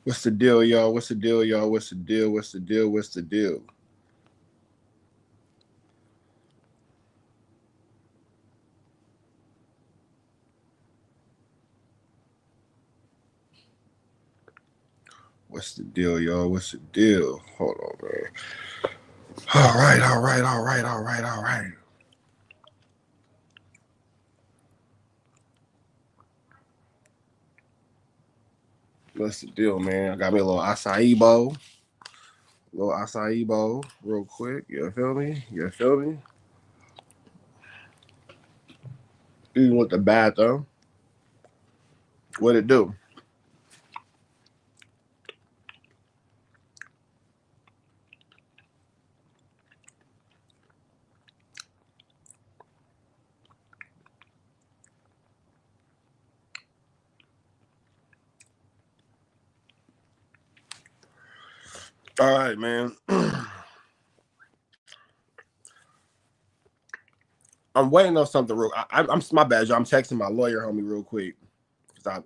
What's the deal, y'all? What's the deal, y'all? What's the deal? What's the deal? What's the deal? What's the deal, y'all? What's the deal? Hold on, man. All right, all right, all right, all right, all right. What's the deal, man? I got me a little acai bowl. Little acai bowl, real quick. You feel me? You feel me? Even with the bathroom. What it do? All right, man. I'm waiting on something real. I'm my bad, y'all. I'm texting my lawyer homie real quick because I'm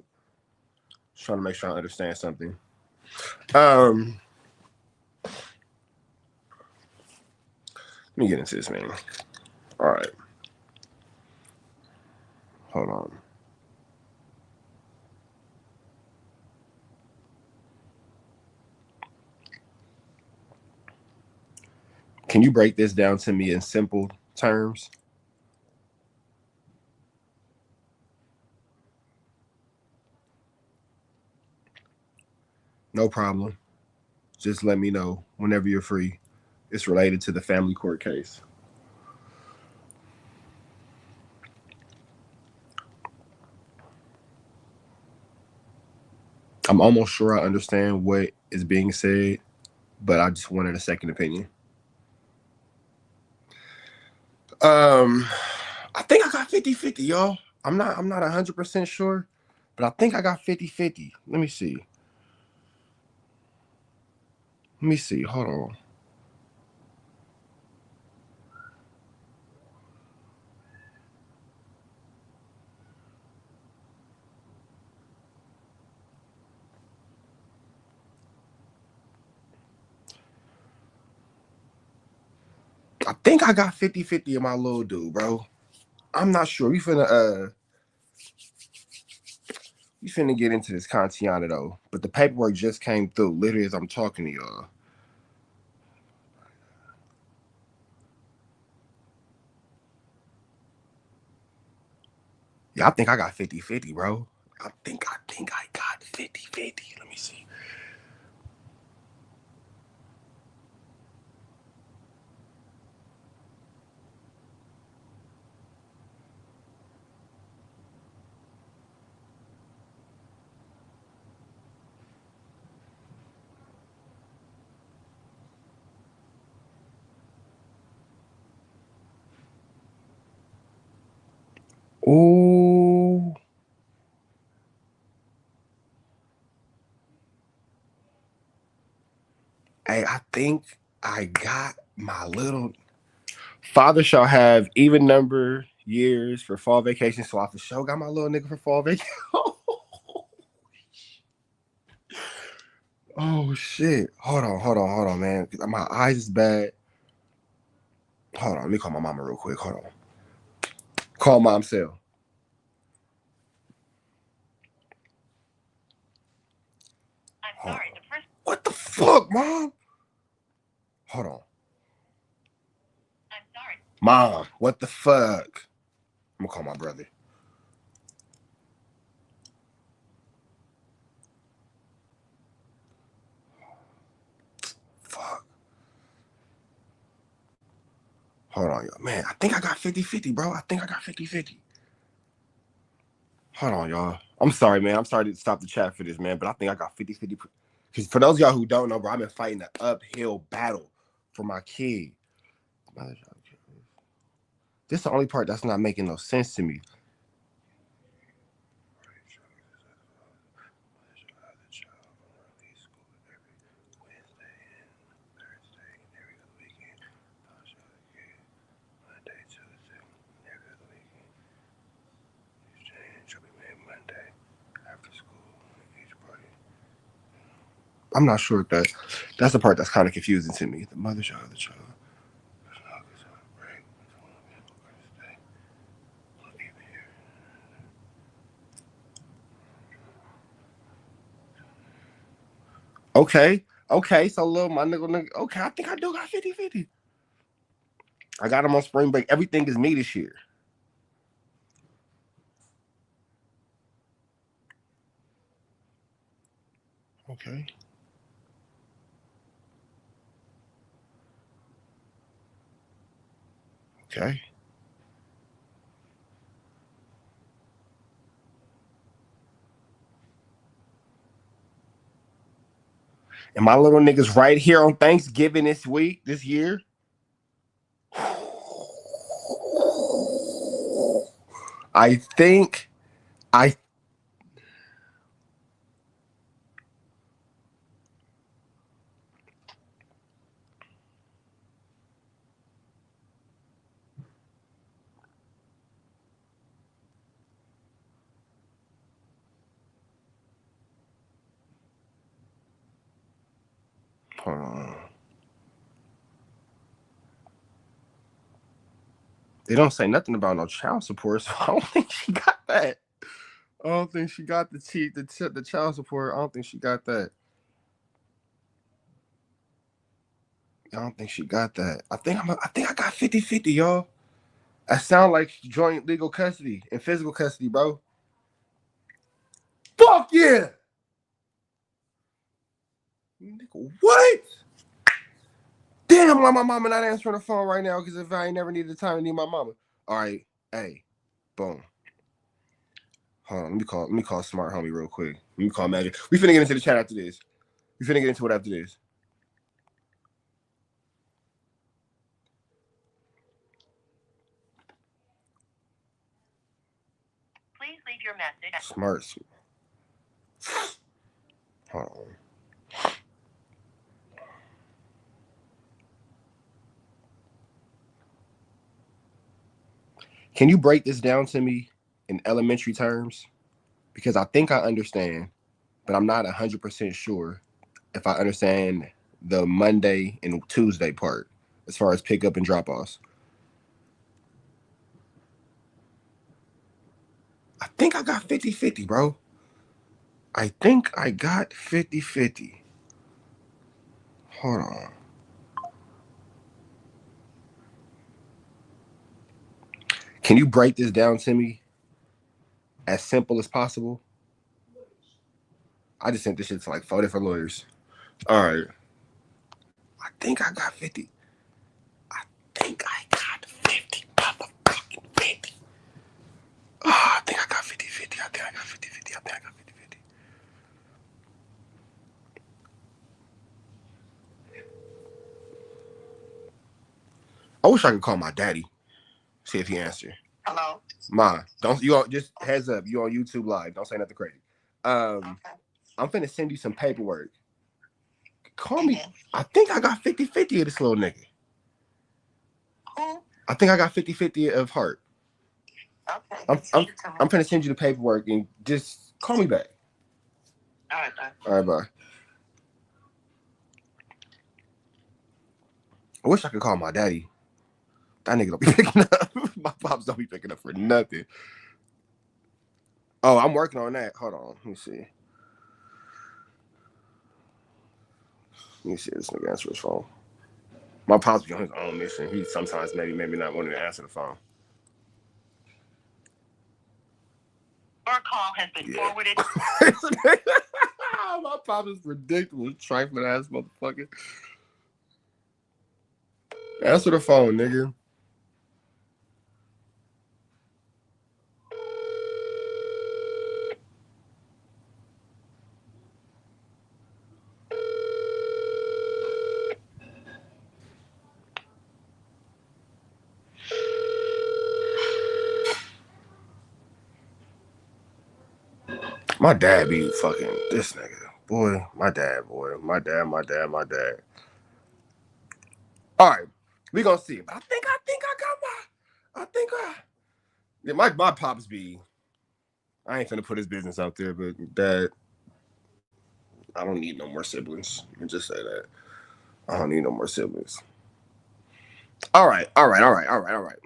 trying to make sure I understand something. Let me get into this, man. All right, hold on. Can you break this down to me in simple terms? No problem. Just let me know whenever you're free. It's related to the family court case. I'm almost sure I understand what is being said, but I just wanted a second opinion. Um, I think I got 50-50, y'all. I'm not 100% sure, but I think I got 50-50. Let me see. Let me see. Hold on. I think I got 50-50 in my little dude, bro. I'm not sure. We finna get into this Kantiana though. But the paperwork just came through, literally as I'm talking to y'all. Yeah, I think I got 50-50, bro. I think I got 50-50. Let me see. Ooh. Hey, I think I got my little father shall have even number years for fall vacation. So I for sure got my little nigga for fall vacation. Oh shit. Hold on, man. My eyes is bad. Hold on, let me call my mama real quick. Hold on. Call mom cell. I'm sorry. What the fuck, mom? Hold on. I'm sorry. Mom, what the fuck? I'm gonna call my brother. Fuck. Hold on, y'all. Man, I think I got 50-50, bro. I think I got 50-50. Hold on, y'all. I'm sorry, man. I'm sorry to stop the chat for this, man, but I think I got 50-50. Because for those of y'all who don't know, bro, I've been fighting an uphill battle for my kid. This is the only part that's not making no sense to me. I'm not sure if that's the part that's kind of confusing to me. The mother child, the child. Okay. Okay. So little my nigga. Okay. I think I do got 50-50. I got him on spring break. Everything is me this year. Okay. Okay. And my little niggas right here on Thanksgiving this year. I think I hold on. They don't say nothing about no child support, so I don't think she got that. I don't think she got the child support. I don't think she got that. I don't think she got that. I think I got 50-50, y'all. I sound like joint legal custody and physical custody, bro. Fuck yeah! Nigga, what? Damn, why my mama not answering the phone right now? Because if I ain't never needed the time to need my mama. All right, hey, boom. Hold on, let me call smart homie real quick. Let me call Magic. We finna get into the chat after this. We finna get into it after this. Please leave your message. Smart. Hold on. Can you break this down to me in elementary terms? Because I think I understand, but I'm not 100% sure if I understand the Monday and Tuesday part as far as pickup and drop offs. I think I got 50-50, bro. I think I got 50-50. Hold on. Can you break this down to me as simple as possible? I just sent this shit to like 4 different lawyers. All right. I think I got 50. I think I got 50 motherfucking 50. Oh, I think I got 50-50. I think I got 50-50. I think I got 50-50. I wish I could call my daddy. See if he answers. Hello. Ma, don't you all just heads up, you on YouTube live. Don't say nothing crazy. Okay. I'm finna send you some paperwork. Call me. I think I got 50-50 of this little nigga. Who? I think I got 50-50 of Heart. Okay. I'm finna send you the paperwork and just call me back. All right, bye. All right, bye. I wish I could call my daddy. That nigga don't be picking up. My pops don't be picking up for nothing. Oh, I'm working on that. Hold on. Let me see. Let me see this nigga answer his phone. My pops be on his own mission. He sometimes maybe not wanting to answer the phone. Your call has been forwarded. My pops is ridiculous. Trifling ass motherfucker. Answer the phone, nigga. My dad be fucking this nigga. Boy, my dad. All right, we gonna see. But I think I yeah, my pops be. I ain't finna put his business out there, but dad. I don't need no more siblings. Let me just say that. I don't need no more siblings. All right. All right. All right.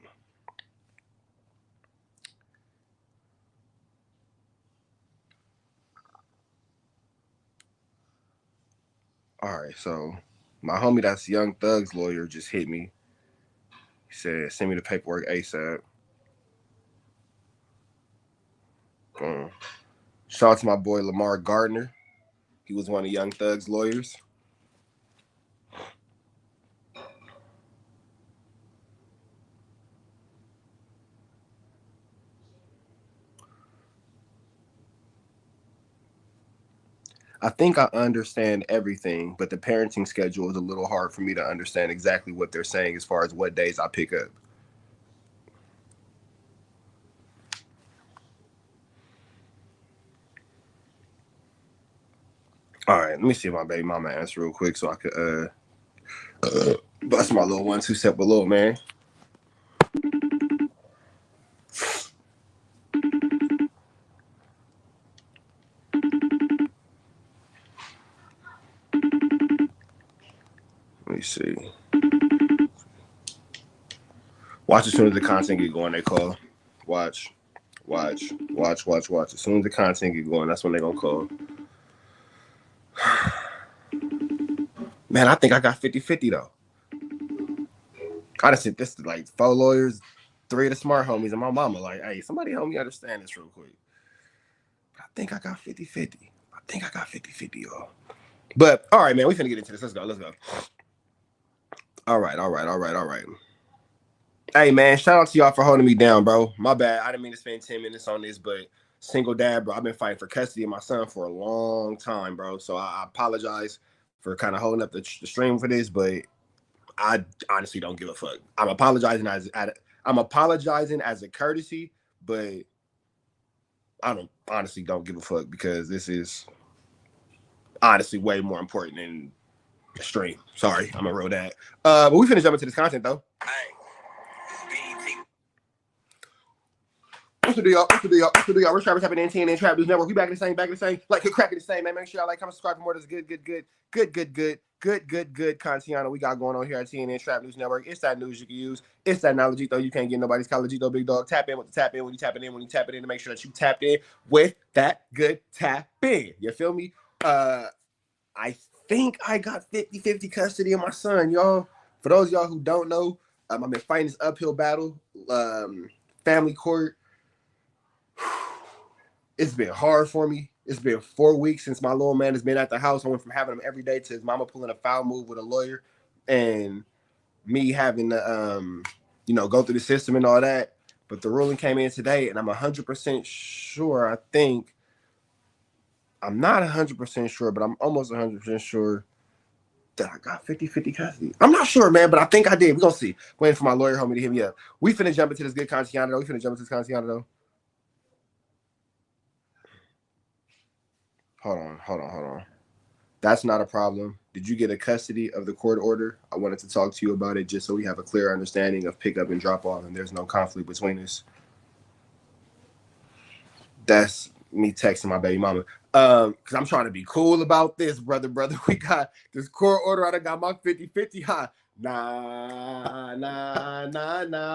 So my homie that's Young Thug's lawyer just hit me. He said, send me the paperwork ASAP. Shout out to my boy Lamar Gardner. He was one of Young Thug's lawyers. I think I understand everything, but the parenting schedule is a little hard for me to understand exactly what they're saying as far as what days I pick up. All right, let me see if my baby mama answer real quick so I could bust my little 1-2 step with little man. Let me see. Watch as soon as the content get going, they call. Watch. As soon as the content get going, that's when they gonna call. Man, I think I got 50-50 though. I done sent this to like 4 lawyers, 3 of the smart homies, and my mama. Like, hey, somebody help me understand this real quick. I think I got 50-50. I think I got 50-50, y'all. But all right, man, we finna get into this. Let's go. All right. Hey, man, shout out to y'all for holding me down, bro. My bad. I didn't mean to spend 10 minutes on this, but single dad, bro. I've been fighting for custody of my son for a long time, bro. So I apologize for kind of holding up the stream for this, but I honestly don't give a fuck. I'm apologizing as a courtesy, but I honestly don't give a fuck because this is honestly way more important than the stream. Sorry, I'm a real dad. But we finna jump into this content though. What's the deal? We're Travis happening in TNN Trap News Network. We back in the same. Like cracking the same, man. Make sure y'all like, comment, subscribe for more of this good content we got going on here at TNN Trap News Network. It's that news you can use. It's that knowledge though you can't get nobody's college though, big dog. Tap in with the tap in when you tap it in to make sure that you tapped in with that good tap in. You feel me? I think I got 50-50 custody of my son, y'all. For those of y'all who don't know, I've been fighting this uphill battle, family court. It's been hard for me. It's been 4 weeks since my little man has been at the house. I went from having him every day to his mama pulling a foul move with a lawyer and me having to, go through the system and all that. But the ruling came in today, and I'm 100% sure. I'm not 100% sure, but I'm almost 100% sure that I got 50-50 custody. I'm not sure, man, but I think I did. We're going to see. Waiting for my lawyer homie to hit me up. We finna jump into this good content, though. Hold on. That's not a problem. Did you get a custody of the court order? I wanted to talk to you about it just so we have a clear understanding of pick up and drop off and there's no conflict between us. That's me texting my baby mama. Because I'm trying to be cool about this, brother. We got this court order. I got my 50-50. Huh? Nah.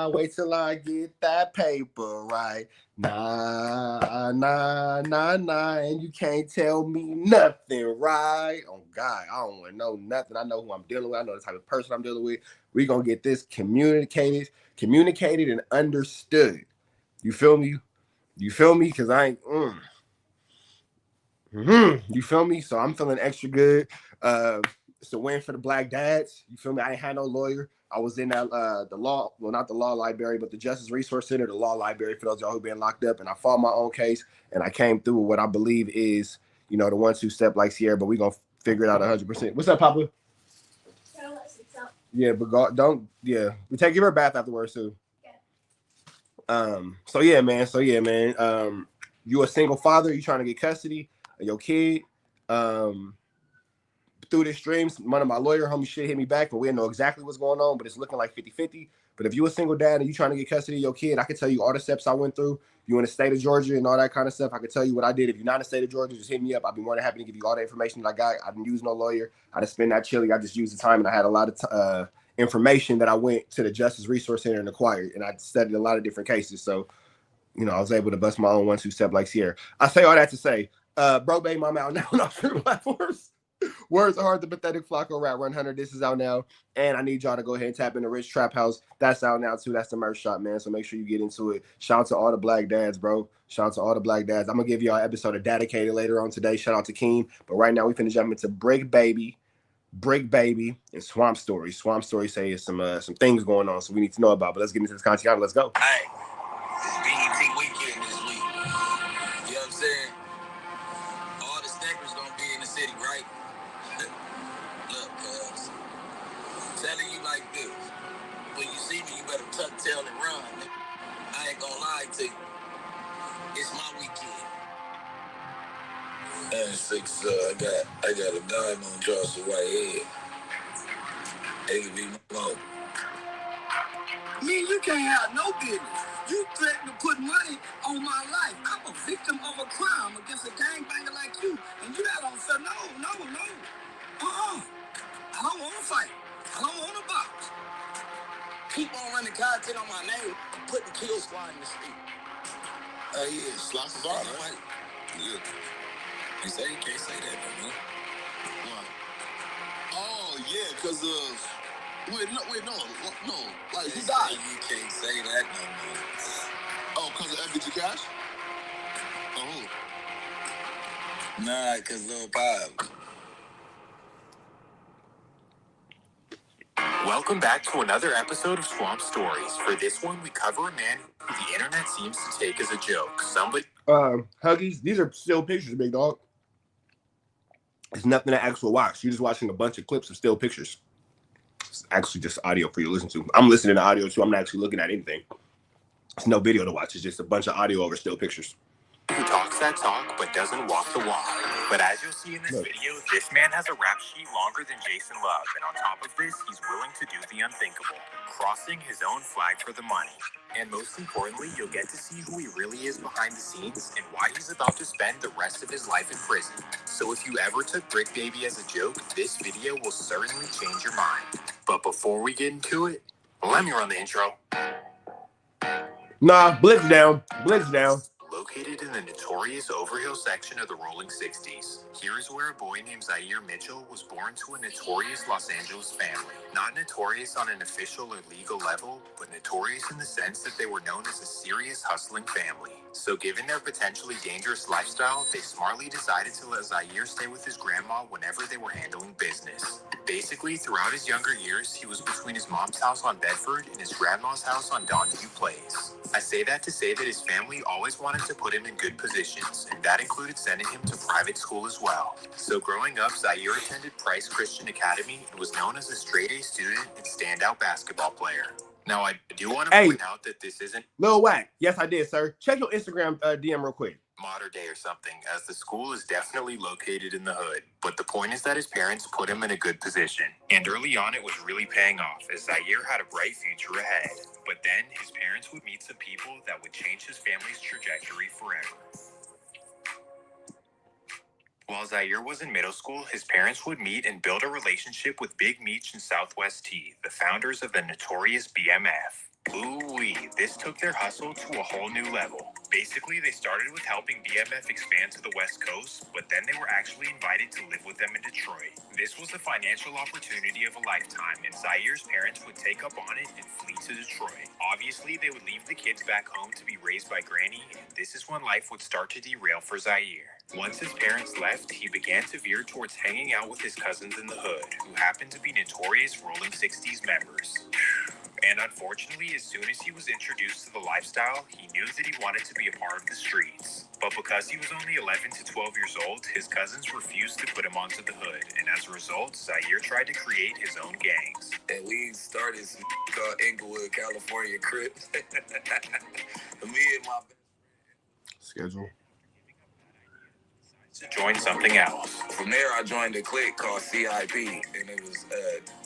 Wait till I get that paper right. Nah. And you can't tell me nothing, right? Oh, God, I don't want to know nothing. I know who I'm dealing with. I know the type of person I'm dealing with. We're going to get this communicated and understood. You feel me? Because I ain't... You feel me? So I'm feeling extra good. It's a win for the black dads. You feel me? I ain't had no lawyer. I was in that not the law library, but the Justice Resource Center, the law library for those of y'all who've been locked up. And I fought my own case, and I came through with what I believe is, the 1-2 step like Sierra. But we're gonna figure it out 100%. What's up, Papa? Yeah, but don't. Yeah, we take your bath afterwards too. Yeah. So yeah, man. You a single father? You trying to get custody of your kid? through this stream, one of my lawyer homies shit hit me back, but we didn't know exactly what's going on, but it's looking like 50-50. But if you a single dad and you trying to get custody of your kid, I can tell you all the steps I went through. If you in the state of Georgia and all that kind of stuff, I can tell you what I did. If you're not in the state of Georgia, just hit me up. I'll be more than happy to give you all the information that I got. I didn't use no lawyer. I didn't spend that chili. I just used the time, and I had a lot of information that I went to the Justice Resource Center and acquired, and I studied a lot of different cases. So, you know, I was able to bust my own 1-2 step like Sierra. I say all that to say, bro, baby, I'm out now on all streaming platforms. Words are hard. The pathetic FLAKKO rap run 100. This is out now, and I need y'all to go ahead and tap in the Rich Trap House. That's out now too. That's the merch shop, man. So make sure you get into it. Shout out to all the black dads, bro. Shout out to all the black dads. I'm gonna give y'all an episode of Dedicated later on today. Shout out to Keem. But right now we finna jump into Bricc Baby, and Swamp Story. Swamp Story say some things going on, so we need to know about. But let's get into this content. Let's go. Hey, BET weekend this week. You know what I'm saying? All the stackers gonna be in the city, right? Look, cuz, telling you like this. When you see me, you better tuck tail and run. I ain't gonna lie to you. It's my weekend. And 6, I got a dime on Charleston Whitehead. It could be my Me, you can't have no business. You threaten to put money on my life. I'm a victim of a crime against a gangbanger like you. And you got on say, no. I don't want to fight. I don't want to box. Keep on running content on my name, putting kill squad in the street. Yeah, slots is on, right? Yeah. You say you can't say that, no more. Why? Oh, yeah, because Wait, no. Like, who died? You can't say that no more. Oh, because of FBG Cash? Oh. Nah, because Lil Pop. Welcome back to another episode of Swamp Stories. For this one, we cover a man who the internet seems to take as a joke. Huggies, these are still pictures, big dog. It's nothing to actual watch. You're just watching a bunch of clips of still pictures. It's actually just audio for you to listen to. I'm listening to audio too. I'm not actually looking at anything. It's no video to watch. It's just a bunch of audio over still pictures. Who talks that talk but doesn't walk the walk. But as you'll see in this video, this man has a rap sheet longer than Jason Love, and on top of this, he's willing to do the unthinkable, crossing his own flag for the money. And most importantly, you'll get to see who he really is behind the scenes and why he's about to spend the rest of his life in prison. So if you ever took Bricc Baby as a joke, this video will certainly change your mind. But before we get into it, let me run the intro. Nah, blitz down. Located in the notorious Overhill section of the Rolling 60s, here is where a boy named Zaire Mitchell was born to a notorious Los Angeles family. Not notorious on an official or legal level, but notorious in the sense that they were known as a serious hustling family. So given their potentially dangerous lifestyle, they smartly decided to let Zaire stay with his grandma whenever they were handling business. Basically, throughout his younger years, he was between his mom's house on Bedford and his grandma's house on Donview Place. I say that to say that his family always wanted to put him in good positions, and that included sending him to private school as well. So growing up, Zaire attended Price Christian Academy and was known as a straight-A student and standout basketball player. Now, I do want to point out that this isn't Lil WACK. Yes, I did, sir. Check your Instagram DM real quick. Modern day or something, as the school is definitely located in the hood. But the point is that his parents put him in a good position. And early on, it was really paying off, as Zaire had a bright future ahead. But then, his parents would meet some people that would change his family's trajectory forever. While Zaire was in middle school, his parents would meet and build a relationship with Big Meech and Southwest T, the founders of the notorious BMF. Ooh-wee, this took their hustle to a whole new level. Basically, they started with helping BMF expand to the West Coast, but then they were actually invited to live with them in Detroit. This was the financial opportunity of a lifetime, and Zaire's parents would take up on it and flee to Detroit. Obviously, they would leave the kids back home to be raised by Granny, and this is when life would start to derail for Zaire. Once his parents left, he began to veer towards hanging out with his cousins in the hood, who happened to be notorious Rolling 60s members. And unfortunately, as soon as he was introduced to the lifestyle, he knew that he wanted to be a part of the streets. But because he was only 11 to 12 years old, his cousins refused to put him onto the hood. And as a result, Zaire tried to create his own gangs. And we started some called Inglewood, California Crips. Me and my schedule. to join something else. From there, I joined a clique called CIP, and it was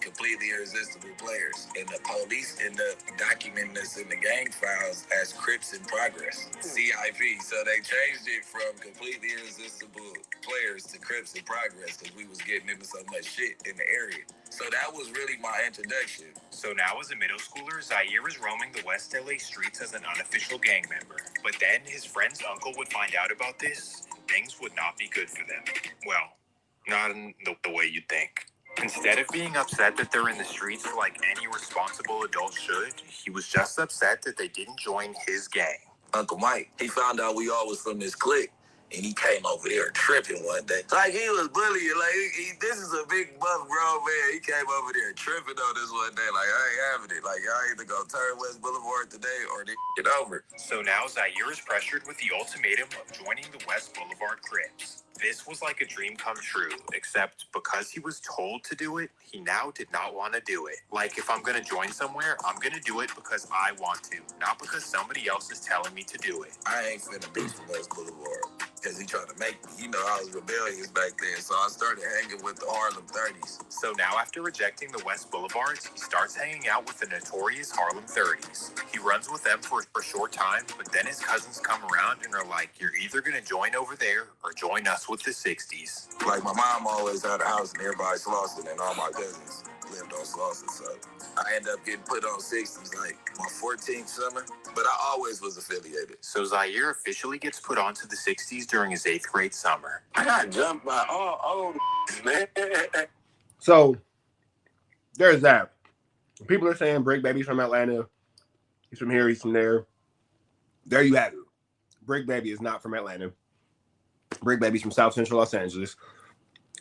completely irresistible players. And the police ended up documenting us in the gang files as Crips in progress. CIP. So they changed it from completely irresistible players to Crips in progress because we was getting into so much shit in the area. So that was really my introduction. So now as a middle schooler, Zaire is roaming the West LA streets as an unofficial gang member. But then his friend's uncle would find out about this, and things would not be good for them. Well, not in the way you think. Instead of being upset that they're in the streets like any responsible adult should, he was just upset that they didn't join his gang. Uncle Mike, he found out we all was from this clique. And he came over there tripping one day. Like, he was bullying. Like, this is a big, buff, grown man. He came over there tripping on this one day. Like, I ain't having it. Like, y'all either go turn West Boulevard today or get over. So now Zaire is pressured with the ultimatum of joining the West Boulevard Crips. This was like a dream come true, except because he was told to do it, he now did not want to do it. Like, if I'm going to join somewhere, I'm going to do it because I want to, not because somebody else is telling me to do it. I ain't finna be from West Boulevard. Because he tried to make me. You know, I was rebellious back then, so I started hanging with the Harlem 30s. So now after rejecting the West Boulevards, he starts hanging out with the notorious Harlem 30s. He runs with them for a short time, but then his cousins come around and are like, you're either going to join over there or join us with the 60s. Like, my mom always had a house nearby Slauson, and all my cousins lived on Slauson, so I ended up getting put on 60s like my 14th summer, but I always was affiliated. So Zaire officially gets put onto the 60s during his 8th grade summer. I got jumped by all man. So there's that. People are saying Bricc Baby's from Atlanta. He's from here, he's from there. There you have it. Bricc Baby is not from Atlanta. Bricc Baby's from South Central Los Angeles.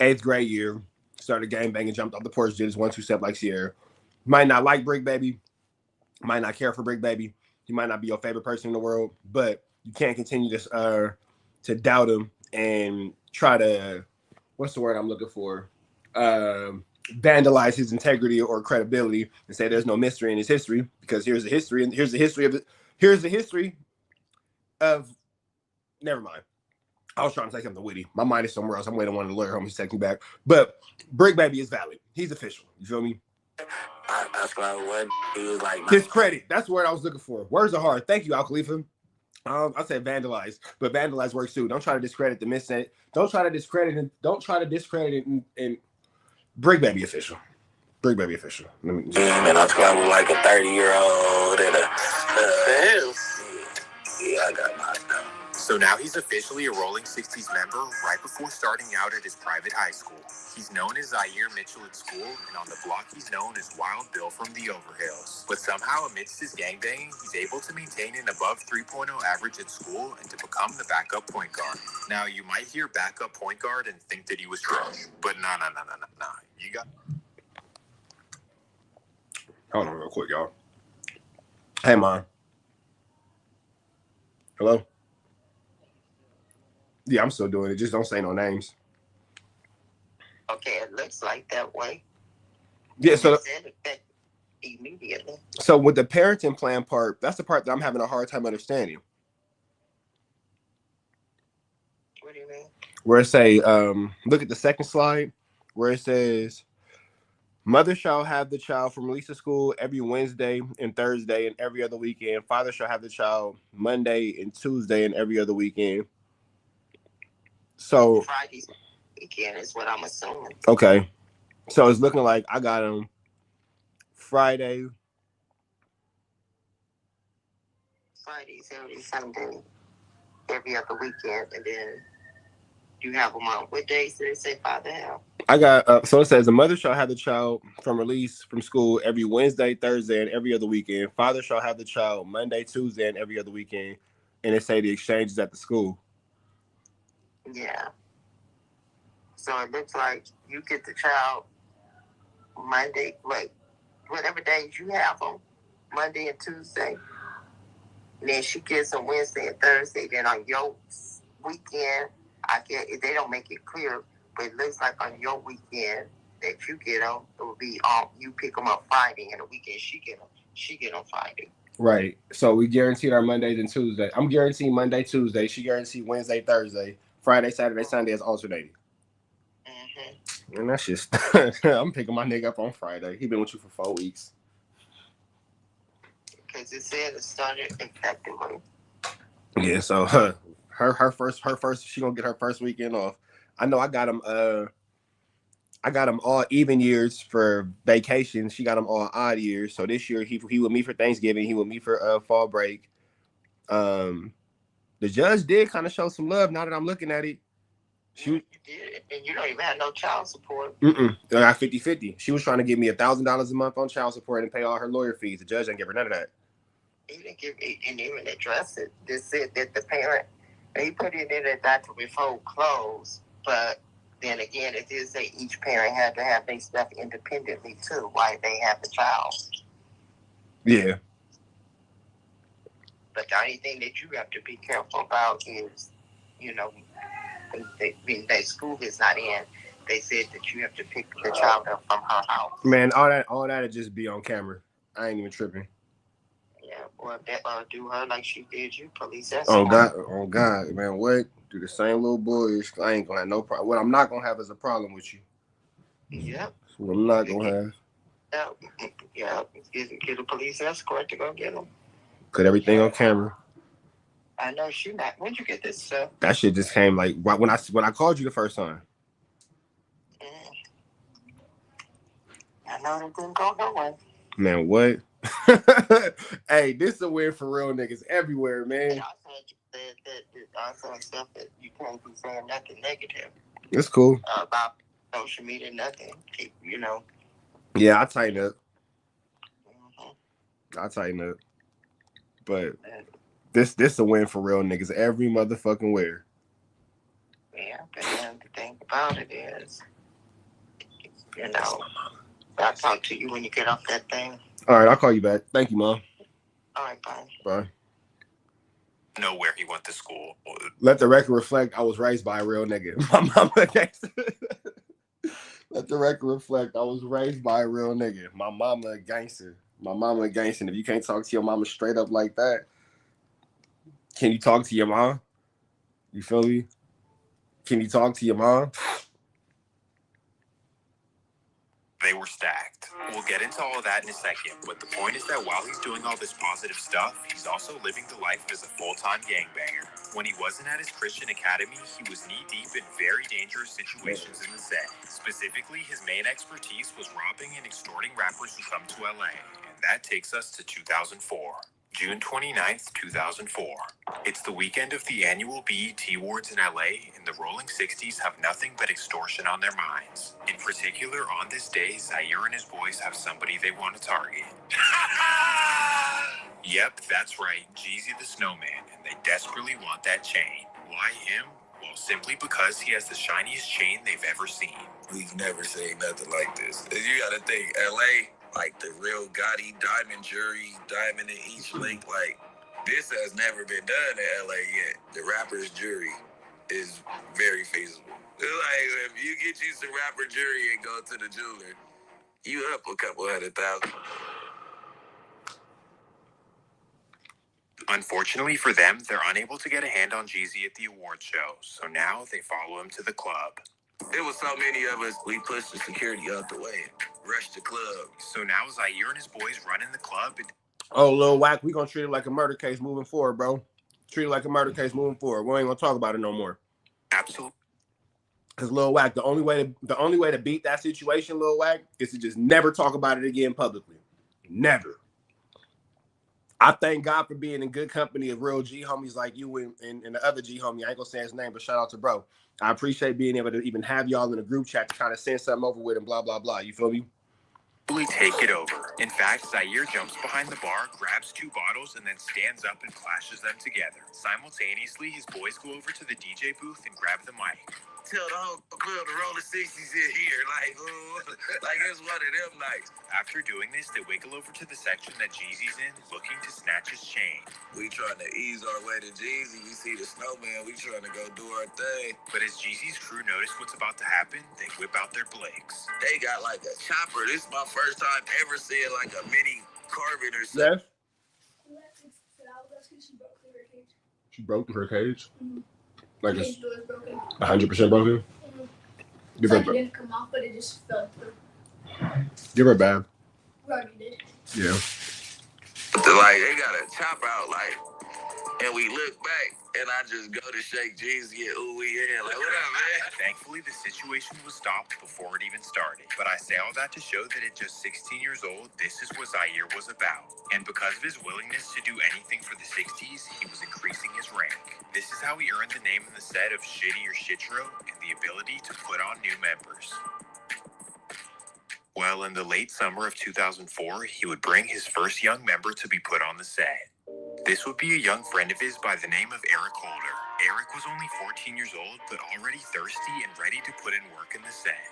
8th grade year. Started gangbanging, jumped off the porch, did his 1-2 step like Sierra. Might not like Bricc Baby. Might not care for Bricc Baby. He might not be your favorite person in the world, but you can't continue to doubt him and try to, what's the word I'm looking for? Vandalize his integrity or credibility and say there's no mystery in his history, because here's the history, and here's the history of never mind. I was trying to say something witty. My mind is somewhere else. I'm waiting on the lawyer homies to take me back. But Bricc Baby is valid. He's official. You feel me? That's why he was like his credit. That's the word I was looking for. Words are hard. Thank you, Al Khalifa. I said vandalize, but vandalize works too. Don't try to discredit the missing. Don't try to discredit it. And Bricc Baby official. Bricc Baby official. Man, I travel like a 30-year-old and I got knocked down. So now he's officially a Rolling 60s member right before starting out at his private high school. He's known as Zaire Mitchell at school, and on the block he's known as Wild Bill from the Overhills. But somehow amidst his gangbanging, he's able to maintain an above 3.0 average at school and to become the backup point guard. Now, you might hear backup point guard and think that he was trash, but no. You got... Hold on real quick, y'all. Hey, Mom. Hello? Yeah, I'm still doing it. Just don't say no names. Okay, it looks like that way. Yeah, so immediately. So with the parenting plan part, that's the part that I'm having a hard time understanding. What do you mean? Where it say, look at the second slide, where it says, mother shall have the child from release to school every Wednesday and Thursday and every other weekend. Father shall have the child Monday and Tuesday and every other weekend. So Friday's weekend is what I'm assuming. Okay. So it's looking like I got him Friday, Saturday, Sunday, every other weekend, and then you have them on what days did it say Father have? I got so it says the mother shall have the child from release from school every Wednesday, Thursday, and every other weekend. Father shall have the child Monday, Tuesday, and every other weekend. And it say the exchange is at the school. Yeah. So it looks like you get the child Monday, whatever days you have them, Monday and Tuesday. And then she gets them Wednesday and Thursday. Then on your weekend, they don't make it clear, but it looks like on your weekend that you get them, it will be you pick them up Friday, and the weekend she get them Friday. Right. So we guaranteed our Mondays and Tuesday. I'm guaranteed Monday, Tuesday. She guaranteed Wednesday, Thursday. Friday, Saturday, Sunday is alternating. And that's just, I'm picking my nigga up on Friday. He been with you for 4 weeks. Because it said it started effectively. Yeah, so her first, she gonna get her first weekend off. I know I got him all even years for vacation. She got him all odd years. So this year he with me for Thanksgiving. He with me for fall break. The judge did kind of show some love. Now that I'm looking at it, you did, and you don't even have no child support. I got 50-50. She was trying to give me $1,000 a month on child support and pay all her lawyer fees. The judge didn't give her none of that. He didn't even address it. They said that the parent, he put it in a document before close, but then again, it did say each parent had to have their stuff independently too, while they have the child. Yeah. But the only thing that you have to be careful about is, you know, that school is not in. They said that you have to pick the child up from her house. Man, all that'll just be on camera. I ain't even tripping. Yeah, or do her like she did you, police escort. Oh God, man, what? Do the same little boys. I ain't gonna have no problem. What I'm not gonna have is a problem with you. Yep. What I'm not gonna have. Yeah. Get a police escort to go get them. Put everything on camera. I know she not. When'd you get this stuff? That shit just came like when I called you the first time. I know it didn't go nowhere. Man, what? Hey, this is a win for real niggas everywhere, man. I said stuff that you can't be saying nothing negative. It's cool. About social media, nothing. You know. Yeah, I tighten up. I tighten up. But this a win for real niggas every motherfucking where. Yeah, but then the thing about it is, you know, I'll talk to you when you get off that thing. All right, I'll call you back. Thank you, Mom. All right, bye. Bye. Know where he went to school. Let the record reflect I was raised by a real nigga. My mama gangster. Let the record reflect I was raised by a real nigga. My mama a gangster. My mama a gangster. And if you can't talk to your mama straight up like that, can you talk to your mom? You feel me? Can you talk to your mom? They were stacked. We'll get into all of that in a second, but the point is that while he's doing all this positive stuff, he's also living the life as a full-time gangbanger. When he wasn't at his Christian academy, he was knee-deep in very dangerous situations in the set. Specifically, his main expertise was robbing and extorting rappers who come to LA, and that takes us to 2004. June 29th, 2004. It's the weekend of the annual BET Awards in LA, and the Rolling 60s have nothing but extortion on their minds. In particular, on this day, Zaire and his boys have somebody they want to target. Yep, that's right, Jeezy the Snowman, and they desperately want that chain. Why him? Well, simply because he has the shiniest chain they've ever seen. We've never seen nothing like this. You gotta think, LA, like the real Gotti diamond jury, diamond in each link, like this has never been done in LA yet. The rapper's jury is very feasible. Like if you get you some rapper jury and go to the jeweler, you up a couple $100,000. Unfortunately for them, they're unable to get a hand on Jeezy at the award show, so now they follow him to the club. There was so many of us, we pushed the security out the way and rushed the club. So now Zaire and his boys run in the club. Oh, Lil Wack, we gonna treat it like a murder case moving forward, bro. Treat it like a murder case moving forward. We ain't gonna talk about it no more. Absolutely. Because Lil Wack, the only way to beat that situation, Lil Wack, is to just never talk about it again publicly. Never. I thank God for being in good company of real G homies like you and the other G homie. I ain't gonna say his name, but shout out to bro. I appreciate being able to even have y'all in a group chat to kind of send something over with and blah, blah, blah. You feel me? Take it over. In fact, Zaire jumps behind the bar, grabs 2 bottles, and then stands up and clashes them together. Simultaneously, his boys go over to the DJ booth and grab the mic. Tell the whole club to roll the 60s in here, like it's one of them nights. After doing this, they wiggle over to the section that Jeezy's in, looking to snatch his chain. We trying to ease our way to Jeezy. We see the snowman. We trying to go do our thing. But as Jeezy's crew notice what's about to happen, they whip out their Blicks. They got like a chopper. This is my first time ever seeing like a mini Carbon or something. Yes. She broke through her cage. Like his door is broken. 100% broken? Mm-hmm. Give It's her like it didn't come off, but it just fell through. Give her a bag. We already did. Yeah. Like, they got a chop out, like, and we look back, and I just go to shake Jeezy and ooh, yeah, like, what up, man? Thankfully, the situation was stopped before it even started. But I say all that to show that at just 16 years old, this is what Zaire was about. And because of his willingness to do anything for the 60s, he was increasing his rank. This is how he earned the name in the set of Shitty or Shitro and the ability to put on new members. Well, in the late summer of 2004, he would bring his first young member to be put on the set. This would be a young friend of his by the name of Eric Holder. Eric was only 14 years old, but already thirsty and ready to put in work in the set.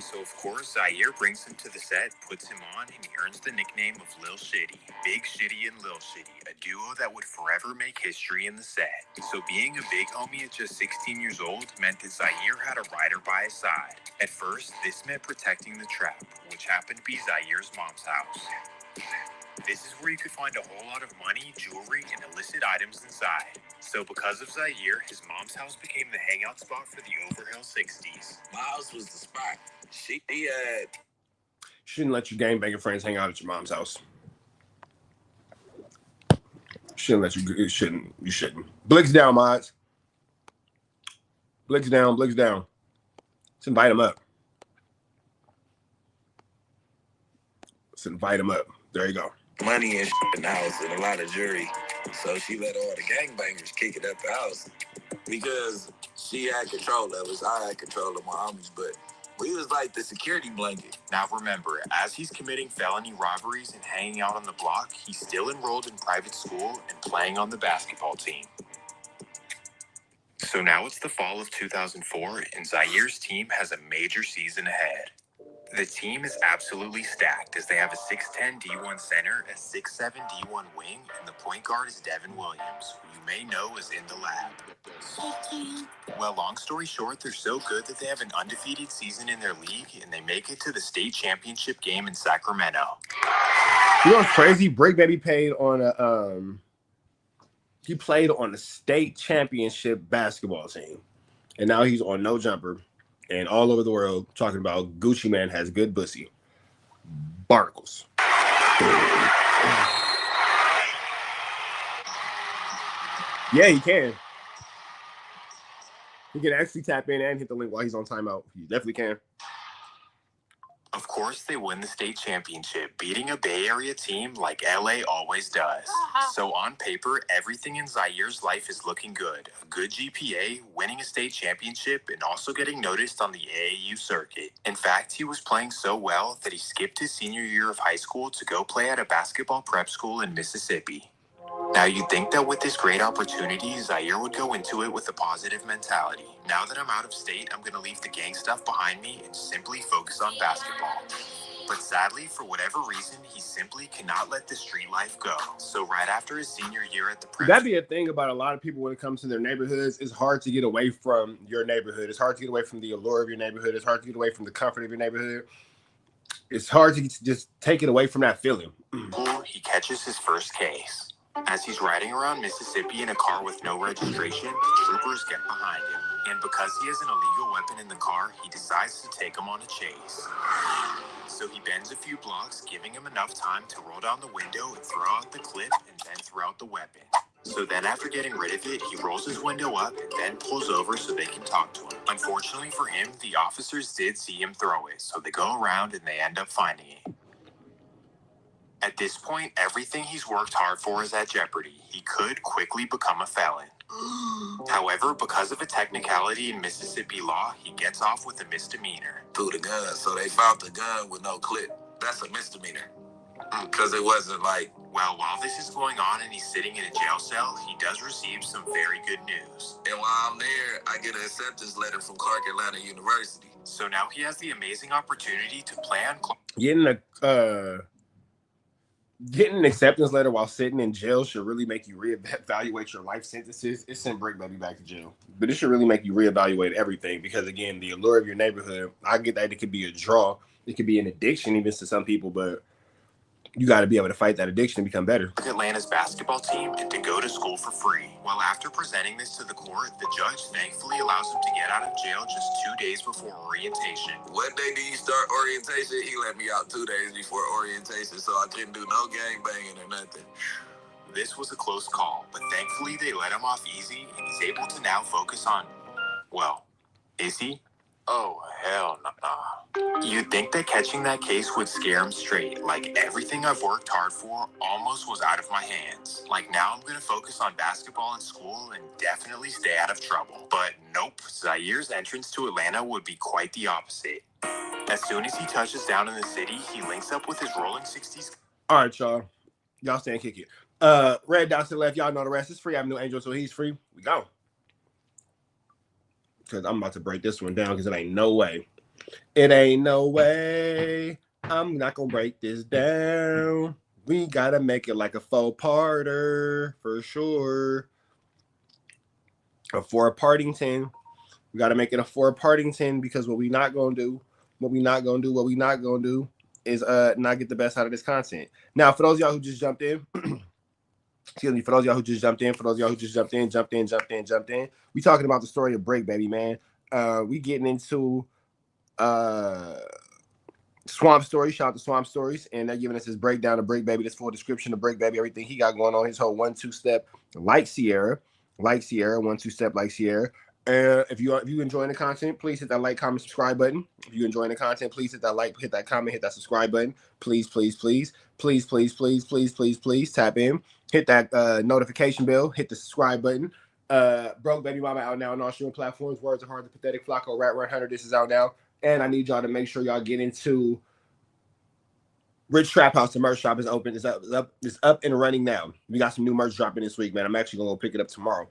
So of course, Zaire brings him to the set, puts him on, and he earns the nickname of Lil Shitty. Big Shitty and Lil Shitty, a duo that would forever make history in the set. So being a big homie at just 16 years old meant that Zaire had a rider by his side. At first, this meant protecting the trap, which happened to be Zaire's mom's house. This is where you could find a whole lot of money, jewelry, and illicit items inside. So because of Zaire, his mom's house became the hangout spot for the Overhill 60s. My house was the spot. She Shouldn't let your gangbanging friends hang out at your mom's house. Shouldn't let you. You shouldn't. Blicks down, mods. Blicks down. Blicks down. Let's invite him up. Let's invite him up. There you go. money and shit in the house and a lot of jewelry. So she let all the gangbangers kick it at the house because she had control of us. I had control of my homies, but we was like the security blanket. Now remember, as he's committing felony robberies and hanging out on the block, he's still enrolled in private school and playing on the basketball team. So now it's the fall of 2004, and Zaire's team has a major season ahead. The team is absolutely stacked as they have a 6'10 D1 center, a 6'7 D1 wing, and the point guard is Devin Williams, who you may know is in the lab. Well, long story short, they're so good that they have an undefeated season in their league, and they make it to the state championship game in Sacramento. You know what's crazy? Bricc Baby played on a he played on the state championship basketball team, and now he's on No Jumper and all over the world talking about Gucci Man has good pussy. Barnacles. Yeah, he can. He can actually tap in and hit the link while he's on timeout. He definitely can. Of course, they win the state championship, beating a Bay Area team like LA always does. So on paper, everything in Zaire's life is looking good. A good GPA, winning a state championship, and also getting noticed on the AAU circuit. In fact, he was playing so well that he skipped his senior year of high school to go play at a basketball prep school in Mississippi. Now, you'd think that with this great opportunity, Zaire would go into it with a positive mentality. Now that I'm out of state, I'm going to leave the gang stuff behind me and simply focus on basketball. But sadly, for whatever reason, he simply cannot let the street life go. So right after his senior year at the prep... That'd be a thing about a lot of people when it comes to their neighborhoods. It's hard to get away from your neighborhood. It's hard to get away from the allure of your neighborhood. It's hard to get away from the comfort of your neighborhood. It's hard to just take it away from that feeling. He catches his first case. As he's riding around Mississippi in a car with no registration, the troopers get behind him. And because he has an illegal weapon in the car, he decides to take him on a chase. So he bends a few blocks, giving him enough time to roll down the window and throw out the clip and then throw out the weapon. So then after getting rid of it, he rolls his window up and then pulls over so they can talk to him. Unfortunately for him, the officers did see him throw it, so they go around and they end up finding it. At this point, everything he's worked hard for is at jeopardy. He could quickly become a felon. However, because of a technicality in Mississippi law, he gets off with a misdemeanor. Threw the gun, so they found the gun with no clip. That's a misdemeanor. Because it wasn't like... Well, while this is going on and he's sitting in a jail cell, he does receive some very good news. And while I'm there, I get an acceptance letter from Clark Atlanta University. So now he has the amazing opportunity to play on... Getting an acceptance letter while sitting in jail should really make you reevaluate your life sentences. It sent Bricc Baby back to jail. But it should really make you reevaluate everything because, again, the allure of your neighborhood, I get that it could be a draw. It could be an addiction even to some people, but You got to be able to fight that addiction and become better. Atlanta's basketball team and to go to school for free. Well, after presenting this to the court, the judge thankfully allows him to get out of jail just 2 days before orientation. What day do you start orientation? He let me out 2 days before orientation, so I couldn't do no gang banging or nothing. This was a close call, but thankfully they let him off easy and he's able to now focus on, well, is he? Oh, hell nah. You'd think that catching that case would scare him straight. Like everything I've worked hard for almost was out of my hands. Like now I'm going to focus on basketball and school and definitely stay out of trouble. But nope, Zaire's entrance to Atlanta would be quite the opposite. As soon as he touches down in the city, he links up with his rolling 60s. All right, y'all. Y'all stand kick it. Red dots to the left. Y'all know the rest. It's free. I have no angel, so he's free. We go. Because I'm about to break this one down because it ain't no way. It ain't no way. I'm not going to break this down. We got to make it like a four-parter for sure. A four-partington. We got to make it a four-partington because what we not going to do is not get the best out of this content. Now, for those of y'all who just jumped in, excuse me, for those of y'all who just jumped in, we talking about the story of Bricc, baby, man. We getting into Swamp Stories. Shout out to Swamp Stories, and they're giving us this breakdown of Bricc, baby, this full description of Bricc, baby, everything he got going on, his whole 1-2 step like Sierra, 1-2 step like Sierra. If you enjoying the content, please hit that like, comment, subscribe button. If you enjoying the content, please hit that like, hit that comment, hit that subscribe button. Please tap in. Hit that notification bell. Hit the subscribe button. Broke Baby Mama out now on all streaming platforms. Words are hard. The Pathetic, FLAKKO, Rat Run Hunter. This is out now, and I need y'all to make sure y'all get into Rich Trap House. The merch shop is open. It's up and running now. We got some new merch dropping this week, man. I'm actually gonna go pick it up tomorrow.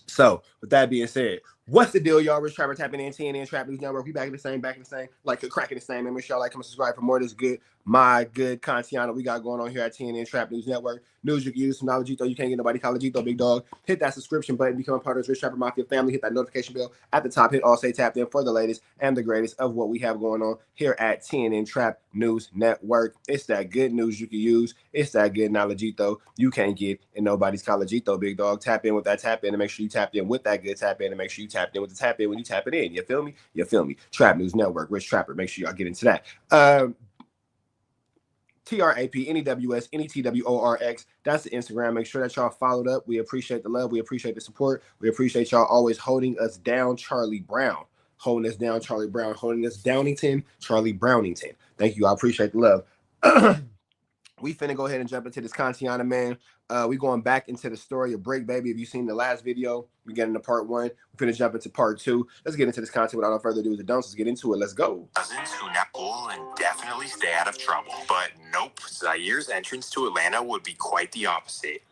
So, with that being said, what's the deal, y'all? Rich Trapper tapping in, TNN Trap News Network. We back in the same, like cracking the same. Man, make sure y'all like, comment, subscribe for more of this good, my good content we got going on here at TNN Trap News Network. News you can use from Knowledgeito. You can't get nobody Collegeito, big dog. Hit that subscription button, become a part of this Rich Trapper Mafia family. Hit that notification bell at the top. Hit all, stay tapped in for the latest and the greatest of what we have going on here at TNN Trap News Network. It's that good news you can use. It's that good Knowledgeito you can't get in nobody's Collegeito, big dog. Tap in with that tap in and make sure you tapped in with that good tap in and make sure you tapped in with the tap in when you tap it in. You feel me? You feel me? Trap News Network, Rich Trapper. Make sure y'all get into that. TRAP, NEWS, NETWORX. That's the Instagram. Make sure that y'all followed up. We appreciate the love. We appreciate the support. We appreciate y'all always holding us down, Charlie Brown. Holding us down, Charlie Brown. Holding us Downington, Charlie Brownington. Thank you. I appreciate the love. We finna go ahead and jump into this Kantiana, man. We going back into the story of Bricc, baby. If you've seen the last video, we get into part 1. We're finna jump into part 2. Let's get into this content without no further ado. Let's get into it. Let's go. Cousins who now cool and definitely stay out of trouble. But nope, Zaire's entrance to Atlanta would be quite the opposite.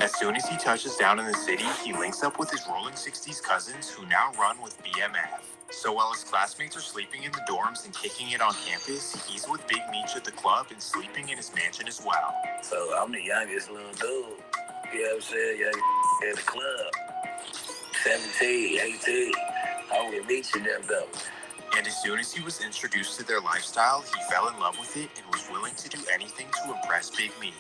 As soon as he touches down in the city, he links up with his rolling 60s cousins who now run with BMF. So while his classmates are sleeping in the dorms and kicking it on campus, he's with Big Meech at the club and sleeping in his mansion as well. So I'm the youngest little dude, you know what I'm saying? Young in the club, 17, 18. I'm with Meech and them though. And as soon as he was introduced to their lifestyle, he fell in love with it and was willing to do anything to impress Big Meech,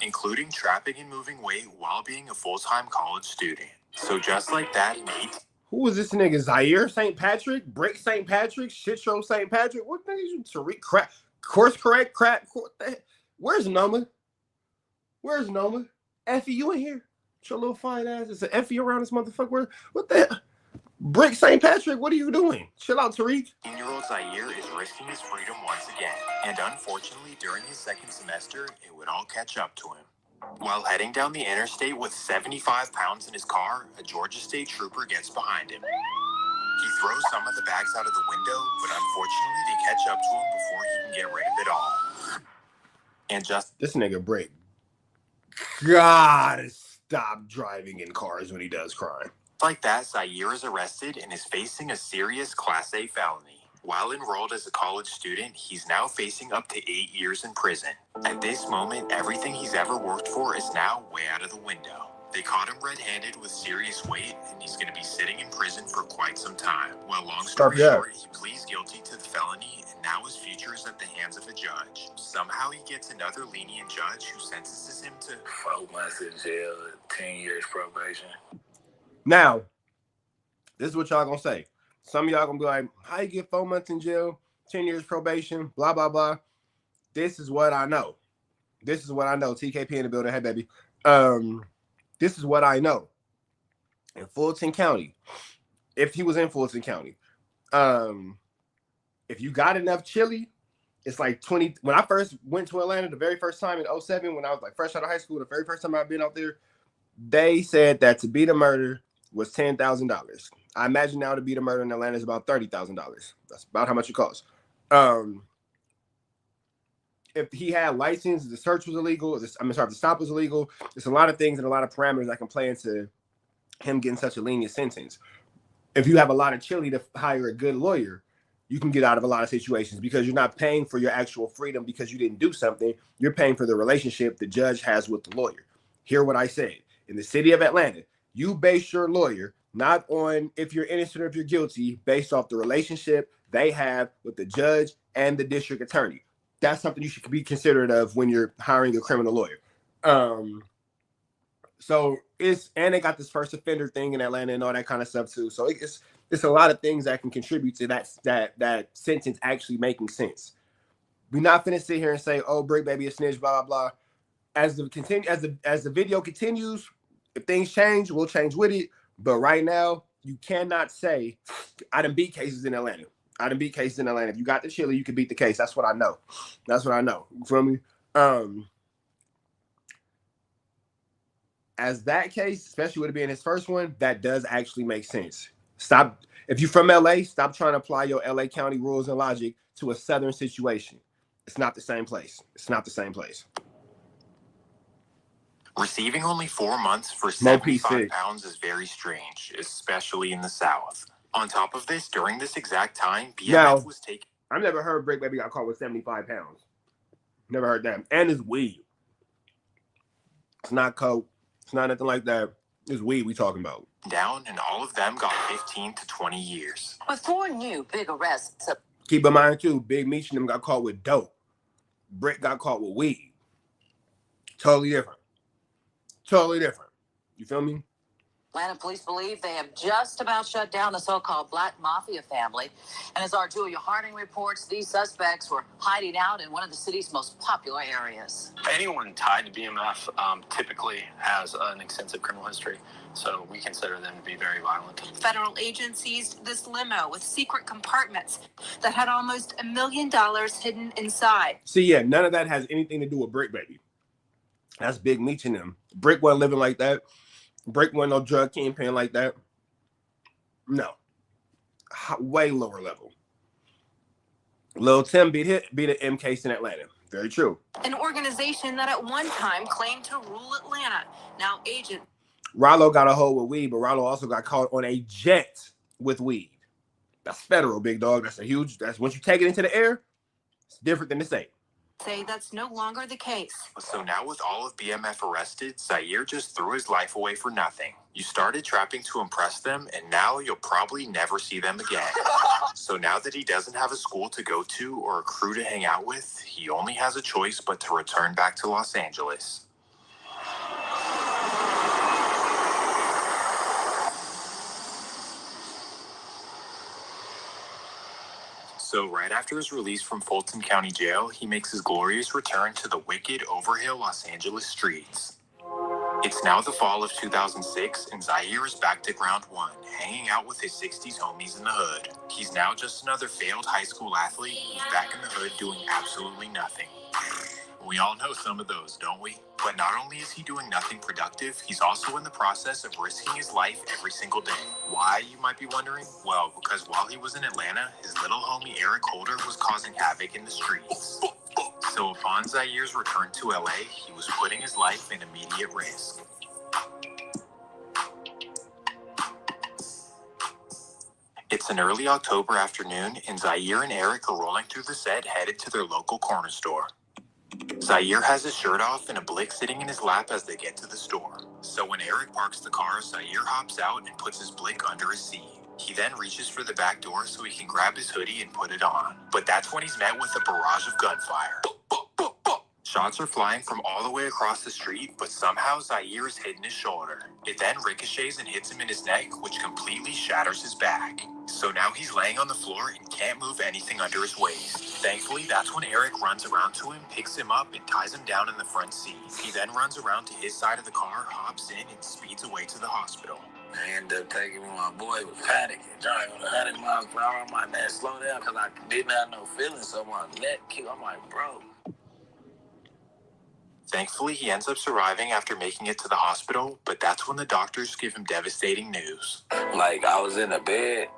including trapping and moving weight while being a full-time college student. So just like that, who was this nigga? Zaire St. Patrick? Bricc St. Patrick? Shit show St. Patrick? What the is you? Tariq Crack? Course correct? Crack? Where's Noma? Where's Noma? Effie, you in here? Your little fine ass. It's an Effie around this motherfucker. What the? Bricc St. Patrick, what are you doing? Chill out, Tariq. 18-year-old Zaire is risking his freedom once again. And unfortunately, during his second semester, it would all catch up to him. While heading down the interstate with 75 pounds in his car, a Georgia State trooper gets behind him. He throws some of the bags out of the window, but unfortunately they catch up to him before he can get rid of it all. And just this nigga Bricc gotta stop driving in cars when he does crime. like that, Zaire is arrested and is facing a serious Class A felony. While enrolled as a college student, he's now facing up to 8 years in prison. At this moment, everything he's ever worked for is now way out of the window. They caught him red-handed with serious weight, and he's going to be sitting in prison for quite some time. Well, long story short, he pleads guilty to the felony, and now his future is at the hands of a judge. Somehow he gets another rather lenient judge who sentences him to 4 months in jail, 10 years probation. Now, this is what y'all gonna say. Some of y'all gonna be like, how you get 4 months in jail, 10 years probation, blah, blah, blah. This is what I know. This is what I know. TKP in the building. Hey, baby. This is what I know. In Fulton County, if he was in Fulton County, if you got enough chili, it's like 20. When I first went to Atlanta, the very first time in 2007, when I was like fresh out of high school, the very first time I've been out there, they said that to beat a murder was $10,000. I imagine now to beat a murder in Atlanta is about $30,000. That's about how much it costs. If he had license, the search was illegal. If the stop was illegal. There's a lot of things and a lot of parameters that can play into him getting such a lenient sentence. If you have a lot of chili to hire a good lawyer, you can get out of a lot of situations because you're not paying for your actual freedom because you didn't do something. You're paying for the relationship the judge has with the lawyer. Hear what I said. In the city of Atlanta, you base your lawyer not on if you're innocent or if you're guilty, based off the relationship they have with the judge and the district attorney. That's something you should be considerate of when you're hiring a criminal lawyer. So and they got this first offender thing in Atlanta and all that kind of stuff too. So it's a lot of things that can contribute to that sentence actually making sense. We're not finna sit here and say, "Oh, Bricc baby a snitch," blah blah blah. As the video continues, if things change, we'll change with it. But right now, you cannot say, "I done beat cases in Atlanta." I done beat cases in Atlanta. If you got the chili, you can beat the case. That's what I know. That's what I know. You feel me? As that case, especially with it being his first one, that does actually make sense. Stop. If you're from LA, stop trying to apply your LA County rules and logic to a Southern situation. It's not the same place. It's not the same place. Receiving only 4 months for 75 pounds is very strange, especially in the South. On top of this, during this exact time, BMF was taken. I've never heard Bricc baby got caught with 75 pounds. Never heard that. And it's weed. It's not coke. It's not nothing like that. It's weed we talking about. Down, and all of them got 15 to 20 years. With 4 new big arrests. Keep in mind, too, Big Meech and them got caught with dope. Bricc got caught with weed. Totally different. Totally different. You feel me? Atlanta police believe they have just about shut down the so-called Black Mafia family. And as our Julia Harding reports, these suspects were hiding out in one of the city's most popular areas. Anyone tied to BMF typically has an extensive criminal history, so we consider them to be very violent. Federal agents seized this limo with secret compartments that had almost $1 million hidden inside. See, yeah, none of that has anything to do with Bricc baby. That's Big Meech and them. Bricc wasn't living like that. Bricc wasn't no drug kingpin like that. No. Way lower level. Lil Tim beat an M case in Atlanta. Very true. An organization that at one time claimed to rule Atlanta. Now agent. Rollo got a hold with weed, but Rollo also got caught on a jet with weed. That's federal, big dog. That's once you take it into the air, it's different than the state. Say that's no longer the case. So now with all of BMF arrested, Zaire just threw his life away for nothing. You started trapping to impress them, and now you'll probably never see them again. So now that he doesn't have a school to go to or a crew to hang out with, he only has a choice but to return back to Los Angeles. So right after his release from Fulton County Jail, he makes his glorious return to the wicked Overhill Los Angeles streets. It's now the fall of 2006, and Zaire is back to ground one, hanging out with his 60s homies in the hood. He's now just another failed high school athlete who's back in the hood doing absolutely nothing. We all know some of those, don't we? But not only is he doing nothing productive, he's also in the process of risking his life every single day. Why, you might be wondering? Well, because while he was in Atlanta, his little homie Eric Holder was causing havoc in the streets. So upon Zaire's return to LA, he was putting his life in immediate risk. It's an early October afternoon, and Zaire and Eric are rolling through the set headed to their local corner store. Zaire has his shirt off and a blick sitting in his lap as they get to the store. So when Eric parks the car, Zaire hops out and puts his blick under his seat. He then reaches for the back door so he can grab his hoodie and put it on. But that's when he's met with a barrage of gunfire. Shots are flying from all the way across the street, but somehow Zaire is hitting his shoulder. It then ricochets and hits him in his neck, which completely shatters his back. So now he's laying on the floor and can't move anything under his waist. Thankfully, that's when Eric runs around to him, picks him up, and ties him down in the front seat. He then runs around to his side of the car, hops in, and speeds away to the hospital. I ended up taking me, my boy was panicking, driving 100 miles per hour. I'm like, man, slow down, because I didn't have no feeling, so my neck kicked. I'm like, bro. Thankfully, he ends up surviving after making it to the hospital, but that's when the doctors give him devastating news. Like, I was in the bed,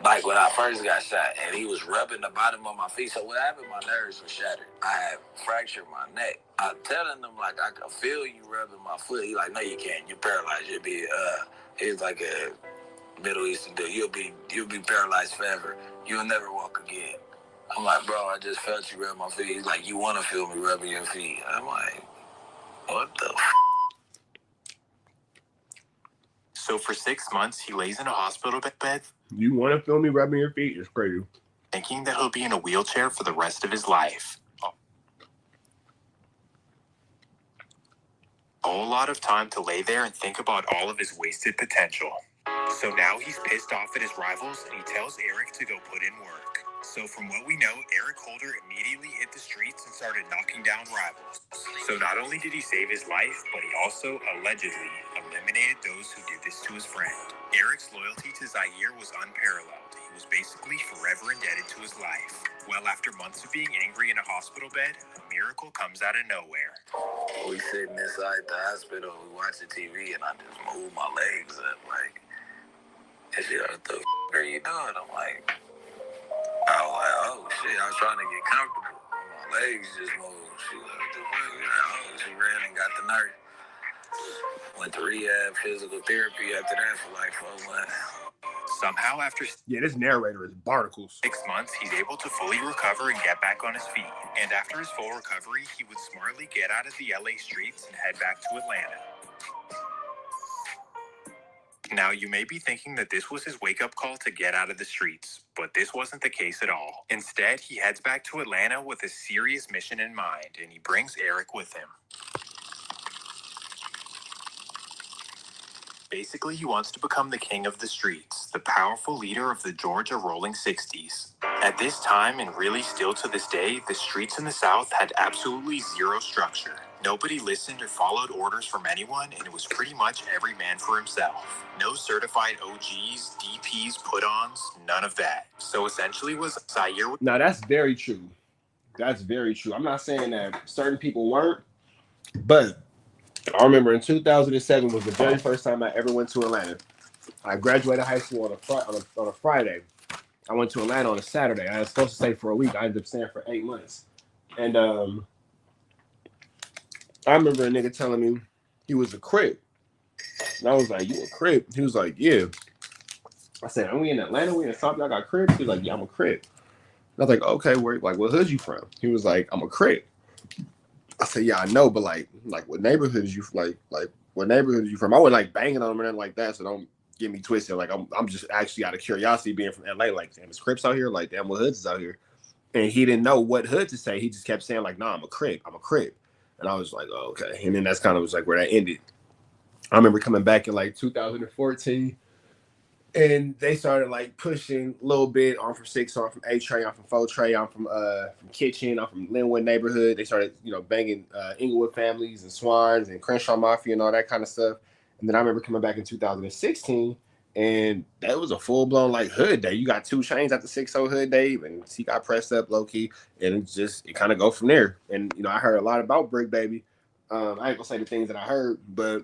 like when I first got shot, and he was rubbing the bottom of my feet. So what happened, my nerves were shattered. I had fractured my neck. I'm telling them, like, I can feel you rubbing my foot. He like, no, you can't. You're paralyzed. You'll be, he's like a Middle Eastern dude. You'll be paralyzed forever. You'll never walk again. I'm like, bro, I just felt you rub my feet. He's like, you want to feel me rubbing your feet? I'm like, what the f***? So for 6 months, he lays in a hospital bed. You want to feel me rubbing your feet? It's crazy. Thinking that he'll be in a wheelchair for the rest of his life. A whole lot of time to lay there and think about all of his wasted potential. So now he's pissed off at his rivals and he tells Eric to go put in work. So from what we know, Eric Holder immediately hit the streets and started knocking down rivals. So not only did he save his life, but he also allegedly eliminated those who did this to his friend. Eric's loyalty to Zaire was unparalleled. He was basically forever indebted to his life. Well, after months of being angry in a hospital bed, a miracle comes out of nowhere. We sitting inside the hospital, we watching TV, and I just move my legs up, like, and she like, what the f*** are you doing? I'm like, oh shit, I was trying to get comfortable. My legs just moved. She like, what the fuck? She ran and got the nurse. Went to rehab, physical therapy after that for like 4 months. Somehow, after this narrator is barnacles. 6 months, he's able to fully recover and get back on his feet. And after his full recovery, he would smartly get out of the LA streets and head back to Atlanta. Now, you may be thinking that this was his wake-up call to get out of the streets, but this wasn't the case at all. Instead, he heads back to Atlanta with a serious mission in mind, and he brings Eric with him. Basically, he wants to become the king of the streets, the powerful leader of the Georgia Rolling 60s. At this time, and really still to this day, the streets in the South had absolutely zero structure. Nobody listened or followed orders from anyone, and it was pretty much every man for himself. No certified OGs, DPs, put-ons, none of that. So essentially was Zaire. Now, that's very true. That's very true. I'm not saying that certain people weren't, but I remember in 2007 was the very first time I ever went to Atlanta. I graduated high school on a Friday. I went to Atlanta on a Saturday. I was supposed to stay for a week. I ended up staying for 8 months. And I remember a nigga telling me he was a Crip. And I was like, you a Crip? He was like, yeah. I said, are we in Atlanta? We in South? Y'all got Crips? He was like, yeah, I'm a Crip. And I was like, okay, where, like, what hood you from? He was like, I'm a Crip. I said, yeah, I know, but like what neighborhood is you like what neighborhood is you from? I wasn't like banging on them or anything like that, so don't get me twisted. Like I'm just actually out of curiosity being from LA, like, damn, is Crips out here? Like, damn, what hoods is out here? And he didn't know what hood to say. He just kept saying, like, nah, I'm a Crip. And I was like, oh, okay. And then that's kind of was like where that ended. I remember coming back in like 2014. And they started like pushing a little bit. I'm from 6, I'm from 8 Trey, I'm from 4 Trey, I'm from Kitchen, I'm from Linwood neighborhood. They started, banging Inglewood families and Swines and Crenshaw Mafia and all that kind of stuff. And then I remember coming back in 2016, and that was a full blown like hood day. You got 2 Chainz at the 6-0 hood day, and he got pressed up low key, and it kind of go from there. And I heard a lot about Bricc, baby. I ain't gonna say the things that I heard, but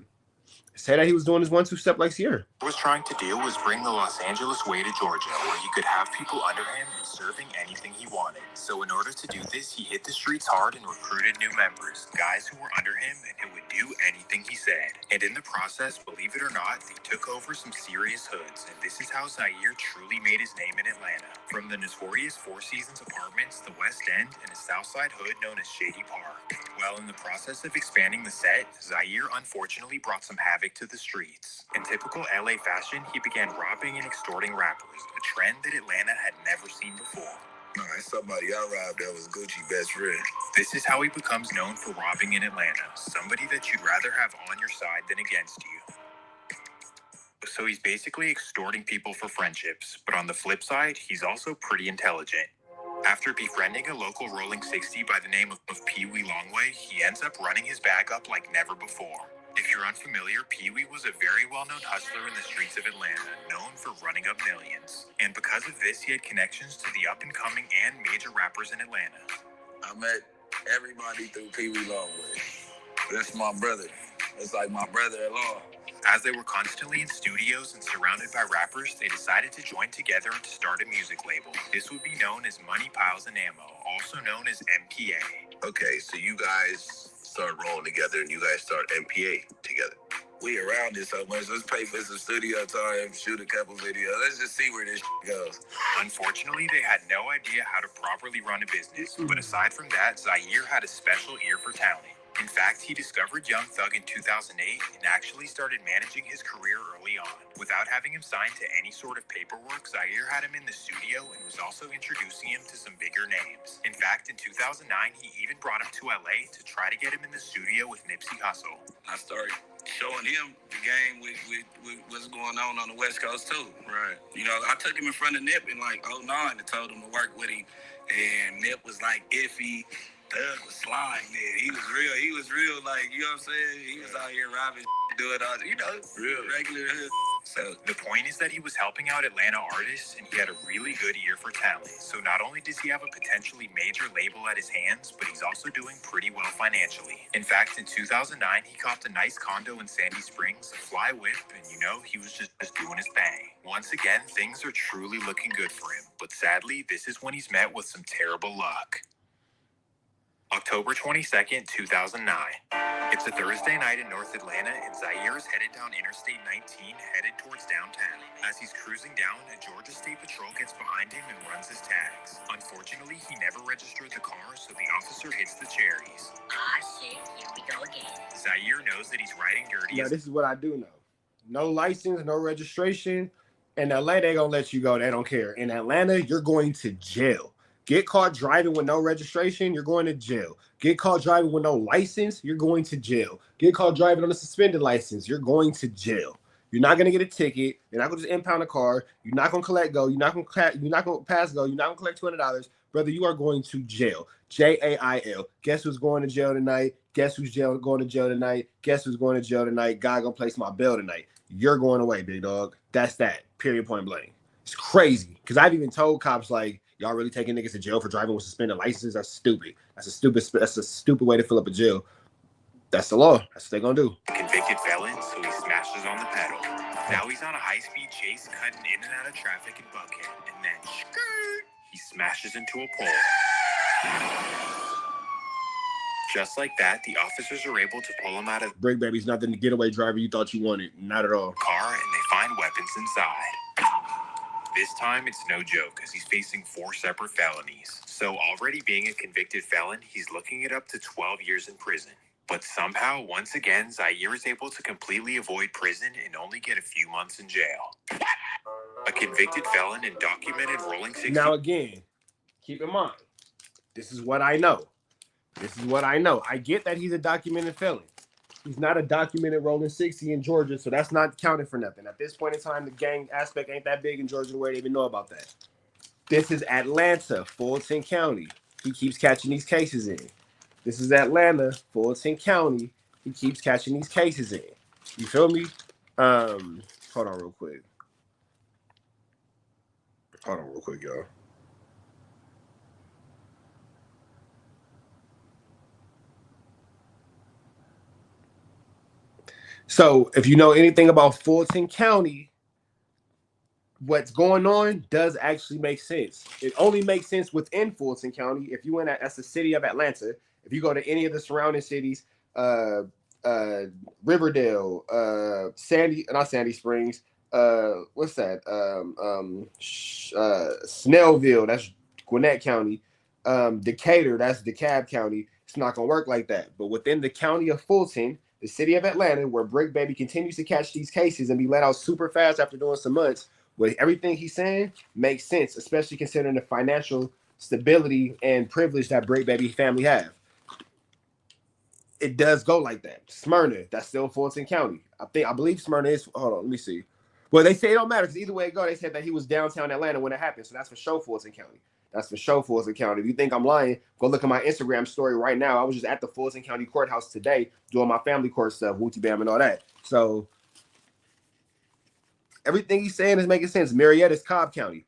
say that he was doing his 1-2 step like Sierra. What he was trying to do was bring the Los Angeles way to Georgia, where he could have people under him and serving anything he wanted. So in order to do this, he hit the streets hard and recruited new members, guys who were under him and who would do anything he said. And in the process, believe it or not, they took over some serious hoods, and this is how Zaire truly made his name in Atlanta. From the notorious Four Seasons apartments, the West End, and a Southside hood known as Shady Park. Well, in the process of expanding the set, Zaire unfortunately brought some havoc to the streets. In typical LA fashion, he began robbing and extorting rappers, a trend that Atlanta had never seen before. No, it's somebody I robbed that was Gucci best friend. This is how he becomes known for robbing in Atlanta. Somebody that you'd rather have on your side than against you. So he's basically extorting people for friendships, but on the flip side, he's also pretty intelligent. After befriending a local rolling 60 by the name of Pee Wee Longway, he ends up running his bag up like never before. If you're unfamiliar, Pee Wee was a very well-known hustler in the streets of Atlanta, known for running up millions. And because of this, he had connections to the up-and-coming and major rappers in Atlanta. I met everybody through Pee Wee Longway. That's my brother. It's like my brother-in-law. As they were constantly in studios and surrounded by rappers, they decided to join together and to start a music label. This would be known as Money, Piles, and Ammo, also known as MPA. Okay, so you guys start rolling together and you guys start MPA together. We around this so much. Let's pay for some studio time, shoot a couple videos. Let's just see where this goes. Unfortunately, they had no idea how to properly run a business, but aside from that, Zaire had a special ear for talent. In fact, he discovered Young Thug in 2008 and actually started managing his career early on. Without having him signed to any sort of paperwork, Zaire had him in the studio and was also introducing him to some bigger names. In fact, in 2009, he even brought him to LA to try to get him in the studio with Nipsey Hussle. I started showing him the game with what's going on the West Coast too. Right. You know, I took him in front of Nip in like 2009 and told him to work with him. And Nip was like iffy. Thug was slime there. He was real, like, you know what I'm saying? He was out here robbing, doing all, you know, real regular hood. So the point is that he was helping out Atlanta artists and he had a really good ear for talent. So not only does he have a potentially major label at his hands, but he's also doing pretty well financially. In fact, in 2009, he copped a nice condo in Sandy Springs, a fly whip, and you know, he was just doing his thing. Once again, things are truly looking good for him. But sadly, this is when he's met with some terrible luck. October 22nd, 2009. It's a Thursday night in North Atlanta, and Zaire is headed down Interstate 19, headed towards downtown. As he's cruising down, a Georgia State Patrol gets behind him and runs his tags. Unfortunately, he never registered the car, so the officer hits the cherries. Ah, shit, here we go again. Zaire knows that he's riding dirty. Now, this is what I do know. No license, no registration. In Atlanta, they gonna let you go. They don't care. In Atlanta, you're going to jail. Get caught driving with no registration, you're going to jail. Get caught driving with no license, you're going to jail. Get caught driving on a suspended license, you're going to jail. You're not going to get a ticket. You're not going to just impound a car. You're not going to collect go. You're not going to pass go. You're not going to collect $200. Brother, you are going to jail. Jail. Guess who's going to jail tonight? Guess who's going to jail tonight? Guess who's going to jail tonight? God gonna place my bail tonight. You're going away, big dog. That's that. Period. Point blank. It's crazy because I've even told cops like, y'all really taking niggas to jail for driving with suspended licenses? That's stupid. That's a stupid way to fill up a jail. That's the law. That's what they're gonna do. Convicted felon, so he smashes on the pedal. Now he's on a high-speed chase, cutting in and out of traffic in Buckhead, and then he smashes into a pole. Just like that, the officers are able to pull him out of Bricc baby's not the getaway driver you thought you wanted. Not at all. the car, and they find weapons inside. This time, it's no joke, as he's facing 4 separate felonies. So already being a convicted felon, he's looking at up to 12 years in prison. But somehow, once again, Zaire is able to completely avoid prison and only get a few months in jail. A convicted felon and documented rolling 60... Now again, keep in mind, this is what I know. I get that he's a documented felon. He's not a documented rolling 60 in Georgia, so that's not counted for nothing. At this point in time, the gang aspect ain't that big in Georgia where they even know about that. This is Atlanta, Fulton County. He keeps catching these cases in. This is Atlanta, Fulton County. He keeps catching these cases in. You feel me? Hold on real quick, y'all. So if you know anything about Fulton County, what's going on does actually make sense. It only makes sense within Fulton County. If you went as the city of Atlanta, if you go to any of the surrounding cities, Riverdale, Sandy Springs, what's that? Snellville, that's Gwinnett County. Decatur, that's DeKalb County. It's not gonna work like that. But within the county of Fulton, the city of Atlanta, where Bricc Baby continues to catch these cases and be let out super fast after doing some months, with everything he's saying makes sense, especially considering the financial stability and privilege that Bricc Baby family have. It does go like that. Smyrna, that's still Fulton County. I believe Smyrna is. Hold on, let me see. Well, they say it don't matter because either way it go, they said that he was downtown Atlanta when it happened. So that's for sure Fulton County. That's for sure Fulton County. If you think I'm lying, go look at my Instagram story right now. I was just at the Fulton County Courthouse today doing my family court stuff, Wooty Bam and all that. So everything he's saying is making sense. Marietta's Cobb County.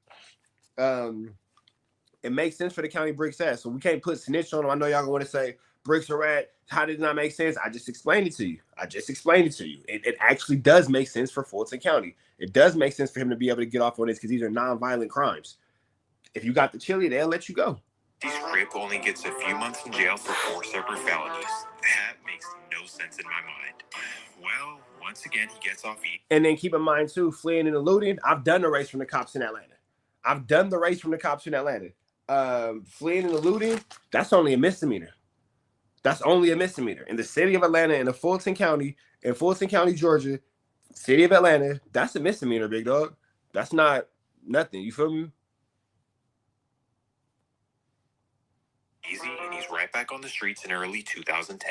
It makes sense for the county Bricc says. So we can't put snitch on them. I know y'all gonna want to say Bricks are at. How did it not make sense? I just explained it to you. It actually does make sense for Fulton County. It does make sense for him to be able to get off on this because these are non-violent crimes. If you got the chili, they'll let you go. Bricc only gets a few months in jail for 4 separate felonies. That makes no sense in my mind. Well, once again, he gets off easy. And then keep in mind, too, fleeing and eluding. I've done the race from the cops in Atlanta. Fleeing and eluding, that's only a misdemeanor. In the city of Atlanta, in Fulton County, Georgia, city of Atlanta, that's a misdemeanor, big dog. That's not nothing. You feel me? Easy, and he's right back on the streets in early 2010.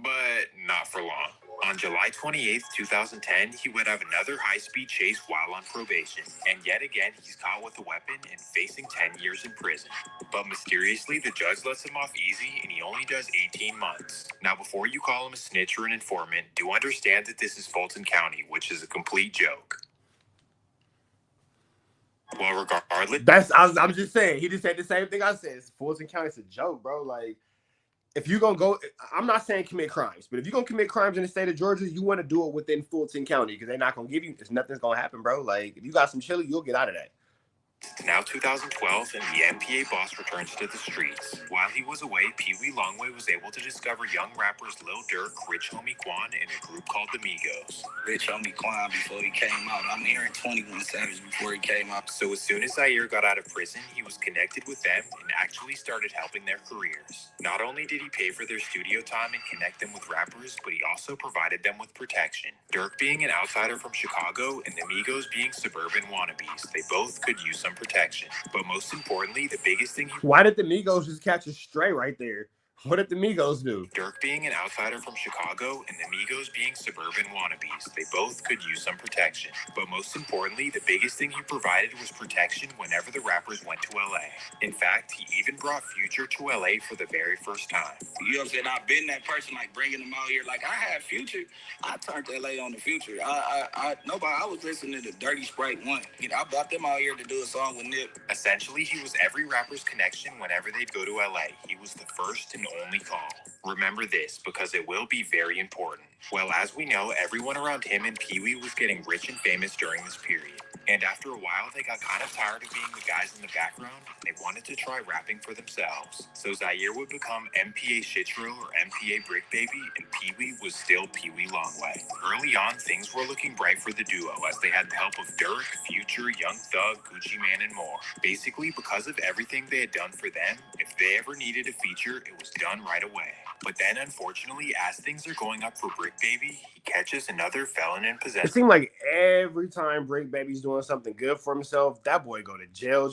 But not for long. On July 28th, 2010, he would have another high-speed chase while on probation. And yet again, he's caught with a weapon and facing 10 years in prison. But mysteriously, the judge lets him off easy, and he only does 18 months. Now, before you call him a snitch or an informant, do understand that this is Fulton County, which is a complete joke. Well, regardless... I'm just saying, he just said the same thing I said. Fulton County is a joke, bro. Like, if you're going to go, I'm not saying commit crimes, but if you're going to commit crimes in the state of Georgia, you want to do it within Fulton County because they're not going to give you, nothing's going to happen, bro. Like, if you got some chili, you'll get out of that. It's now 2012, and the MPA boss returns to the streets. While he was away, Pee Wee Longway was able to discover young rappers Lil Durk, Rich Homie Quan, and a group called the Migos. Rich Homie Quan before he came out. I'm hearing 21 Savage before he came out. So as soon as Zaire got out of prison, he was connected with them and actually started helping their careers. Not only did he pay for their studio time and connect them with rappers, but he also provided them with protection. Durk being an outsider from Chicago and the Migos being suburban wannabes, they both could use some protection. But most importantly, the biggest thing why did the Migos just catch a stray right there? What did the Migos do? Durk being an outsider from Chicago and the Migos being suburban wannabes, they both could use some protection. But most importantly, the biggest thing he provided was protection whenever the rappers went to LA. In fact, he even brought Future to LA for the very first time. You know what I'm saying? I've been that person, like bringing them out here. Like I had Future, I turned LA on the Future. I was listening to Dirty Sprite 1. You know, I brought them out here to do a song with Nip. Essentially, he was every rapper's connection whenever they'd go to LA. He was the first and only call. Remember this, because it will be very important. Well, as we know, everyone around him and Pee Wee was getting rich and famous during this period. And after a while, they got kind of tired of being the guys in the background, and they wanted to try rapping for themselves. So Zaire would become MPA Shitro or MPA Bricc Baby, and Pee Wee was still Pee Wee Longway. Early on, things were looking bright for the duo, as they had the help of Durk, Future, Young Thug, Gucci Mane, and more. Basically, because of everything they had done for them, if they ever needed a feature, it was done right away. But then, unfortunately, as things are going up for Bricc Baby, he catches another felon in possession. It seemed like every time Bricc Baby's doing something good for himself, that boy go to jail.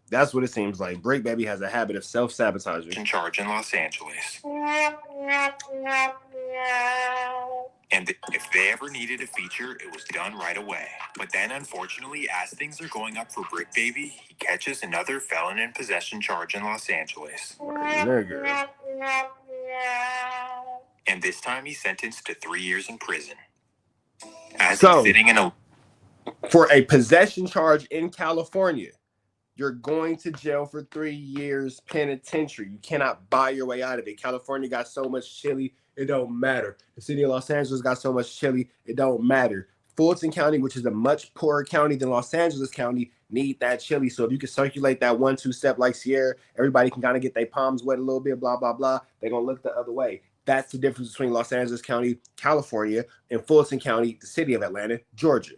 That's what it seems like. Bricc Baby has a habit of self-sabotaging. In charge in Los Angeles. And if they ever needed a feature, it was done right away. But then, unfortunately, as things are going up for Bricc Baby, he catches another felon in possession charge in Los Angeles. Nigga. And this time he's sentenced to 3 years in prison. As he's sitting in for a possession charge in California, you're going to jail for 3 years penitentiary. You cannot buy your way out of it. California got so much chili, it don't matter. The city of Los Angeles got so much chili, it don't matter. Fulton County, which is a much poorer county than Los Angeles County, need that chili. So if you can circulate that 1-2 step like Sierra, everybody can kind of get their palms wet a little bit, blah, blah, blah. They're going to look the other way. That's the difference between Los Angeles County, California, and Fulton County, the city of Atlanta, Georgia.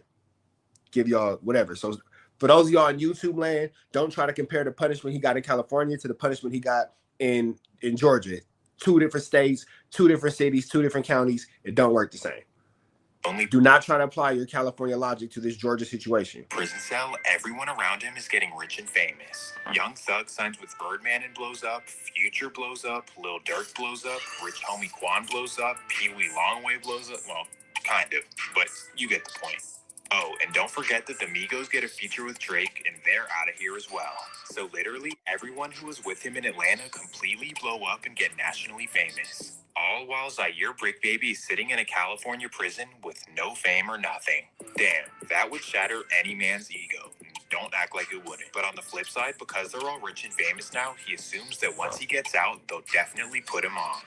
Give y'all whatever. So for those of y'all in YouTube land, don't try to compare the punishment he got in California to the punishment he got in Georgia. 2 different states, 2 different cities, 2 different counties. It don't work the same. Only do not try to apply your California logic to this Georgia situation. Prison cell, everyone around him is getting rich and famous. Young Thug signs with Birdman and blows up, Future blows up, Lil Durk blows up, Rich Homie Quan blows up, Pee Wee Longway blows up. Well, kind of, but you get the point. Oh, and don't forget that the Migos get a feature with Drake, and they're out of here as well. So literally, everyone who was with him in Atlanta completely blow up and get nationally famous. All while Zaire Bricc Baby is sitting in a California prison with no fame or nothing. Damn, that would shatter any man's ego. Don't act like it wouldn't. But on the flip side, because they're all rich and famous now, he assumes that once he gets out, they'll definitely put him on.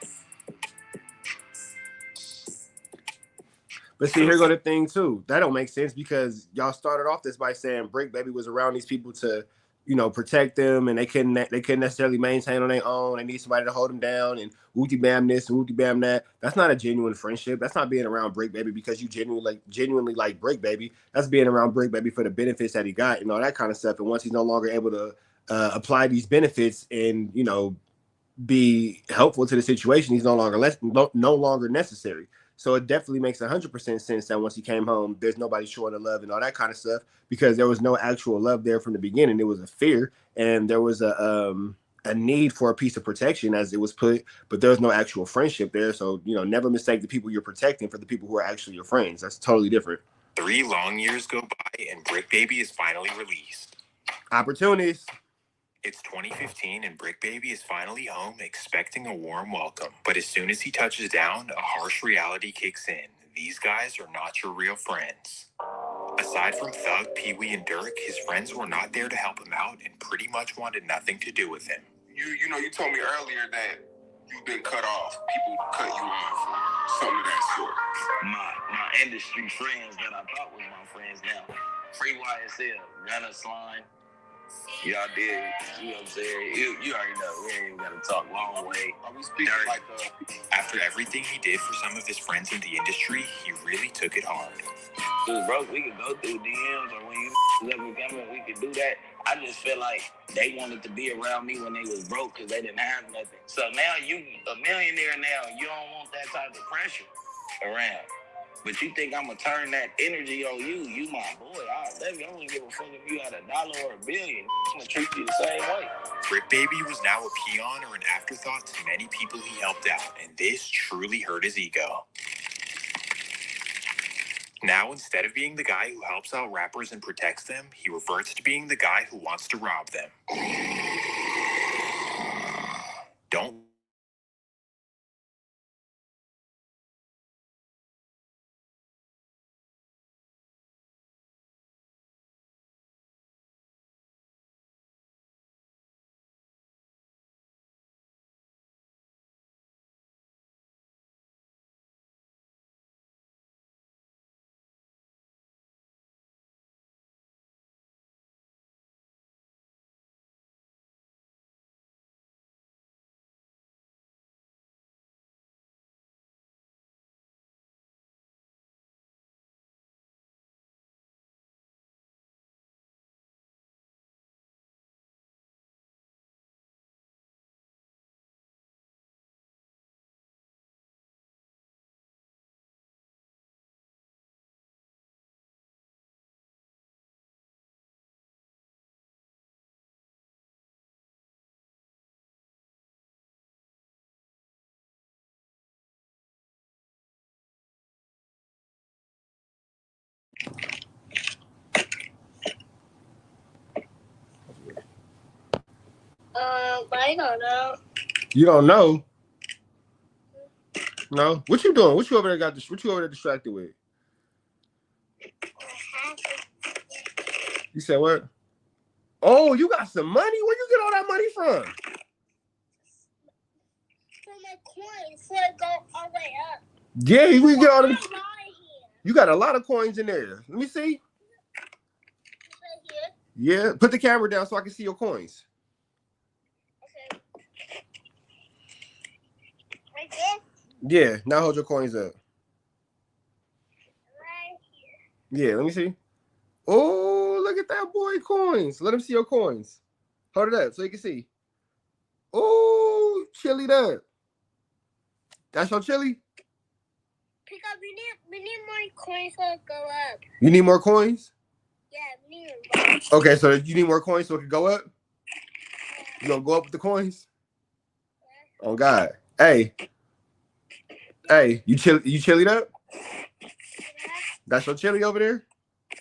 But see, here go the thing too. That don't make sense because y'all started off this by saying Bricc Baby was around these people to, you know, protect them, and they couldn't necessarily maintain on their own. They need somebody to hold them down, and wooty bam this and wooty bam that. That's not a genuine friendship. That's not being around Bricc Baby because you genuinely like Bricc Baby. That's being around Bricc Baby for the benefits that he got and all that kind of stuff. And once he's no longer able to apply these benefits and, you know, be helpful to the situation, he's no longer necessary. So it definitely makes 100% sense that once he came home, there's nobody showing the love and all that kind of stuff because there was no actual love there from the beginning. It was a fear and there was a need for a piece of protection, as it was put, but there was no actual friendship there. So, you know, never mistake the people you're protecting for the people who are actually your friends. That's totally different. 3 long years go by and Bricc Baby is finally released. Opportunities. It's 2015 and Bricc Baby is finally home expecting a warm welcome. But as soon as he touches down, a harsh reality kicks in. These guys are not your real friends. Aside from Thug, Pee Wee, and Durk, his friends were not there to help him out and pretty much wanted nothing to do with him. You know, you told me earlier that you've been cut off. People cut you off or something of that sort. My industry friends that I thought was my friends now. Free YSL, Gunna Slime. Y'all did, you know what I'm saying? You already know, we ain't even gotta talk long way. Are we speaking Durk, like after everything he did for some of his friends in the industry, he really took it hard. Dude, bro, we could go through DMs, or when you let me come in, we could do that. I just feel like they wanted to be around me when they was broke because they didn't have nothing. So now you a millionaire now, you don't want that type of pressure around. But you think I'm gonna turn that energy on you? You my boy. I don't give a fuck if you had $1 or $1 billion. I'm gonna treat you the same way. Bricc Baby was now a peon or an afterthought to many people he helped out, and this truly hurt his ego. Now, instead of being the guy who helps out rappers and protects them, he reverts to being the guy who wants to rob them. Don't. I don't know. You don't know? No? What you doing? What you over there distracted with? You said what? Oh, you got some money? Where you get all that money from? From my coins, so it go all the way up. Yeah, we get all the. You got a lot of coins in there. Let me see. Right here. Yeah, put the camera down so I can see your coins. Okay. Right there? Yeah, now hold your coins up. Right here. Yeah, let me see. Oh, look at that boy coins. Let him see your coins. Hold it up so you can see. Oh, chili that. That's your chili? pick up. We need more coins so it go up. You need more coins? Yeah, we need more. Okay, so you need more coins so it can go up? You gonna go up with the coins? Yeah. Oh God. Hey. Yeah. Hey, you chillied up? Yeah. That's your chili over there? Yeah.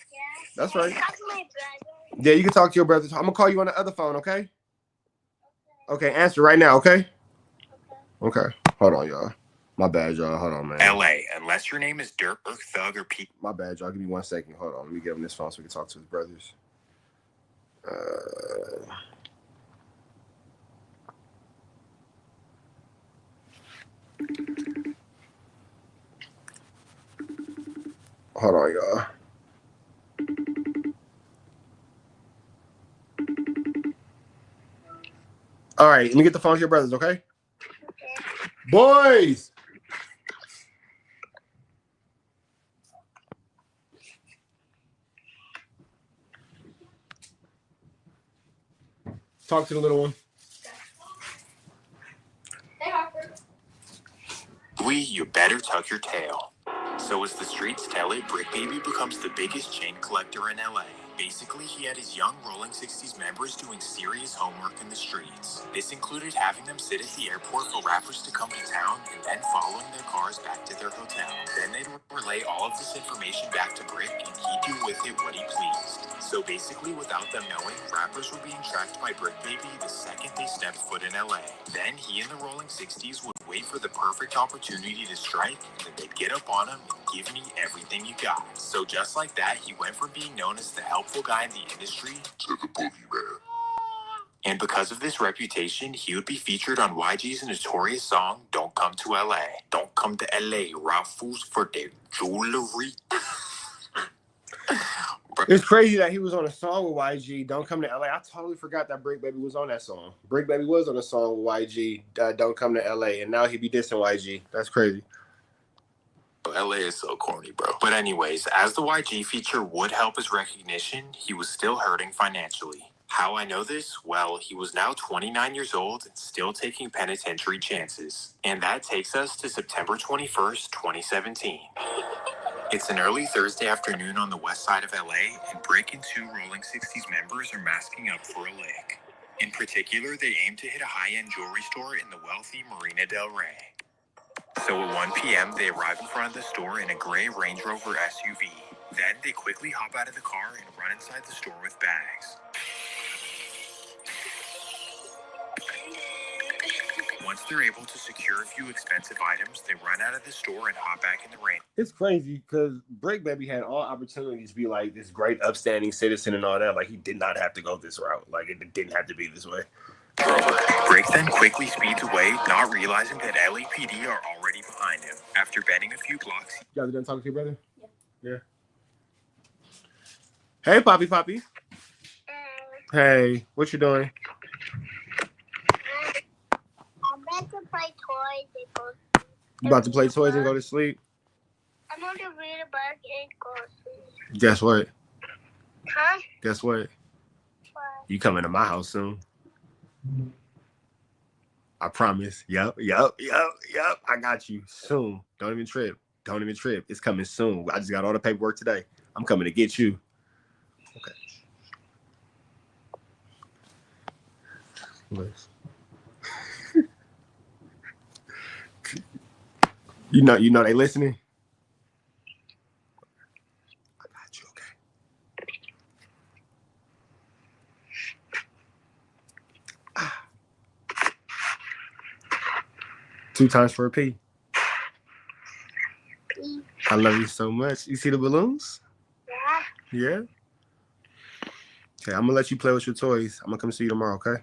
That's right. Talk to my brother. Yeah, you can talk to your brother. I'm gonna call you on the other phone, okay? Okay, answer right now, okay? Okay. Hold on, y'all. My bad, y'all. Hold on, man. LA, unless your name is Dirk, Thug, or Pete. My bad, y'all. Give me 1 second. Hold on. Let me get him this phone so we can talk to his brothers. Hold on, y'all. All right, let me get the phone to your brothers, okay? Boys! Talk to the little one. Hey, Harper. You better tuck your tail. So as the streets tell it, Bricc Baby becomes the biggest chain collector in LA. Basically, he had his young Rolling 60s members doing serious homework in the streets. This included having them sit at the airport for rappers to come to town and then following their cars back to their hotel. Then they'd relay all of this information back to Bricc and he'd do with it what he pleased. So basically, without them knowing, rappers were being tracked by Bricc Baby the second they stepped foot in LA. Then he and the Rolling 60s would wait for the perfect opportunity to strike, and then they'd get up on him and give me everything you got. So just like that, he went from being known as the helpful guy in the industry to the boogeyman. And because of this reputation, he would be featured on YG's notorious song, Don't Come to LA. Don't come to LA, raffles for their jewelry. It's crazy that he was on a song with YG, Don't Come to LA. I totally forgot that Bricc Baby was on that song. Bricc Baby was on a song with YG, Don't Come to LA, and now he be dissing YG. That's crazy. LA is so corny, bro. But anyways, as the YG feature would help his recognition, he was still hurting financially. How I know this? Well, he was now 29 years old and still taking penitentiary chances. And that takes us to September 21st, 2017. It's an early Thursday afternoon on the west side of LA, and Bricc and 2 Rolling 60s members are masking up for a lick. In particular, they aim to hit a high-end jewelry store in the wealthy Marina del Rey. So at 1 p.m., they arrive in front of the store in a gray Range Rover SUV. Then they quickly hop out of the car and run inside the store with bags. Once they're able to secure a few expensive items, they run out of the store and hop back in the rain. It's crazy because Bricc Baby had all opportunities to be like this great upstanding citizen and all that. Like, he did not have to go this route. Like, it didn't have to be this way. Bricc then quickly speeds away, not realizing that LAPD are already behind him. After bending a few blocks... You guys done talking to your brother? Yeah. Hey, Poppy. Hey, what you doing? I'm about to play toys and go to sleep. You about to play toys and go to sleep? I'm going to read a book and go to sleep. Guess what? Huh? Guess what? What? You coming to my house soon. I promise. Yep. I got you soon. Don't even trip. It's coming soon. I just got all the paperwork today. I'm coming to get you. Okay. You know they listening. I got you, okay? 2 times for a P. I love you so much. You see the balloons? Yeah? Okay, I'm gonna let you play with your toys. I'm gonna come see you tomorrow, okay?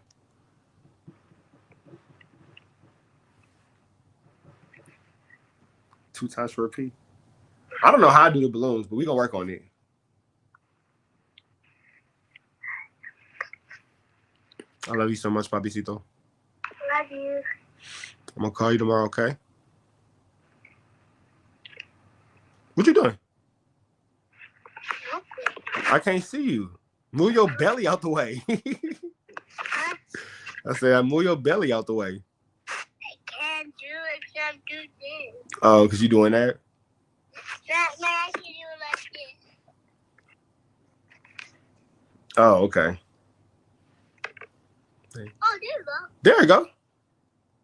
Two times for a P. I don't know how I do the balloons, but we're gonna work on it. I love you so much, Papicito. Love you. I'm gonna call you tomorrow, okay? What you doing? I can't see you. Move your belly out the way. I said, move your belly out the way. I can't do it. Can't do this. Oh, because you doing that? Oh, okay. Oh, there you go. There you go.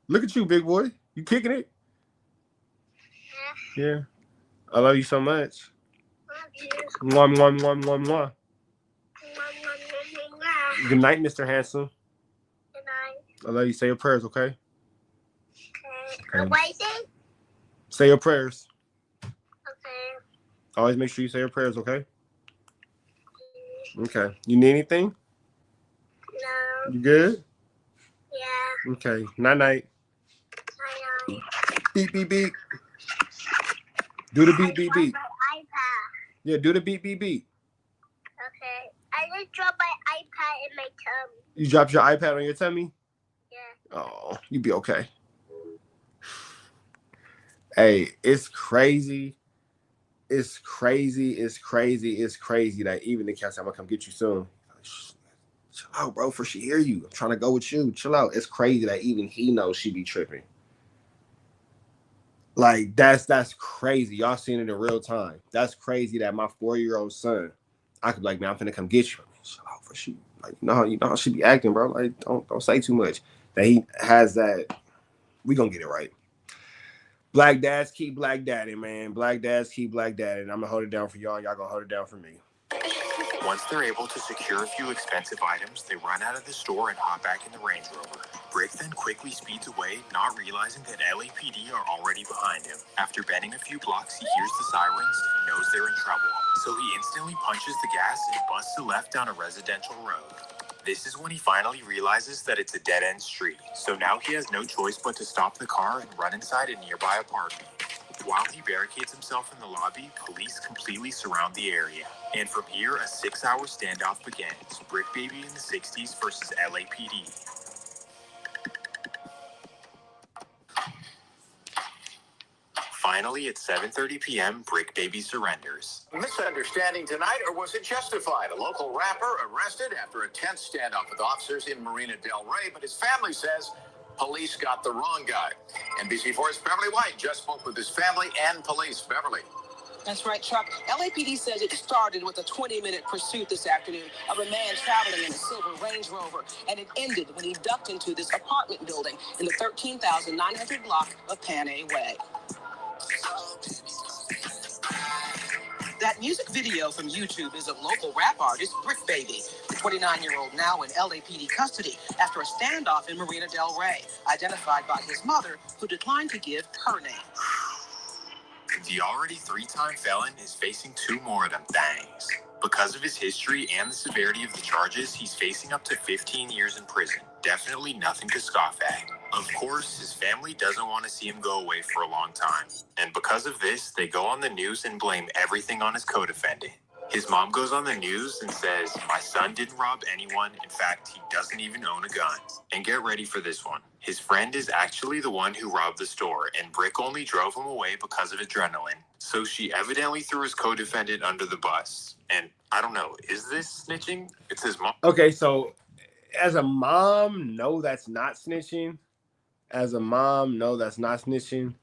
Look at you, big boy. You kicking it? Yeah. I love you so much. Love you. Mwah, mwah, mwah, mwah, mwah. Mwah, mwah, mwah, mwah. Good night, Mr. Handsome. Good night. I love you. Say your prayers, okay? Okay. What is it? Say your prayers. Okay. Always make sure you say your prayers, okay? Okay. You need anything? No. You good? Yeah. Okay. Night night. Night. Beep beep beep. Do the beep beep beep. My iPad. Yeah, do the beep beep beep. Okay. I just dropped my iPad in my tummy. You dropped your iPad on your tummy? Yeah. Oh, you be okay. Hey, it's crazy. It's crazy. It's crazy. It's crazy that even the cat said, I'm gonna come get you soon. Chill out, bro, for she hear you. I'm trying to go with you. Chill out. It's crazy that even he knows she be tripping. Like, that's crazy. Y'all seen it in real time. That's crazy that my 4-year-old son, I could be like, man, I'm finna come get you. Chill out for she. Like, you know how she be acting, bro. Like, don't say too much. That he has that. We gonna get it right. Black dads keep black daddy, man. Black dads keep black daddy. And I'm gonna hold it down for y'all, and y'all gonna hold it down for me. Once they're able to secure a few expensive items, they run out of the store and hop back in the Range Rover. Bricc then quickly speeds away, not realizing that LAPD are already behind him. After bending a few blocks, he hears the sirens and knows they're in trouble. So he instantly punches the gas and busts a left down a residential road. This is when he finally realizes that it's a dead-end street. So now he has no choice but to stop the car and run inside a nearby apartment. While he barricades himself in the lobby, police completely surround the area. And from here, a 6-hour standoff begins. Bricc Baby in the 60s versus LAPD. Finally, at 7:30 p.m., Bricc Baby surrenders. Misunderstanding tonight, or was it justified? A local rapper arrested after a tense standoff with officers in Marina Del Rey, but his family says police got the wrong guy. NBC4's Beverly White just spoke with his family and police. Beverly. That's right, Chuck. LAPD says it started with a 20-minute pursuit this afternoon of a man traveling in a silver Range Rover, and it ended when he ducked into this apartment building in the 13,900 block of Panay Way. That music video from YouTube is of local rap artist Bricc Baby, the 29-year-old now in LAPD custody after a standoff in Marina Del Rey, identified by his mother, who declined to give her name. The already 3-time felon is facing 2 more of them things. Because of his history and the severity of the charges, he's facing up to 15 years in prison. Definitely nothing to scoff at. Of course, his family doesn't want to see him go away for a long time. And because of this, they go on the news and blame everything on his co-defendant. His mom goes on the news and says, my son didn't rob anyone. In fact, he doesn't even own a gun. And get ready for this one. His friend is actually the one who robbed the store, and Bricc only drove him away because of adrenaline. So she evidently threw his co-defendant under the bus. And I don't know, is this snitching? It's his mom. Okay, so as a mom, no, that's not snitching. As a mom, no, that's not snitching.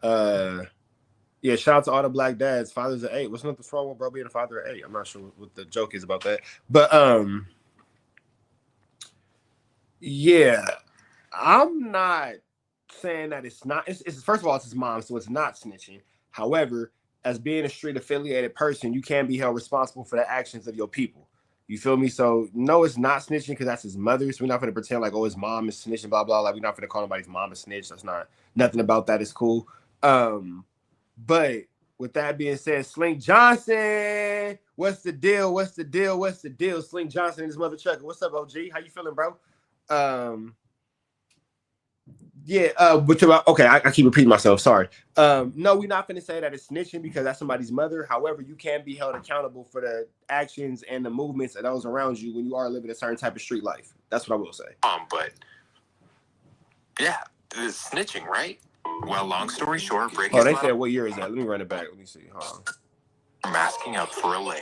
Yeah, shout out to all the black dads, fathers of 8. What's nothing wrong with bro being a father of 8? I'm not sure what the joke is about that. But yeah, I'm not saying that it's not. It's first of all, it's his mom, so it's not snitching. However, as being a street affiliated person, you can be held responsible for the actions of your people. You feel me? So no, it's not snitching because that's his mother. So we're not going to pretend like, oh, his mom is snitching, blah, blah. Like, we're not going to call nobody's mom a snitch. That's not, nothing about that is cool. But with that being said, Slink Johnson, what's the deal? What's the deal? What's the deal? Slink Johnson and his mother trucker. What's up, OG? How you feeling, bro? Yeah, but okay, I keep repeating myself. Sorry. No, we're not going to say that it's snitching because that's somebody's mother. However, you can be held accountable for the actions and the movements of those around you when you are living a certain type of street life. That's what I will say. But yeah, it's snitching, right? Well, long story short, Bricc. Oh, they said, what year is that? Let me run it back. Let me see. Hold on. Masking up for a lick.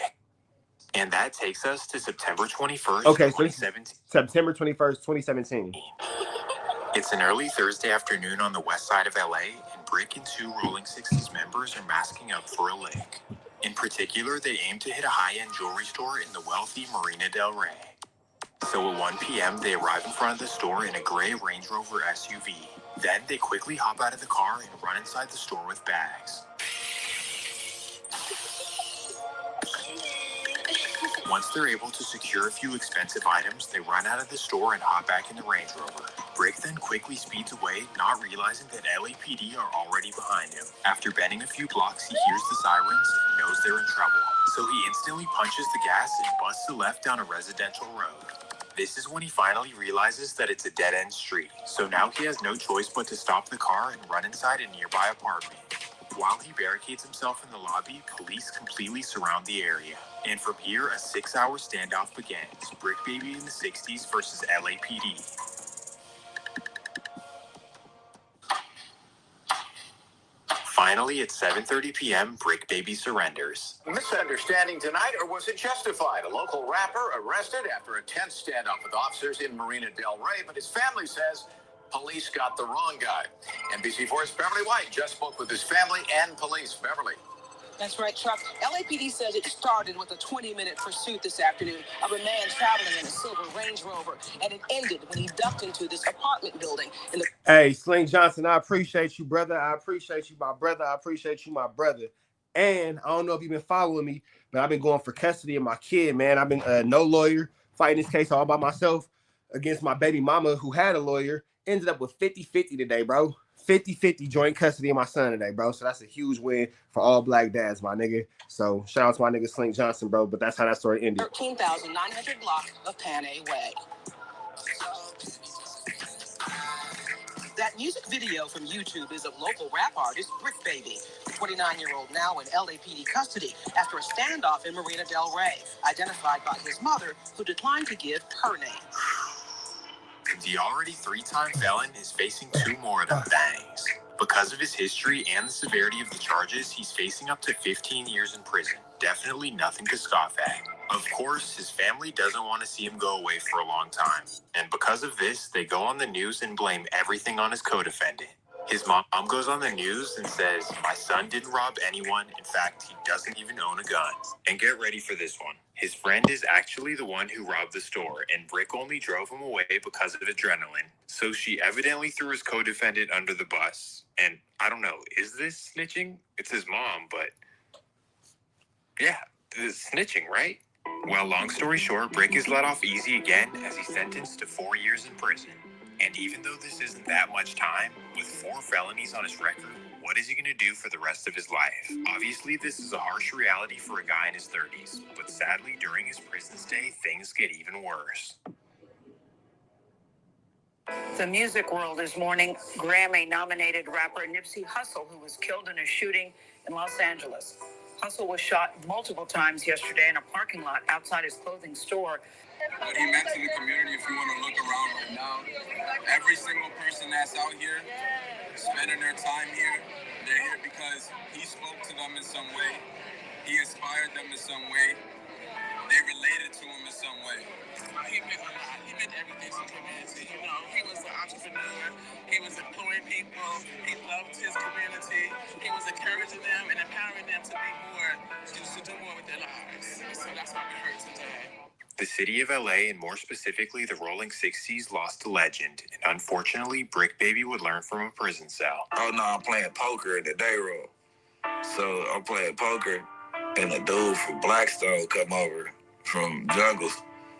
And that takes us to September 21st, okay, 2017. So September 21st, 2017. It's an early Thursday afternoon on the west side of LA, and Bricc and 2 Rolling 60s members are masking up for a lick. In particular, they aim to hit a high-end jewelry store in the wealthy Marina Del Rey. So at 1 p.m., they arrive in front of the store in a gray Range Rover SUV. Then they quickly hop out of the car and run inside the store with bags. Once they're able to secure a few expensive items, they run out of the store and hop back in the Range Rover. Bricc then quickly speeds away, not realizing that LAPD are already behind him. After bending a few blocks, he hears the sirens and knows they're in trouble. So he instantly punches the gas and busts a left down a residential road. This is when he finally realizes that it's a dead-end street. So now he has no choice but to stop the car and run inside a nearby apartment. While he barricades himself in the lobby, police completely surround the area. And from here, a 6-hour standoff begins. Bricc Baby in the 60s versus LAPD. Finally, at 7:30 p.m., Bricc Baby surrenders. Misunderstanding tonight, or was it justified? A local rapper arrested after a tense standoff with officers in Marina Del Rey, but his family says police got the wrong guy. NBC4's Beverly White just spoke with his family and police. Beverly. That's right, Chuck. LAPD says it started with a 20-minute pursuit this afternoon of a man traveling in a silver Range Rover, and it ended when he ducked into this apartment building. Hey, Sling Johnson, I appreciate you, brother. I appreciate you, my brother. I appreciate you, my brother. And I don't know if you've been following me, but I've been going for custody of my kid, man. I've been no lawyer, fighting this case all by myself against my baby mama who had a lawyer. Ended up with 50-50 today, bro. 50-50 joint custody of my son today, bro. So that's a huge win for all black dads, my nigga. So shout out to my nigga Sling Johnson, bro. But that's how that story ended. 13,900 block of Panay Way. That music video from YouTube is of local rap artist Bricc Baby, the 29-year-old now in LAPD custody after a standoff in Marina Del Rey, identified by his mother, who declined to give her name. The already 3-time felon is facing 2 more of them bangs. Because of his history and the severity of the charges, he's facing up to 15 years in prison. Definitely nothing to scoff at. Of course, his family doesn't want to see him go away for a long time. And because of this, they go on the news and blame everything on his co-defendant. His mom goes on the news and says, "My son didn't rob anyone. In fact, he doesn't even own a gun." And get ready for this one. His friend is actually the one who robbed the store, and Bricc only drove him away because of adrenaline. So she evidently threw his co-defendant under the bus. And I don't know, is this snitching? It's his mom, but yeah, it's snitching, right? Well, long story short, Bricc is let off easy again as he's sentenced to 4 years in prison. And even though this isn't that much time, with 4 felonies on his record, what is he going to do for the rest of his life? Obviously, this is a harsh reality for a guy in his 30s, but sadly, during his prison stay, things get even worse. The music world is mourning Grammy-nominated rapper Nipsey Hussle, who was killed in a shooting in Los Angeles. Hussle was shot multiple times yesterday in a parking lot outside his clothing store. What he meant to the community, if you want to look around right now, every single person that's out here spending their time here, they're here because he spoke to them in some way. He inspired them in some way. They related to him in some way. He meant a lot. He meant everything to the community. You know, he was an entrepreneur. He was employing people. He loved his community. He was encouraging them and empowering them to be more, to do more with their lives. So that's why we hurt today. The city of LA, and more specifically the Rolling 60s, lost a legend, and unfortunately, Bricc Baby would learn from a prison cell. Oh no, I'm playing poker in the day room. So I'm playing poker, and a dude from Blackstone come over from Jungles.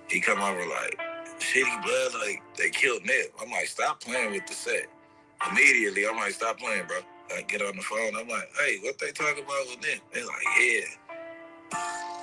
He come over like, "Shitty blood, like they killed Nip." I'm like, "Stop playing with the set." Immediately, I'm like, "Stop playing, bro." I get on the phone. I'm like, "Hey, what they talking about with Nip?" They're like, "Yeah.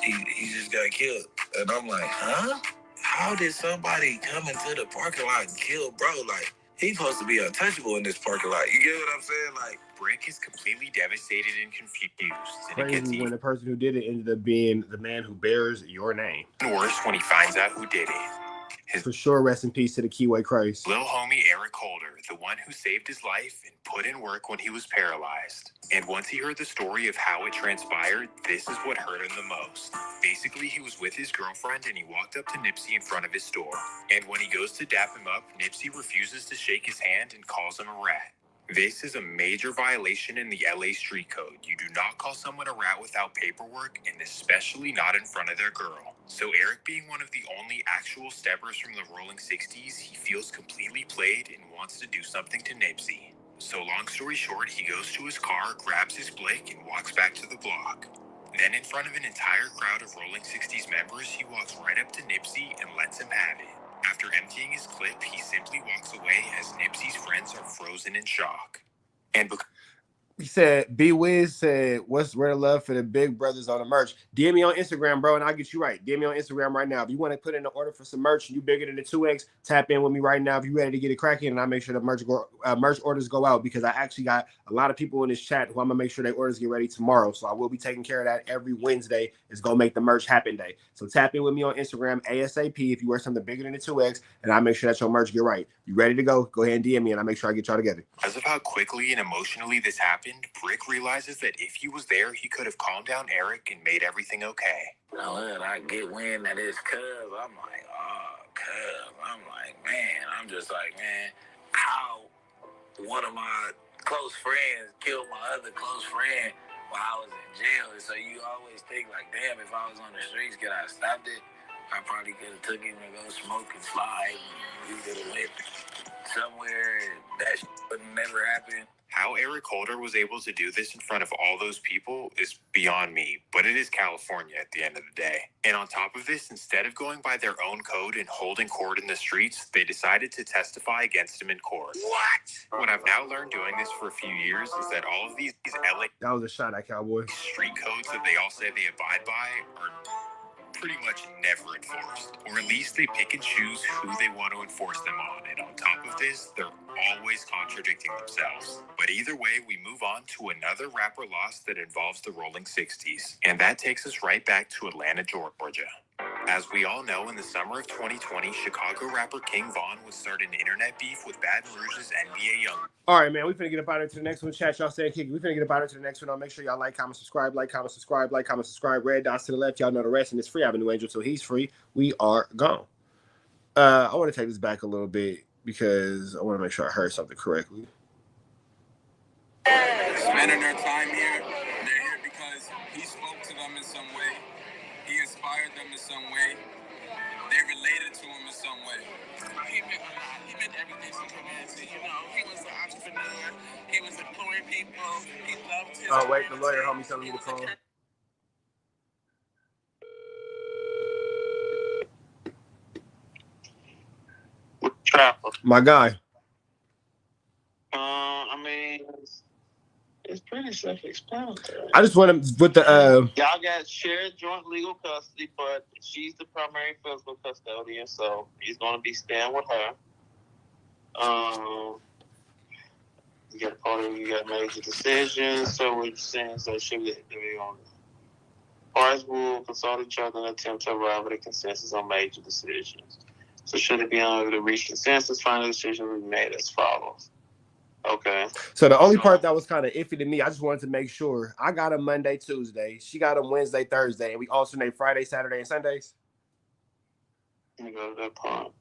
He just got killed." And I'm like, huh? How did somebody come into the parking lot and kill bro? Like, he's supposed to be untouchable in this parking lot. You get what I'm saying? Like, Bricc is completely devastated and confused. Crazy when the person who did it ended up being the man who bears your name. Worse when he finds out who did it. For sure, rest in peace to the Keyway Christ. Lil homie Eric Holder, the one who saved his life and put in work when he was paralyzed. And once he heard the story of how it transpired, this is what hurt him the most. Basically, he was with his girlfriend and he walked up to Nipsey in front of his store. And when he goes to dap him up, Nipsey refuses to shake his hand and calls him a rat. This is a major violation in the LA street code. You do not call someone a rat without paperwork, and especially not in front of their girl. So Eric, being one of the only actual steppers from the Rolling 60s, he feels completely played and wants to do something to Nipsey. So long story short, he goes to his car, grabs his blick, and walks back to the block. Then in front of an entire crowd of Rolling 60s members, he walks right up to Nipsey and lets him have it. After emptying his clip, he simply walks away as Nipsey's friends are frozen in shock. And he said, B Wiz said, what's rare love for the big brothers on the merch? DM me on Instagram, bro, and I'll get you right. DM me on Instagram right now. If you want to put in an order for some merch and you bigger than the 2X, tap in with me right now if you're ready to get it cracking, and I'll make sure the merch orders go out, because I actually got a lot of people in this chat who I'm going to make sure their orders get ready tomorrow. So I will be taking care of that every Wednesday. It's going to make the merch happen day. So tap in with me on Instagram ASAP if you wear something bigger than the 2X, and I'll make sure that your merch get right. You ready to go? Go ahead and DM me, and I'll make sure I get y'all together. Because of how quickly and emotionally this happened, Bricc realizes that if he was there, he could have calmed down Eric and made everything okay. Now, when I get wind that it's cuz, I'm like, oh, cuz. I'm like, man, I'm just like, man, how one of my close friends killed my other close friend while I was in jail. And so you always think like, damn, if I was on the streets, could I have stopped it? I probably could have took him and go smoke and slide. And we could have went somewhere that would never happen. How Eric Holder was able to do this in front of all those people is beyond me, but it is California at the end of the day. And on top of this, instead of going by their own code and holding court in the streets, they decided to testify against him in court. What? What I've now learned doing this for a few years is that all of these LA... That was a shot at Cowboy. ...street codes that they all say they abide by are pretty much never enforced, or at least they pick and choose who they want to enforce them on, and on top of this, they're always contradicting themselves. But either way, we move on to another rapper loss that involves the Rolling 60s, and that takes us right back to Atlanta, Georgia. As we all know, in the summer of 2020, Chicago rapper King Von would start an internet beef with Baton Rouge's NBA Young. All right, man, we finna get up out of to the next one. Chat, y'all saying kick. We finna get up out of to the next one. I'll make sure y'all like, comment, subscribe, like, comment, subscribe, like, comment, subscribe. Red dots to the left. Y'all know the rest, and it's free. I have a new angel till he's free. We are gone. I want to take this back a little bit because I want to make sure I heard something correctly. Spending their time here, they're here because he spoke to them in some way. He inspired them in some way. They related to him in some way. He meant a lot. He meant everything to the community. You know, he was an entrepreneur. He was employing people. He loved his Oh, wait, the lawyer homie telling me to call. My guy. I mean, it's pretty self-explanatory. I just want to with the y'all got shared joint legal custody, but she's the primary physical custodian, so he's going to be staying with her. You got part of you got major decisions, so what you're saying is that should be on. Parties will consult each other and attempt to arrive at a consensus on major decisions. So should it be unable to reach consensus, final decision will be made as follows. Okay. So the only part that was kind of iffy to me, I just wanted to make sure I got him Monday, Tuesday. She got him Wednesday, Thursday, and we alternate Friday, Saturday, and Sundays. Let me go to that part.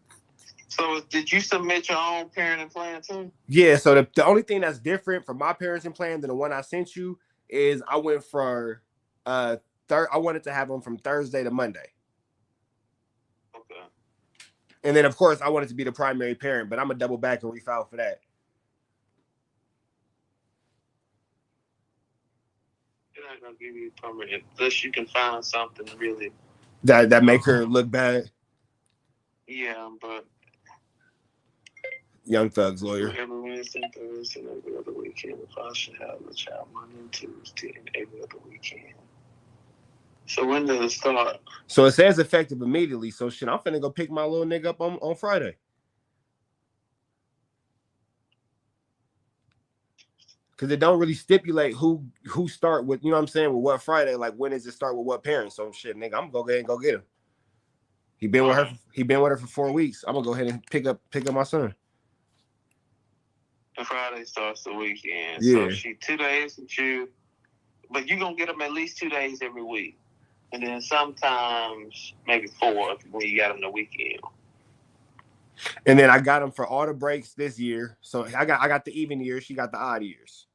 So did you submit your own parenting plan too? Yeah. So the only thing that's different from my parenting plan than the one I sent you is I went for I wanted to have them from Thursday to Monday. Okay. And then of course I wanted to be the primary parent, but I'm gonna double back and refile for that. They're not gonna give you permanent unless you can find something really that make her look bad. Yeah, but Young Thug's lawyer. Every Wednesday, Thursday, and every other weekend. If I should have a child Monday and Tuesday and every other weekend. So when does it start? So it says effective immediately. So shit, I'm finna go pick my little nigga up on Friday. Because it don't really stipulate who start with, you know what I'm saying, with what Friday. Like when does it start with what parents? So shit, nigga, I'm gonna go ahead and go get him. He been with her for 4 weeks. I'm gonna go ahead and pick up my son. And Friday starts the weekend. Yeah. So she 2 days with you, but you're gonna get them at least 2 days every week. And then sometimes maybe 4 when you got them the weekend. And then I got them for all the breaks this year. So I got the even years. She got the odd years.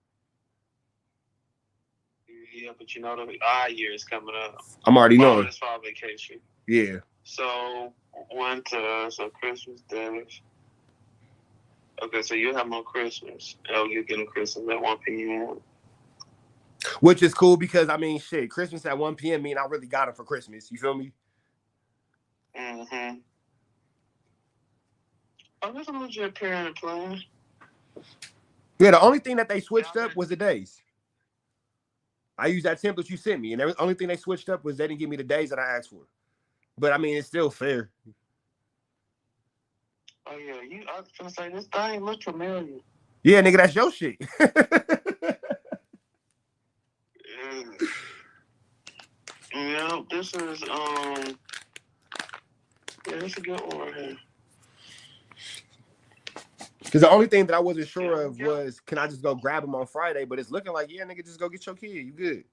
Yeah, but you know the odd year is coming up. I'm already knowing. It's fall vacation. Yeah. So winter, so Christmas days. Okay, so you have on Christmas. Oh, you're getting Christmas at 1 p.m. Which is cool because I mean, shit, Christmas at 1 p.m. mean I really got them for Christmas. You feel me? Mm-hmm. Oh, that's a legit parent plan. Yeah, the only thing that they switched up was the days. I used that template you sent me, and the only thing they switched up was they didn't give me the days that I asked for. But I mean, it's still fair. Oh yeah, I was gonna say this thing look familiar. Yeah, nigga, that's your shit. Yeah, this is yeah, it's a good one right here. Because the only thing that I wasn't sure of was, can I just go grab them on Friday? But it's looking like, yeah, nigga, just go get your kid. You good.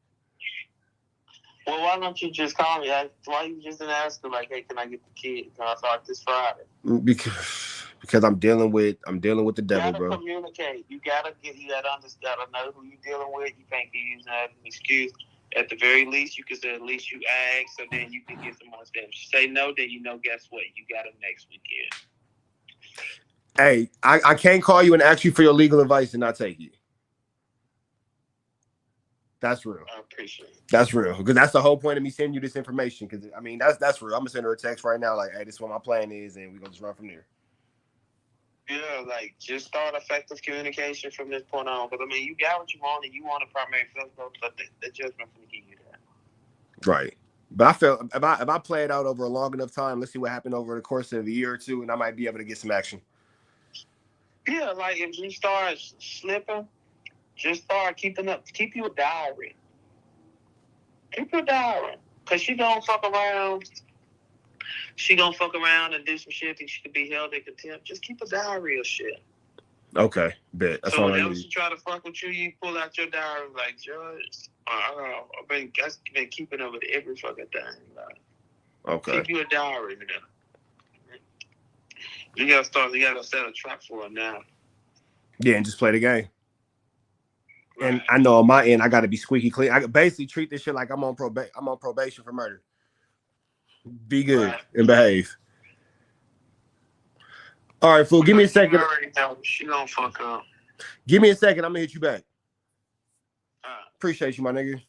Well, why don't you just call me? Why you just didn't ask her, like, hey, can I get the kid? Can I start this Friday? Because I'm dealing with the devil, bro. You gotta communicate. You gotta know who you're dealing with. You can't be using that as an excuse. At the very least, you can say at least you ask, so then you can get some more steps. Say no, then you know, guess what? You got them next weekend. Hey, I can't call you and ask you for your legal advice and not take it. That's real. I appreciate it. That's real. Because that's the whole point of me sending you this information. Because, I mean, that's real. I'm going to send her a text right now like, hey, this is what my plan is, and we're going to just run from there. Yeah, like, just start effective communication from this point on. Because, I mean, you got what you want, and you want a primary physical, but the judgment from give you that. Right. But I felt if I play it out over a long enough time, let's see what happened over the course of a year or two, and I might be able to get some action. Yeah, like if you start slipping, just start keeping up. Keep you a diary. Keep your diary. Because she gonna fuck around. She gonna fuck around and do some shit that she could be held in contempt. Just keep a diary of shit. Okay, bet. That's so all I whenever need. she try to fuck with you, you pull out your diary like, Judge, I've been keeping up with every fucking thing. Like, okay. Keep you a diary, man. You gotta set a trap for her now. Yeah, and just play the game. Right. And I know on my end, I gotta be squeaky clean. I basically treat this shit like I'm on probation for murder. Be good and behave. All right, fool. Give me a second. She gonna fuck up. Give me a second. I'm gonna hit you back. Appreciate you, my nigga.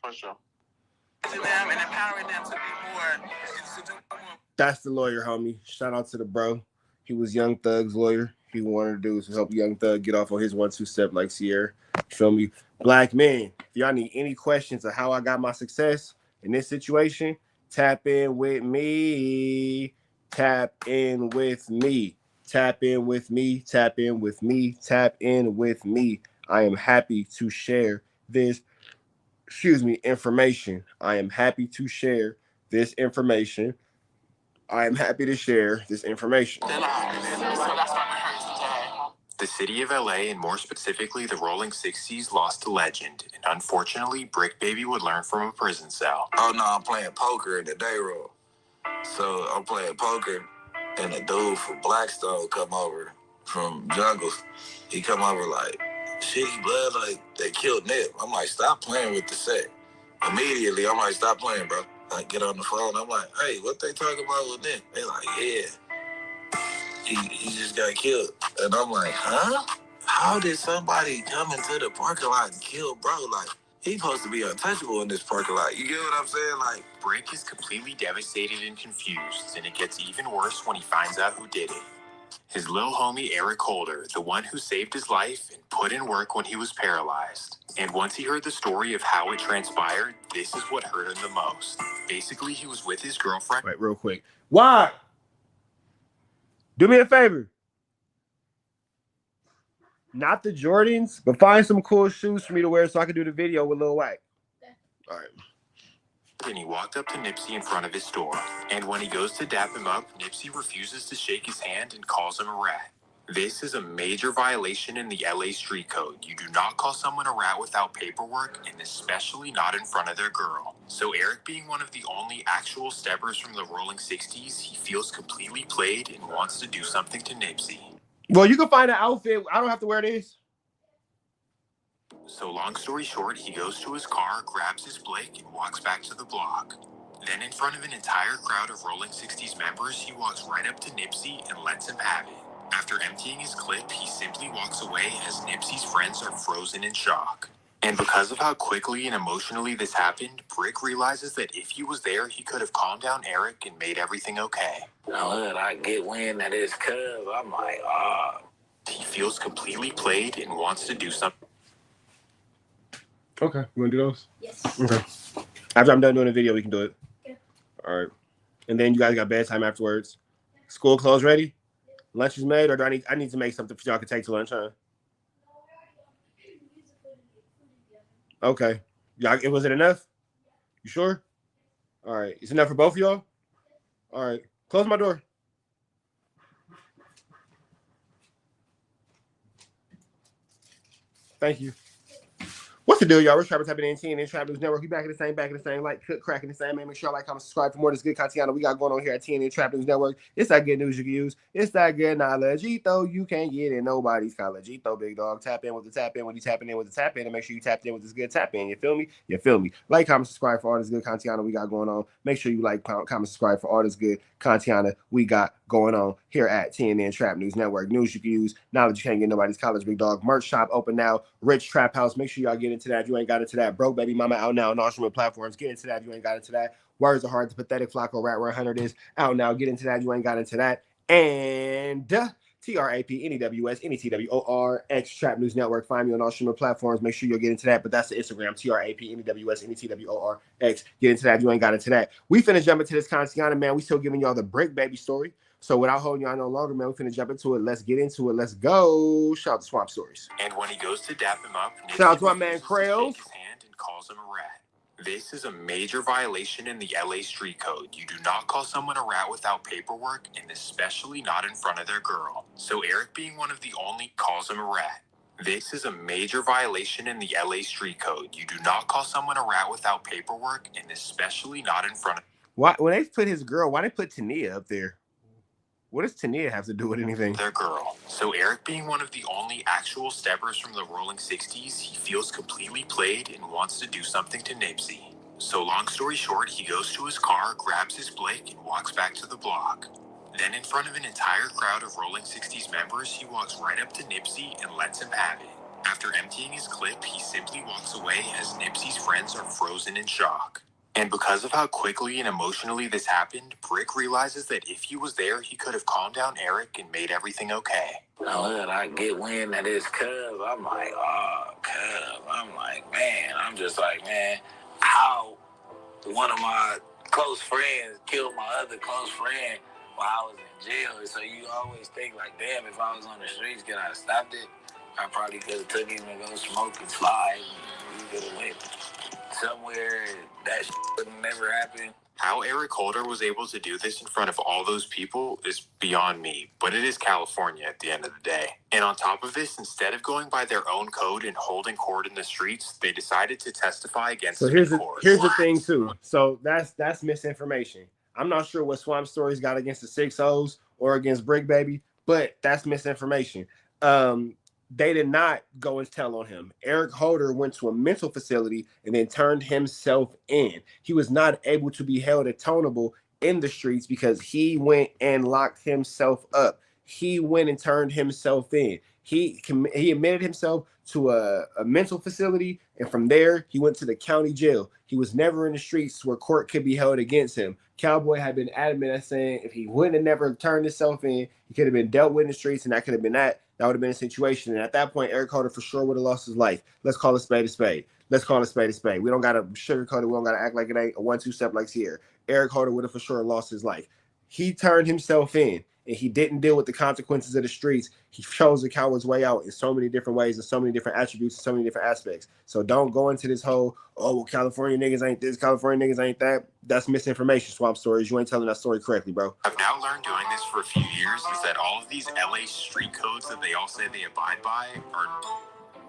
For sure. To them and empowering them to be more. That's the lawyer, homie. Shout out to the bro. He was Young Thug's lawyer. He wanted to do was help Young Thug get off on his 1-2 step like Sierra. Feel me? Black men, if y'all need any questions of how I got my success in this situation, tap in with me. Tap in with me. Tap in with me. Tap in with me. Tap in with me. I am happy to share this, information. I am happy to share this information. I am happy to share this information. The city of LA, and more specifically the rolling 60s, lost a legend. And unfortunately, Bricc Baby would learn from a prison cell. Oh no, I'm playing poker in the day roll. So I'm playing poker, and a dude from Blackstone come over from Jungles. He come over like, shitty blood, like they killed Nip. I'm like, stop playing with the set. Immediately, I'm like, stop playing, bro. I get on the phone. I'm like, hey, what they talking about with Nip? They like, yeah. He just got killed. And I'm like, huh? How did somebody come into the parking lot and kill bro? Like, he's supposed to be untouchable in this parking lot. You get what I'm saying? Like, Bricc is completely devastated and confused, and it gets even worse when he finds out who did it. His little homie Eric Holder, the one who saved his life and put in work when he was paralyzed. And once he heard the story of how it transpired, this is what hurt him the most. Basically, he was with his girlfriend. Wait, real quick. Why? Do me a favor. Not the Jordans, but find some cool shoes for me to wear so I can do the video with Lil WACK. All right. And he walked up to Nipsey in front of his store. And when he goes to dap him up, Nipsey refuses to shake his hand and calls him a rat. This is a major violation in the LA street code. You do not call someone a rat without paperwork, and especially not in front of their girl. So Eric, being one of the only actual steppers from the rolling 60s, he feels completely played and wants to do something to Nipsey. Well, you can find an outfit. I don't have to wear this. So long story short, he goes to his car, grabs his Blake, and walks back to the block. Then in front of an entire crowd of Rolling 60s members, he walks right up to Nipsey and lets him have it. After emptying his clip, he simply walks away as Nipsey's friends are frozen in shock. And because of how quickly and emotionally this happened, Bricc realizes that if he was there, he could have calmed down Eric and made everything okay. Now, I get wind of this cub, I'm like, He feels completely played and wants to do something. Okay, you want to do those? Yes. Okay. After I'm done doing the video, we can do it. Yeah. All right. And then you guys got bedtime afterwards. School clothes ready? Lunch is made, or do I need to make something for y'all can take to lunch, huh? Okay. Y'all, was it enough? You sure? All right. It's enough for both of y'all? All right. Close my door. Thank you. What's the deal, y'all? We're Trappers tapping in TNN Trap News Network. We back in the same, like, cook, cracking the same, man. Make sure y'all like, comment, subscribe for more of this good content we got going on here at TNN Trap News Network. It's that good news you can use. It's that good knowledge. You can't get in nobody's college. Big dog. Tap in with the tap in when you tapping in with the tap in, and make sure you tapped in with this good tap in. You feel me? You feel me? Like, comment, subscribe for all this good content we got going on. Make sure you like, comment, subscribe for all this good content we got going on here at TNN Trap News Network. News you can use, knowledge you can't get nobody's college, big dog. Merch shop open now. Rich Trap House. Make sure y'all get into that if you ain't got into that. Broke Baby Mama out now on all streaming platforms. Get into that if you ain't got into that. Words are hard. The pathetic FLAKKO Rat 100 is out now. Get into that if you ain't got into that. And TRAP, NEWS, NETWOR, Trap News Network. Find me on all streaming platforms. Make sure you'll get into that. But that's the Instagram, TRAP, NEWS, NETWOR, Get into that if you ain't got into that. We finna jump into this content, man. We still giving y'all the Bricc Baby story. So without holding y'all no longer, man, we finna jump into it. Let's get into it. Let's go. Shout out to Swamp Stories. And when he goes to dap him up, shout out to my man Krails. His hand and calls him a rat. This is a major violation in the LA street code. You do not call someone a rat without paperwork, and especially not in front of their girl. So Eric, being one of the only, calls him a rat. This is a major violation in the LA street code. You do not call someone a rat without paperwork, and especially not in front of... Why, when they put his girl, why they put Tania up there? What does Tania have to do with anything? Their girl. So Eric, being one of the only actual steppers from the rolling 60s, he feels completely played and wants to do something to Nipsey. So long story short, he goes to his car, grabs his Blake, and walks back to the block. Then in front of an entire crowd of rolling 60s members, he walks right up to Nipsey and lets him have it. After emptying his clip, he simply walks away as Nipsey's friends are frozen in shock. And because of how quickly and emotionally this happened, Bricc realizes that if he was there, he could have calmed down Eric and made everything okay. Now, I get wind of this cub, I'm like, cub. I'm like, man, I'm just like, man, how one of my close friends killed my other close friend while I was in jail. So you always think like, damn, if I was on the streets, could I have stopped it? I probably could have took him and go smoke and slide. And we could have went somewhere that shit would never happen. How Eric Holder was able to do this in front of all those people is beyond me, but it is California at the end of the day. And on top of this, instead of going by their own code and holding court in the streets, they decided to testify against him in court. Here's the thing too. So that's misinformation. I'm not sure what Swamp Stories got against the 6-0s or against Bricc Baby, but that's misinformation. They did not go and tell on him. Eric Holder went to a mental facility and then turned himself in. He was not able to be held accountable in the streets because he went and locked himself up. He went and turned himself in. He admitted himself to a mental facility, and from there, he went to the county jail. He was never in the streets where court could be held against him. Cowboy had been adamant at saying if he wouldn't have never turned himself in, he could have been dealt with in the streets, and that could have been that. That would have been a situation. And at that point, Eric Holder for sure would have lost his life. Let's call a spade a spade. Let's call a spade a spade. We don't got to sugarcoat it. We don't got to act like it ain't a 1-2 step like here. Eric Holder would have for sure lost his life. He turned himself in. and he didn't deal with the consequences of the streets. He chose to cow his way out in so many different ways and so many different attributes and so many different aspects. So don't go into this whole, oh, well, California niggas ain't this, California niggas ain't that. That's misinformation, Swamp Stories. You ain't telling that story correctly, bro. I've now learned doing this for a few years is that all of these LA street codes that they all say they abide by are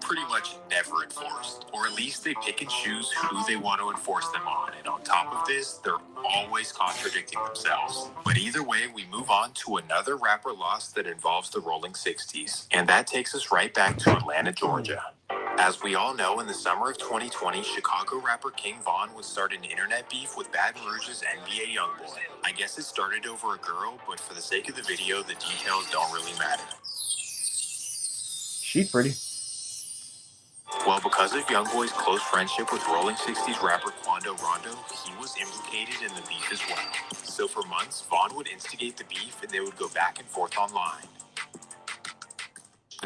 pretty much never enforced, or at least they pick and choose who they want to enforce them on, and on top of this, they're always contradicting themselves. But either way, we move on to another rapper loss that involves the Rolling 60s, and that takes us right back to Atlanta, Georgia. As we all know, in the summer of 2020, Chicago rapper King Von would start an internet beef with Baton Rouge's NBA YoungBoy. I guess it started over a girl, but for the sake of the video, the details don't really matter. She's pretty. Well, because of YoungBoy's close friendship with Rolling 60s rapper Quando Rondo, he was implicated in the beef as well. So for months, Von would instigate the beef and they would go back and forth online.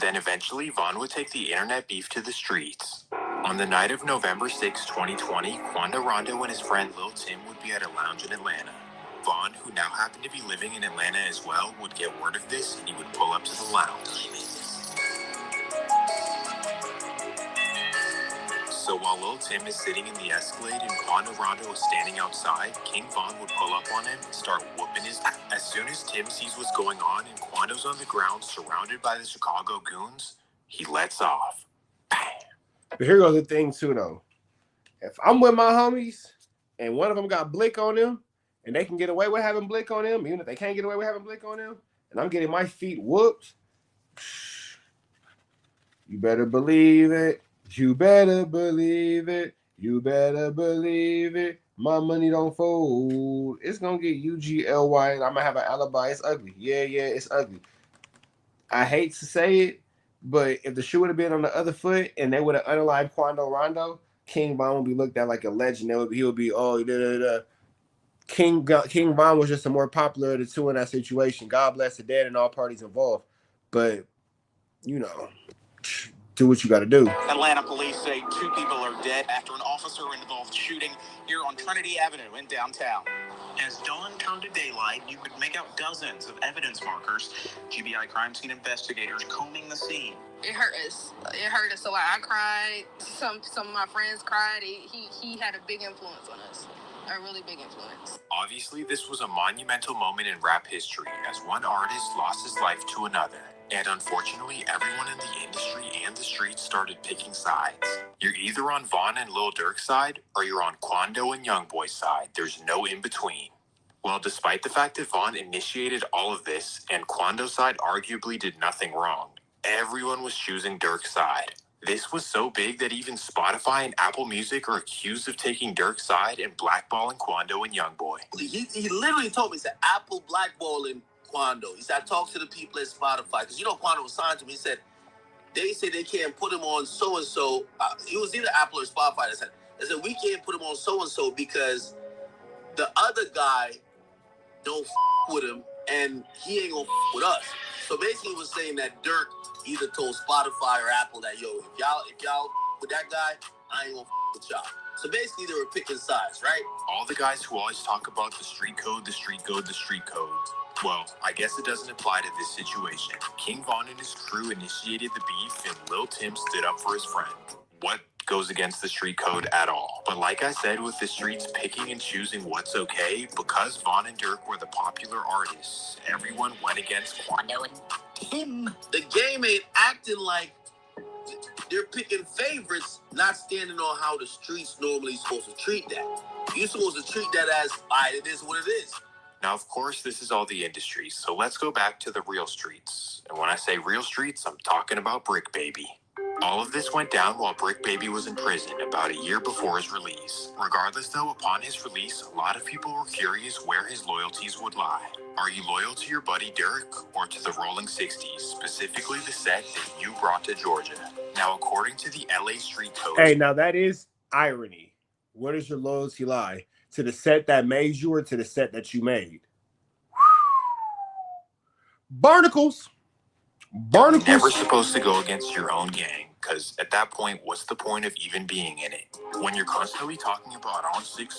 Then eventually, Von would take the internet beef to the streets. On the night of November 6, 2020, Quando Rondo and his friend Lil Tim would be at a lounge in Atlanta. Von, who now happened to be living in Atlanta as well, would get word of this and he would pull up to the lounge. So while Lil Tim is sitting in the Escalade and Quando Rondo is standing outside, King Von would pull up on him and start whooping his ass. As soon as Tim sees what's going on and Quando's on the ground surrounded by the Chicago goons, he lets off. Bam. But here goes the thing too, though. If I'm with my homies and one of them got Blick on them and they can get away with having Blick on them, even if they can't get away with having Blick on them, and I'm getting my feet whooped, you better believe it. You better believe it. You better believe it. My money don't fold. It's going to get UGLY and I'm going to have an alibi. It's ugly. Yeah, it's ugly. I hate to say it, but if the shoe would have been on the other foot and they would have unaligned Quando Rondo, King Von would be looked at like a legend. He would be, oh, King Von was just a more popular of the two in that situation. God bless the dead and all parties involved. But, you know, do what you got to do. Atlanta police say 2 people are dead after an officer-involved shooting here on Trinity Avenue in downtown. As dawn turned to daylight, you could make out dozens of evidence markers. GBI crime scene investigators combing the scene. It hurt us. It hurt us a lot. I cried. Some of my friends cried. He had a big influence on us. A really big influence. Obviously, this was a monumental moment in rap history as one artist lost his life to another. And unfortunately, everyone in the industry and the streets started picking sides. You're either on Von and Lil Durk's side, or you're on Quando and YoungBoy's side. There's no in between. Well, despite the fact that Von initiated all of this, and Quando's side arguably did nothing wrong, everyone was choosing Durk's side. This was so big that even Spotify and Apple Music are accused of taking Durk's side and blackballing Quando and YoungBoy. He literally told me, he said, Apple blackballing Quando. He said, I talked to the people at Spotify, because you know Quando was signed to me. He said, they say they can't put him on so-and-so. It was either Apple or Spotify that said, they said, we can't put him on so-and-so because the other guy don't with him, and he ain't gonna with us. So basically, he was saying that Durk either told Spotify or Apple that, yo, if y'all with that guy, I ain't gonna with y'all. So basically, they were picking sides, right? All the guys who always talk about the street code, the street code, the street code. Well, I guess it doesn't apply to this situation. King Von and his crew initiated the beef, and Lil Tim stood up for his friend. What goes against the street code at all? But like I said, with the streets picking and choosing what's okay, because Von and Durk were the popular artists, everyone went against Quando and Tim. The game ain't acting like they're picking favorites, not standing on how the streets normally supposed to treat that. You're supposed to treat that as, all right, it is what it is. Now, of course, this is all the industry, so let's go back to the real streets. And when I say real streets, I'm talking about Bricc Baby. All of this went down while Bricc Baby was in prison about a year before his release. Regardless, though, upon his release, a lot of people were curious where his loyalties would lie. Are you loyal to your buddy Durk or to the Rolling 60s, specifically the set that you brought to Georgia? Now, according to the LA Street Code... Hey, now that is irony. Where does your loyalty lie? To the set that made you or to the set that you made? Barnacles. You're never supposed to go against your own gang, because at that point, what's the point of even being in it? When you're constantly talking about on 6-0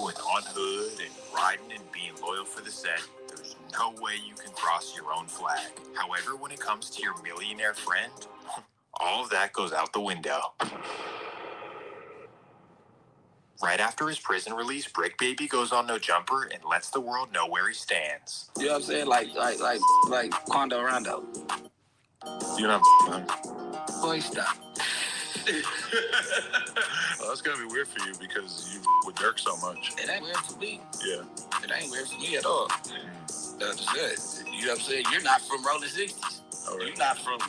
and on hood and riding and being loyal for the set, there's No way you can cross your own flag. However, when it comes to your millionaire friend, all of that goes out the window. Right after his prison release, Bricc Baby goes on No Jumper and lets the world know where he stands. You know what I'm saying? Like Quando Rondo. You're not Boy, stop. Well, that's gotta be weird for you because you with Dirk so much. It ain't weird for me. Yeah. It ain't weird for me at all. That's good. You know what I'm saying? You're not from Rolling 60s. Oh, really? You're not from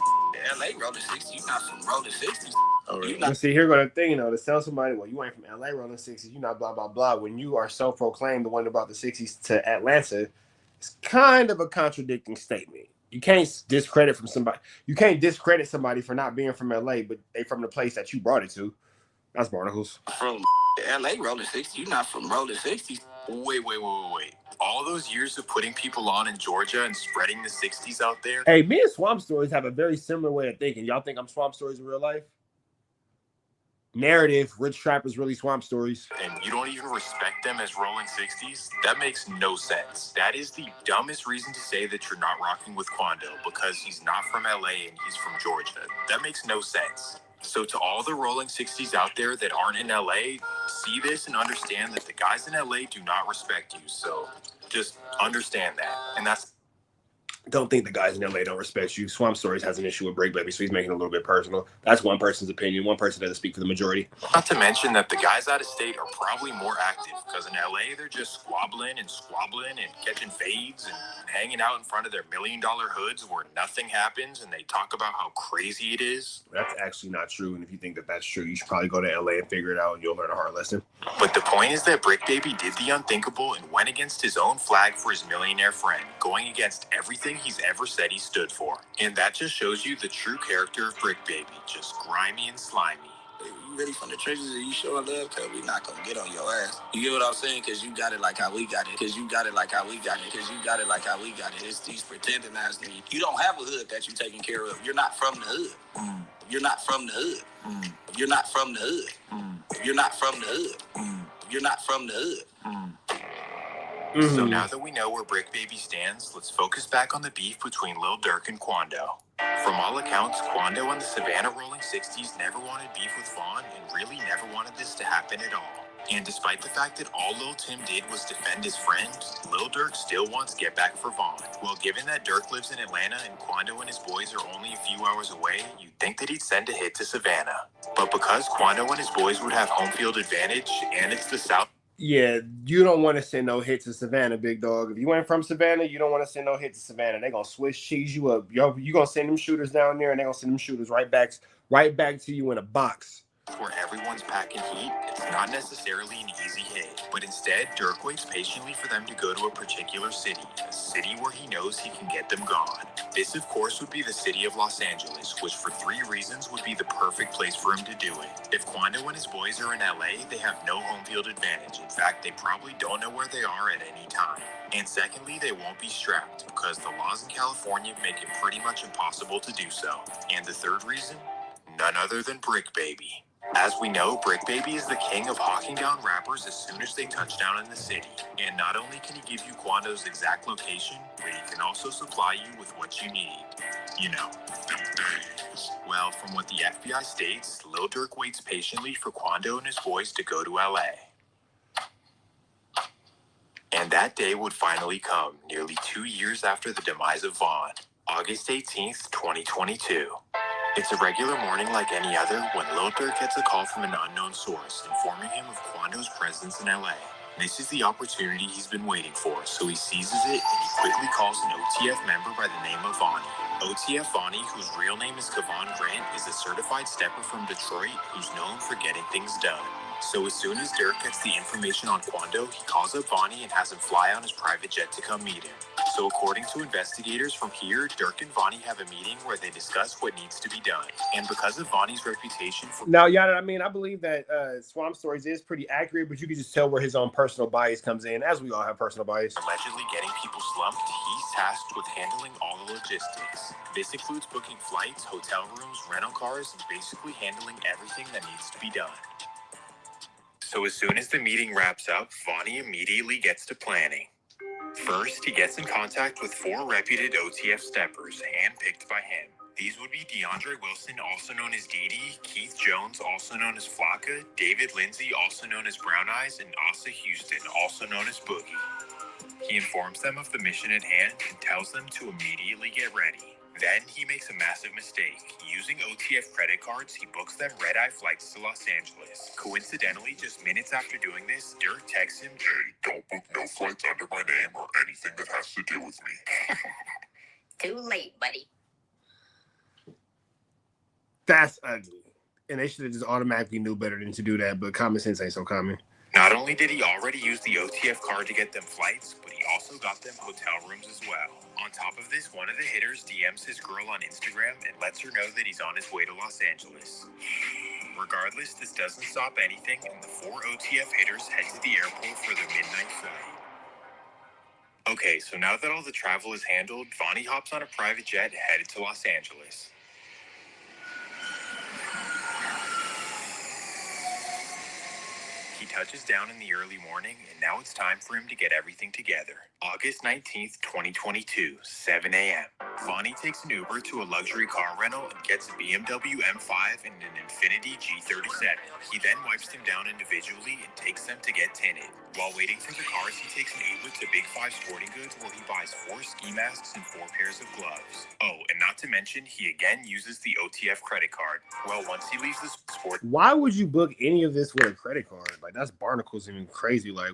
LA Rolling 60s. You're not from Rolling 60s. Oh, really? But see, here go the thing, to tell somebody, well, you ain't from LA rolling 60s, you not blah, blah, blah. When you are self-proclaimed the one about the 60s to Atlanta, it's kind of a contradicting statement. You can't discredit somebody. You can't discredit somebody for not being from LA, but they from the place that you brought it to. That's barnacles. From LA Rolling 60s. You're not from Rolling 60s. Wait. All those years of putting people on in Georgia and spreading the 60s out there. Hey, me and Swamp Stories have a very similar way of thinking. Y'all think I'm Swamp Stories in real life? Narrative, Rich Trappers really Swamp Stories. And you don't even respect them as Rolling 60s? That makes no sense. That is the dumbest reason to say that you're not rocking with Quando, because he's not from LA and he's from Georgia. That makes no sense. So to all the Rolling 60s out there that aren't in LA, see this and understand that the guys in LA do not respect you. So just understand that. And that's... Don't think the guys in LA don't respect you. Swamp Stories has an issue with Bricc Baby, so he's making it a little bit personal. That's one person's opinion. One person doesn't speak for the majority. Not to mention that the guys out of state are probably more active, because in LA, they're just squabbling and catching fades and hanging out in front of their $1 million hoods where nothing happens and they talk about how crazy it is. That's actually not true, and if you think that that's true, you should probably go to LA and figure it out, and you'll learn a hard lesson. But the point is that Bricc Baby did the unthinkable and went against his own flag for his millionaire friend, going against everything he's ever said he stood for. And that just shows you the true character of Bricc Baby, just grimy and slimy. You really from the trenches and you showing love, cause we not gonna get on your ass. You get what I'm saying? Cause you got it like how we got it. Cause you got it like how we got it. Cause you got it like how we got it. It's these pretending ass niggas. You don't have a hood that you taking care of. You're not from the hood. You're not from the hood. You're not from the hood. You're not from the hood. You're not from the hood. So now that we know where Bricc Baby stands, let's focus back on the beef between Lil Durk and Quando. From all accounts, Quando and the Savannah Rolling 60s never wanted beef with Vaughn and really never wanted this to happen at all. And despite the fact that all Lil Tim did was defend his friend, Lil Durk still wants get back for Vaughn. Well, given that Durk lives in Atlanta and Quando and his boys are only a few hours away, you'd think that he'd send a hit to Savannah. But because Quando and his boys would have home field advantage, and it's the South... Yeah, you don't want to send no hit to Savannah, big dog. If you ain't from Savannah, you don't want to send no hit to Savannah. They're going to Swiss cheese you up. You going to send them shooters down there, and they're going to send them shooters right back to you in a box. Where everyone's packing heat, it's not necessarily an easy hit. But instead, Durk waits patiently for them to go to a particular city, a city where he knows he can get them gone. This, of course, would be the city of Los Angeles, which for 3 reasons would be the perfect place for him to do it. If Quando and his boys are in LA, they have no home field advantage. In fact, they probably don't know where they are at any time. And secondly, they won't be strapped, because the laws in California make it pretty much impossible to do so. And the third reason? None other than Bricc Baby. As we know, Bricc Baby is the king of hawking down rappers as soon as they touch down in the city. And not only can he give you Quando's exact location, but he can also supply you with what you need. You know, them things. Well, from what the FBI states, Lil Durk waits patiently for Quando and his boys to go to LA. And that day would finally come, nearly 2 years after the demise of Vaughn, August 18th, 2022. It's a regular morning like any other when Lil Durk gets a call from an unknown source informing him of Quando's presence in LA. This is the opportunity he's been waiting for, so he seizes it and he quickly calls an OTF member by the name of Vonnie. OTF Vonnie, whose real name is Kavon Grant, is a certified stepper from Detroit who's known for getting things done. So as soon as Durk gets the information on Quando, he calls up Vonnie and has him fly on his private jet to come meet him. So according to investigators from here, Durk and Vonnie have a meeting where they discuss what needs to be done. And because of Vonnie's reputation for... Now, yeah, I mean, I believe that Swamp Stories is pretty accurate, but you can just tell where his own personal bias comes in, as we all have personal bias. Allegedly getting people slumped, he's tasked with handling all the logistics. This includes booking flights, hotel rooms, rental cars, and basically handling everything that needs to be done. So as soon as the meeting wraps up, Vonnie immediately gets to planning. First, he gets in contact with 4 reputed OTF steppers, handpicked by him. These would be DeAndre Wilson, also known as Didi, Keith Jones, also known as FLAKKO, David Lindsay, also known as Brown Eyes, and Asa Houston, also known as Boogie. He informs them of the mission at hand and tells them to immediately get ready. Then he makes a massive mistake. Using OTF credit cards, he books them red-eye flights to Los Angeles. Coincidentally, just minutes after doing this, Dirk texts him, "Hey, don't book no flights under my name or anything that has to do with me." Too late, buddy. That's ugly. And they should have just automatically knew better than to do that, but common sense ain't so common. Not only did he already use the OTF card to get them flights, but he also got them hotel rooms as well. On top of this, one of the hitters DMs his girl on Instagram and lets her know that he's on his way to Los Angeles. Regardless, this doesn't stop anything, and the 4 OTF hitters head to the airport for the midnight flight. Okay, so now that all the travel is handled, Vonnie hops on a private jet headed to Los Angeles. He touches down in the early morning, and now it's time for him to get everything together. August 19th, 2022, 7 a.m. Vonnie takes an Uber to a luxury car rental and gets a BMW M5 and an Infiniti G37. He then wipes them down individually and takes them to get tinted. While waiting for the cars, he takes an Uber to Big 5 Sporting Goods where he buys 4 ski masks and 4 pairs of gloves. Oh, and not to mention, he again uses the OTF credit card. Well, once he leaves the sport... Why would you book any of this with a credit card? Like, that's barnacles and crazy. Like,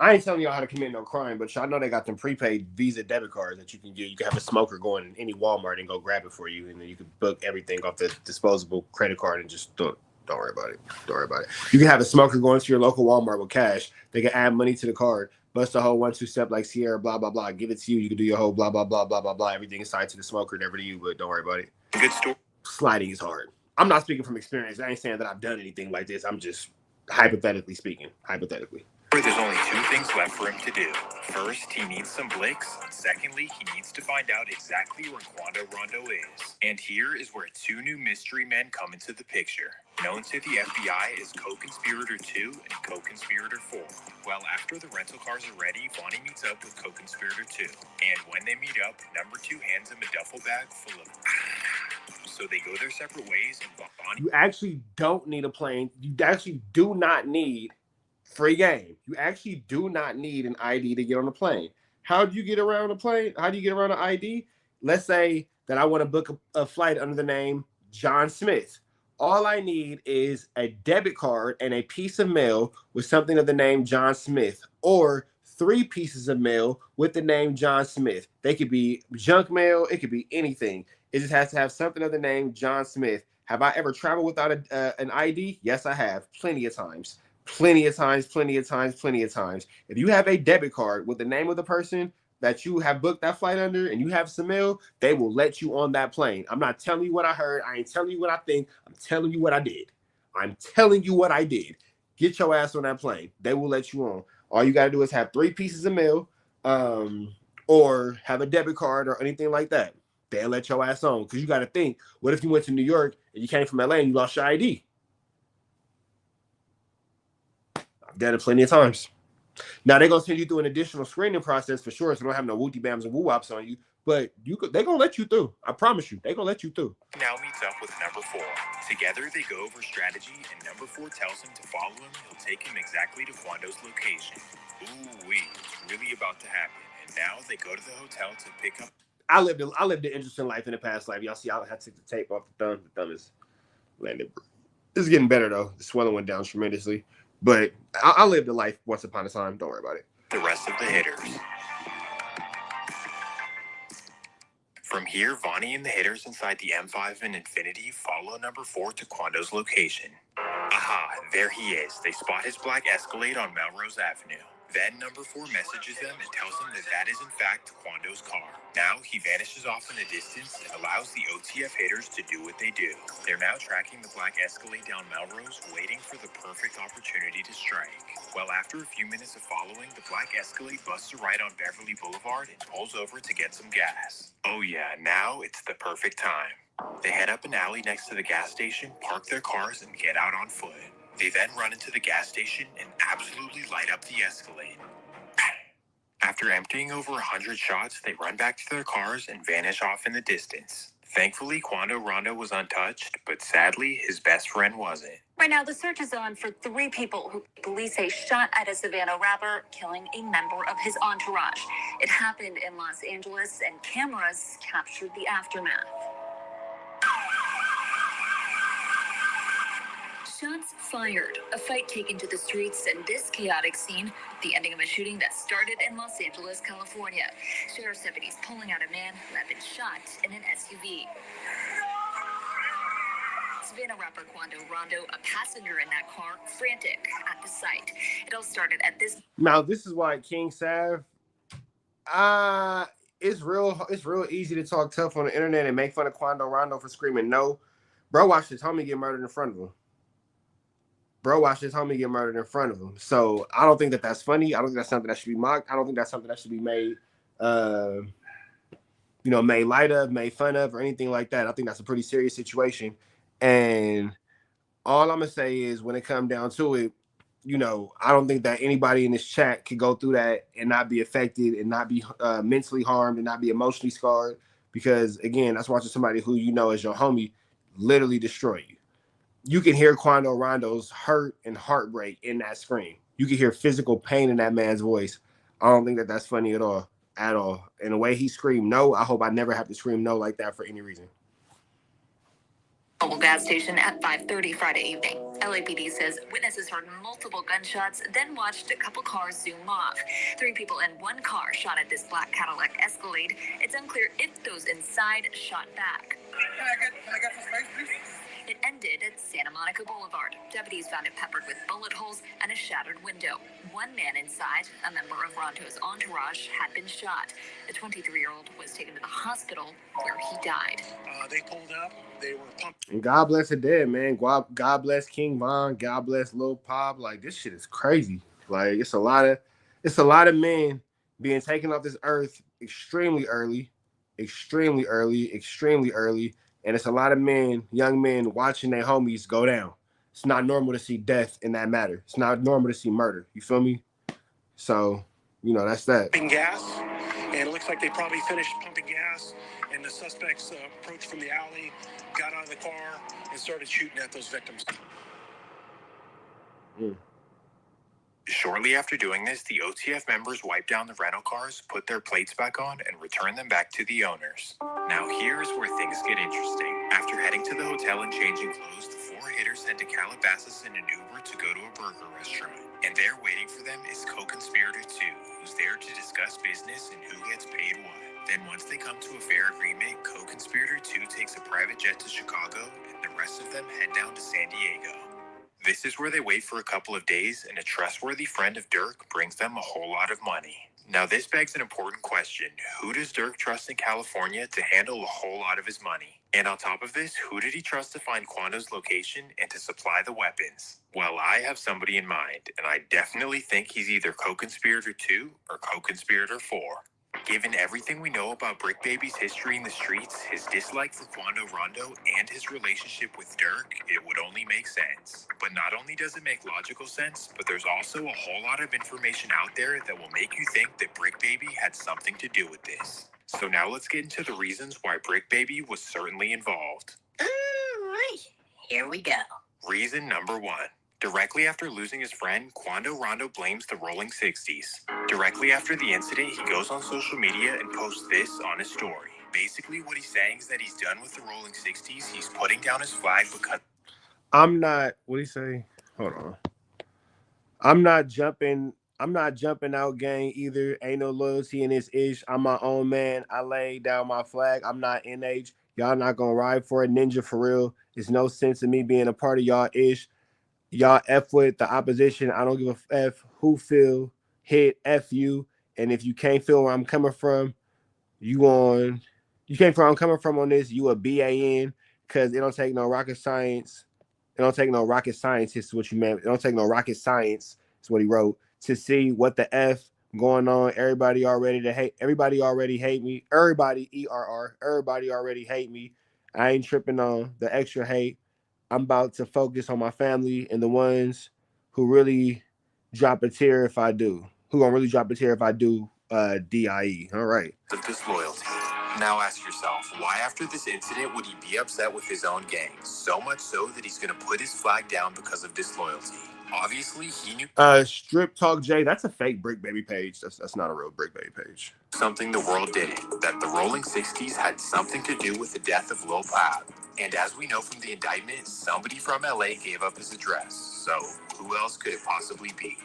I ain't telling y'all how to commit no crime, but y'all know they got them prepaid Visa debit cards that you can get. You can have a smoker go in any Walmart and go grab it for you, and then you can book everything off the disposable credit card and just don't worry about it. Don't worry about it. You can have a smoker go into your local Walmart with cash. They can add money to the card, bust a whole 1-2 step like Sierra, blah, blah, blah, give it to you. You can do your whole blah, blah, blah, blah, blah, blah. Everything assigned to the smoker, never to you, but don't worry about it. Good story. Sliding is hard. I'm not speaking from experience. I ain't saying that I've done anything like this. I'm just hypothetically speaking. Hypothetically. There's only 2 things left for him to do. First, he needs some blicks. Secondly, he needs to find out exactly where Quando Rondo is. And here is where 2 new mystery men come into the picture. Known to the FBI as Co-Conspirator 2 and Co-Conspirator 4. Well, after the rental cars are ready, Vonnie meets up with Co-Conspirator 2. And when they meet up, number 2 hands him a duffel bag full of... So they go their separate ways, and Vonnie... You actually don't need a plane. You actually do not need... free game. You actually do not need an ID to get on a plane. How do you get around a plane? How do you get around an ID? Let's say that I want to book a flight under the name John Smith. All I need is a debit card and a piece of mail with something of the name John Smith, or 3 pieces of mail with the name John Smith. They could be junk mail. It could be anything. It just has to have something of the name John Smith. Have I ever traveled without an ID? Yes, I have. Plenty of times. Plenty of times. If you have a debit card with the name of the person that you have booked that flight under and you have some mail, they will let you on that plane. I'm not telling you what I heard. I ain't telling you what I think. I'm telling you what I did. I'm telling you what I did. Get your ass on that plane. They will let you on. All you got to do is have 3 pieces of mail, or have a debit card or anything like that. They'll let your ass on. Because you got to think, what if you went to New York and you came from LA and you lost your ID? I've done it plenty of times. Now they're gonna send you through an additional screening process for sure, so they don't have no wooty bams and woo wops on you. But they're gonna let you through. I promise you, they're gonna let you through. Now meets up with number 4. Together they go over strategy, and number 4 tells him to follow him. He'll take him exactly to Quando's location. Ooh-wee, it's really about to happen. And now they go to the hotel to pick up. I lived an interesting life in the past life. Y'all see, I had to take the tape off the thumb. The thumb is landed. It's getting better though. The swelling went down tremendously. But I lived a life once upon a time. Don't worry about it. The rest of the hitters. From here, Vonnie and the hitters inside the M5 and Infiniti follow number 4 to Quando's location. Aha, there he is. They spot his black Escalade on Melrose Avenue. Then number 4 messages them and tells them that that is in fact Quando's car. Now he vanishes off in the distance and allows the OTF haters to do what they do. They're now tracking the black Escalade down Melrose, waiting for the perfect opportunity to strike. Well, after a few minutes of following, the black Escalade busts a right on Beverly Boulevard and pulls over to get some gas. Oh yeah, now it's the perfect time. They head up an alley next to the gas station, park their cars, and get out on foot. They then run into the gas station and absolutely light up the Escalade. After emptying over 100 shots, they run back to their cars and vanish off in the distance. Thankfully, Quando Rondo was untouched, but sadly, his best friend wasn't. Right now, the search is on for 3 people who police say shot at a Savannah rapper, killing a member of his entourage. It happened in Los Angeles, and cameras captured the aftermath. Shots fired, a fight taken to the streets, and this chaotic scene, the ending of a shooting that started in Los Angeles, California. Sheriff's deputies pulling out a man who had been shot in an SUV. Savannah rapper Quando Rondo, a passenger in that car, frantic at the sight. It all started at this. Now, this is why King Sav, it's real easy to talk tough on the internet and make fun of Quando Rondo for screaming no. Bro watched his homie get murdered in front of him. So I don't think that that's funny. I don't think that's something that should be mocked. I don't think that's something that should be made, made light of, made fun of, or anything like that. I think that's a pretty serious situation. And all I'm gonna say is, when it comes down to it, I don't think that anybody in this chat could go through that and not be affected and not be mentally harmed and not be emotionally scarred. Because again, that's watching somebody who you know as your homie literally destroy you. You can hear Quando Rondo's hurt and heartbreak in that scream. You can hear physical pain in that man's voice. I don't think that that's funny at all. And the way he screamed no, I hope I never have to scream no like that for any reason. Mobile gas station at 5:30 Friday evening. LAPD says witnesses heard multiple gunshots, then watched a couple cars zoom off. 3 people in one car shot at this black Cadillac Escalade. It's unclear if those inside shot back. Can I get some space, please? It ended at Santa Monica Boulevard. Deputies found it peppered with bullet holes and a shattered window. One man inside, a member of Rondo's entourage, had been shot. The 23-year-old was taken to the hospital where he died. They pulled up. They were pumped. And God bless the dead, man. God bless King Von. God bless Lil Pop. Like, this shit is crazy. Like, it's a lot of men being taken off this earth extremely early. And it's a lot of men, young men, watching their homies go down. It's not normal to see death in that matter. It's not normal to see murder. You feel me? So, that's that. Pumping gas, and it looks like they probably finished pumping gas, and the suspects approached from the alley, got out of the car, and started shooting at those victims. Shortly after doing this, the OTF members wiped down the rental cars, put their plates back on, and returned them back to the owners. Now here's where things get interesting. After heading to the hotel and changing clothes, the 4 hitters head to Calabasas in an Uber to go to a burger restaurant. And there waiting for them is co-conspirator 2, who's there to discuss business and who gets paid what. Then once they come to a fair agreement, co-conspirator 2 takes a private jet to Chicago, and the rest of them head down to San Diego. This is where they wait for a couple of days, and a trustworthy friend of Dirk brings them a whole lot of money. Now this begs an important question. Who does Dirk trust in California to handle a whole lot of his money? And on top of this, who did he trust to find Quando's location and to supply the weapons? Well, I have somebody in mind, and I definitely think he's either co-conspirator 2 or co-conspirator 4. Given everything we know about Bricc Baby's history in the streets, his dislike for Quando Rondo, and his relationship with Dirk, it would only make sense. But not only does it make logical sense, but there's also a whole lot of information out there that will make you think that Bricc Baby had something to do with this. So now let's get into the reasons why Bricc Baby was certainly involved. Alright, here we go. Reason number 1. Directly after losing his friend, Quando Rondo blames the Rolling 60s. Directly after the incident, he goes on social media and posts this on his story. Basically, what he's saying is that he's done with the Rolling 60s. He's putting down his flag because... what do you say? Hold on. I'm not jumping out, gang, either. Ain't no loyalty in this ish. I'm my own man. I lay down my flag. I'm not NH. Y'all not gonna ride for a ninja for real. There's no sense in me being a part of y'all ish. Y'all F with the opposition. I don't give a F who feel hit F you. And if you can't feel where I'm coming from, you can't feel where I'm coming from on this, you a BAN, because it don't take no rocket science. It don't take no rocket scientist is what you meant. It don't take no rocket science is what he wrote to see what the F going on. Everybody already hate me. Everybody already hate me. I ain't tripping on the extra hate. I'm about to focus on my family and the ones who really drop a tear if I do. Who gonna really drop a tear if I do DIE. All right. Of disloyalty. Now ask yourself, why after this incident would he be upset with his own gang? So much so that he's going to put his flag down because of disloyalty. Obviously, he knew Strip Talk J, that's a fake Bricc Baby page. That's not a real Bricc Baby page. Something the world didn't, that the Rolling 60s had something to do with the death of Lil Pab. And as we know from the indictment, somebody from LA gave up his address. So who else could it possibly be?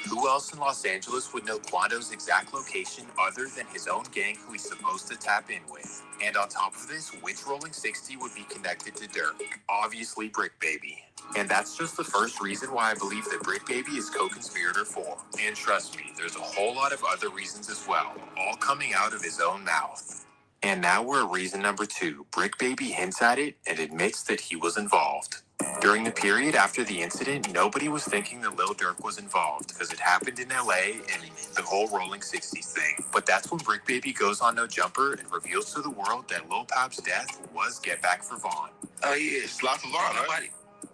Who else in Los Angeles would know Quando's exact location other than his own gang who he's supposed to tap in with? And on top of this, which Rolling 60 would be connected to Dirk? Obviously Bricc Baby. And that's just the first reason why I believe that Bricc Baby is co-conspirator 4. And trust me, there's a whole lot of other reasons as well, all coming out of his own mouth. And now we're at reason number 2. Bricc Baby hints at it and admits that he was involved. During the period after the incident, nobody was thinking that Lil Durk was involved because it happened in LA and the whole Rolling 60s thing. But that's when Bricc Baby goes on No Jumper and reveals to the world that Lil Pab's death was Get Back for Vaughn. Oh yeah, slap for Vaughn, right?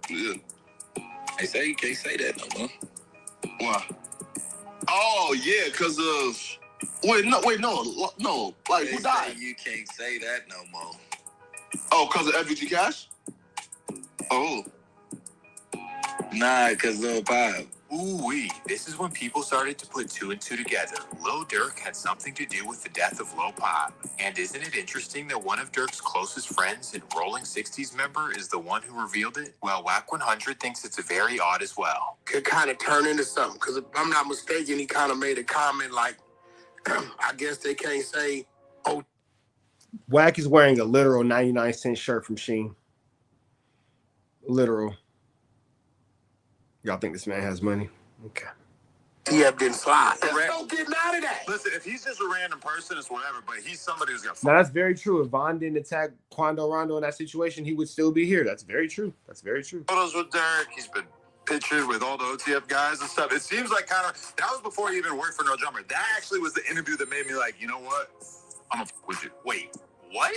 Yeah. They say you can't say that no more. Why? Oh yeah, cause of no. Like who died? You can't say that no more. Oh, cause of FBG Cash? Oh. Nah, cause of Pab. Ooh-wee. This is when people started to put 2 and 2 together. Lil Durk had something to do with the death of Lil Pab. And isn't it interesting that one of Durk's closest friends and Rolling 60s member is the one who revealed it? Well, WACK 100 thinks it's very odd as well. Could kind of turn into something, because if I'm not mistaken, he kind of made a comment like, I guess they can't say, oh. WACK is wearing a literal 99-cent shirt from Shein. Literal. Y'all think this man has money? Okay. TF didn't slide. There's no getting out of that. Listen, if he's just a random person, it's whatever, but he's somebody who's got Now, that's very true. If Vaughn didn't attack Quando Rondo in that situation, he would still be here. That's very true. That's very true. photos with Derek. He's been pictured with all the OTF guys and stuff. It seems like kind of, that was before he even worked for No Jumper. That actually was the interview that made me like, you know what? I'm gonna fuck with you. Wait, what?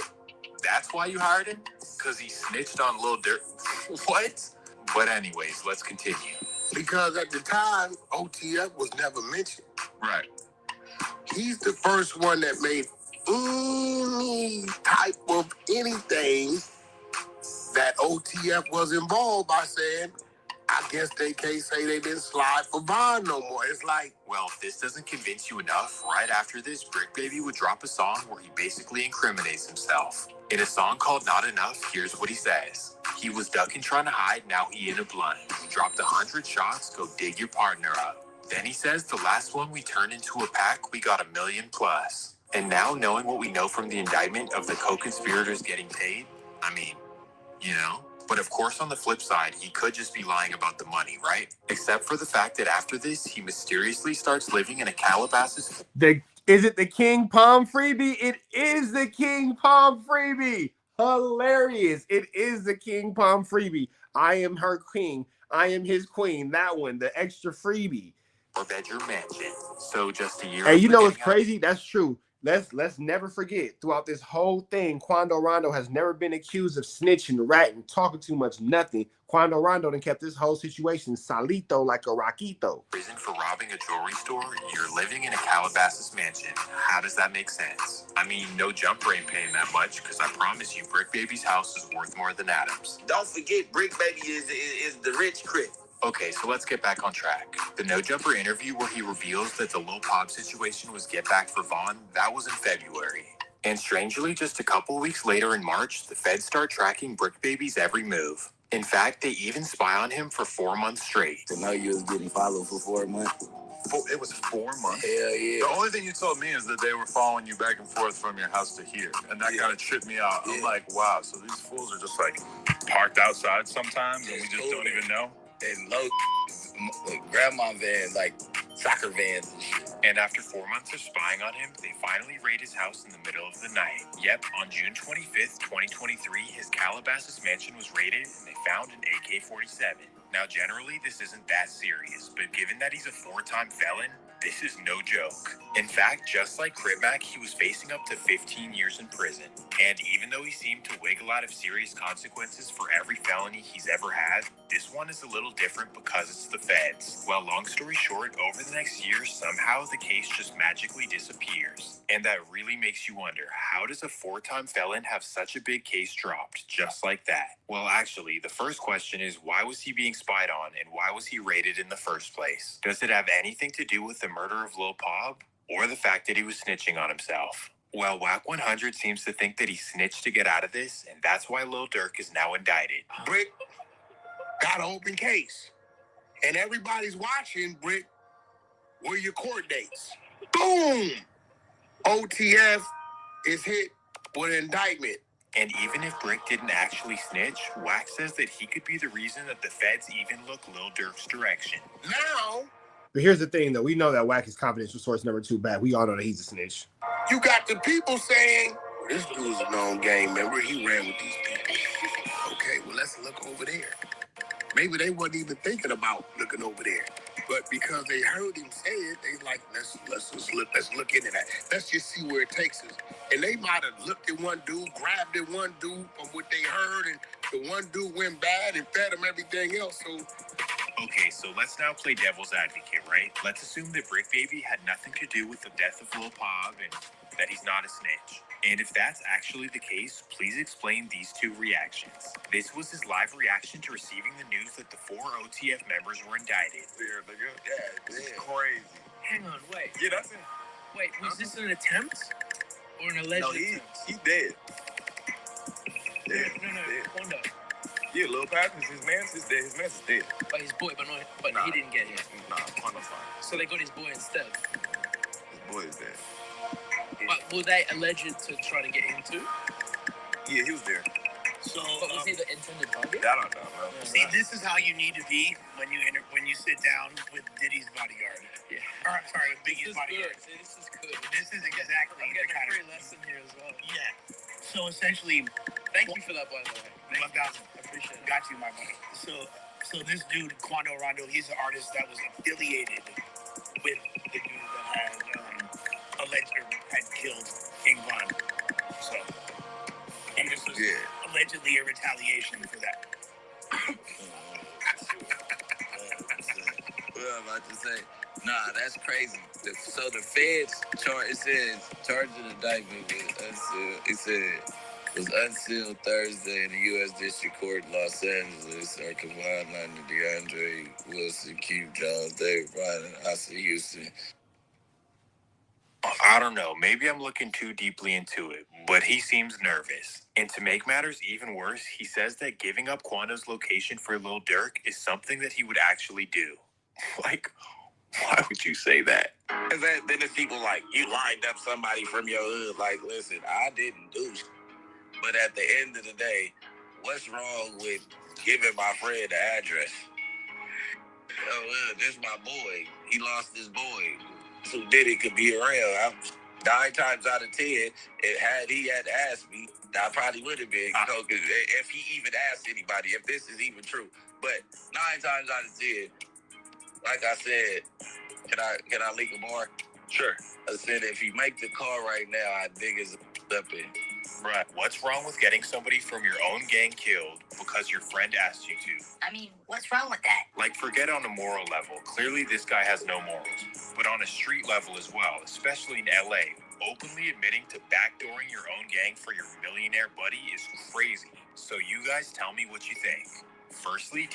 That's why you hired him? Because he snitched on Lil Durk? What? But anyways, let's continue. Because at the time, OTF was never mentioned. Right. He's the first one that made any type of anything that OTF was involved by saying, I guess they can't say they didn't slide for Vaughn no more. It's like, well, if this doesn't convince you enough, right after this, Bricc Baby would drop a song where he basically incriminates himself. In a song called Not Enough, here's what he says. He was ducking trying to hide, now he in a blunt. Dropped 100 shots, go dig your partner up. Then he says the last one we turned into a pack, we got 1 million plus. And now knowing what we know from the indictment of the co-conspirators getting paid, I mean, you know? But of course, on the flip side, he could just be lying about the money, right? Except for the fact that after this, he mysteriously starts living in a Calabasas. Is it the King Palm freebie? It is the King Palm freebie. Hilarious. It is the King Palm freebie. I am her king. I am his queen. That one, the extra freebie. Or bedroom mansion. So just a year. Hey, you know what's crazy? That's true. Let's never forget, throughout this whole thing, Quando Rondo has never been accused of snitching, ratting, talking too much, nothing. Quando Rondo done kept this whole situation solito like a Rockito. Prison for robbing a jewelry store, you're living in a Calabasas mansion. How does that make sense? I mean, No Jumper ain't paying that much, because I promise you, Bricc Baby's house is worth more than Adam's. Don't forget, Bricc Baby is the rich crick. Okay, so let's get back on track. The No Jumper interview where he reveals that the Lil Pab situation was Get Back for Vaughn, that was in February. And strangely, just a couple weeks later in March, the feds start tracking Bricc Baby's every move. In fact, they even spy on him for 4 months straight. So now you was getting followed for 4 months? It was 4 months. Hell yeah. The only thing you told me is that they were following you back and forth from your house to here. And that kind of tripped me out. I'm like, wow, so these fools are just like parked outside sometimes and we just don't even know? And low grandma van, like soccer vans and shit. And after 4 months of spying on him, they finally raid his house in the middle of the night. Yep, on June 25th, 2023, his Calabasas mansion was raided and they found an AK-47. Now, generally, this isn't that serious, but given that he's a 4-time felon, This is no joke. In fact, just like Cribmac, he was facing up to 15 years in prison. And even though he seemed to wiggle out of serious consequences for every felony he's ever had, this one is a little different because it's the feds. Well, long story short, over the next year, somehow the case just magically disappears. And that really makes you wonder, how does a 4-time felon have such a big case dropped just like that? Well, actually, the first question is, why was he being spied on and why was he raided in the first place? Does it have anything to do with the murder of Lil Pop or the fact that he was snitching on himself? Well, WACK 100 seems to think that he snitched to get out of this, and that's why Lil Durk is now indicted. Bricc got an open case. And everybody's watching, Bricc, where your court dates. Boom! OTF is hit with an indictment. And even if Bricc didn't actually snitch, WACK says that he could be the reason that the feds even look Lil Durk's direction. Now, But here's the thing, though. We know that WACK is confidential source number 2 bad. We all know that he's a snitch. you got the people saying, this dude's a known gang member. He ran with these people. Okay, well, let's look over there. Maybe they wasn't even thinking about looking over there. But because they heard him say it, they like, let's look into that. Let's just see where it takes us. And they might have looked at one dude, grabbed at one dude from what they heard, and the one dude went bad and fed him everything else. So, okay, so let's now play devil's advocate, right? Let's assume that Bricc Baby had nothing to do with the death of Lil Pop and that he's not a snitch. And if that's actually the case, please explain these 2 reactions. This was his live reaction to receiving the news that the 4 OTF members were indicted. This is crazy. Hang on, wait. Yeah, that's it. Wait, was this an attempt or an alleged attempt? He's dead. No, Quando. Yeah, Lil Pop is his man. His man's dead. But his boy, but he didn't get hit. Nah, Quando's fine. So they got his boy instead. His boy is dead. But were they alleged to try to get him too? Yeah, he was there. So, but was he the intended target? I don't know, bro. See, this is how you need to be when you sit down with Diddy's bodyguard. Yeah. Or, sorry, with Biggie's bodyguard. See, this is good. This is exactly I'm the getting kind a free lesson here as well. Yeah. So essentially, Thank you for that, by the way. 1,000. I appreciate it. Got you, my buddy. So this dude, Quando Rondo, he's an artist that was affiliated with the dude that had killed King Von. So, and this was allegedly a retaliation for that. What I'm about to say, nah, that's crazy. So the feds charged an indictment with unsealed. It said was unsealed Thursday in the U.S. District Court in Los Angeles are combined under DeAndre Wilson, Q Jones, David Bryan, and Asa Houston. I don't know, maybe I'm looking too deeply into it, but he seems nervous. And to make matters even worse, he says that giving up Quando's location for Lil Durk is something that he would actually do. Like, why would you say that? Then there's people like, you lined up somebody from your hood. Like, listen, I didn't do shit. But at the end of the day, what's wrong with giving my friend the address? Oh, this is my boy. He lost his boy. Who did it could be around. 9 times out of 10, had he asked me, I probably would have been. If he even asked anybody, if this is even true. But 9 times out of 10, like I said, can I leak more? Sure. I said, if you make the call right now, I dig his up in. Right. What's wrong with getting somebody from your own gang killed because your friend asked you to? I mean, what's wrong with that? Like, forget on a moral level. Clearly, this guy has no morals. But on a street level as well, especially in LA, openly admitting to backdooring your own gang for your millionaire buddy is crazy. So you guys tell me what you think. Firstly,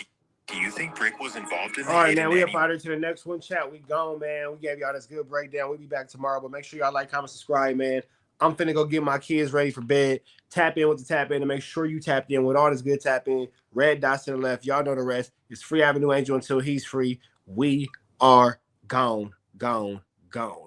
do you think Bricc was involved in the All right, man, we up out here to the next one. Chat, we gone, man. We gave y'all this good breakdown. We'll be back tomorrow, but make sure y'all like, comment, subscribe, man. I'm finna go get my kids ready for bed. Tap in with the tap in and make sure you tapped in with all this good tap in. Red dots to the left. Y'all know the rest. It's Free Avenue Angel until he's free. We are gone, gone, gone.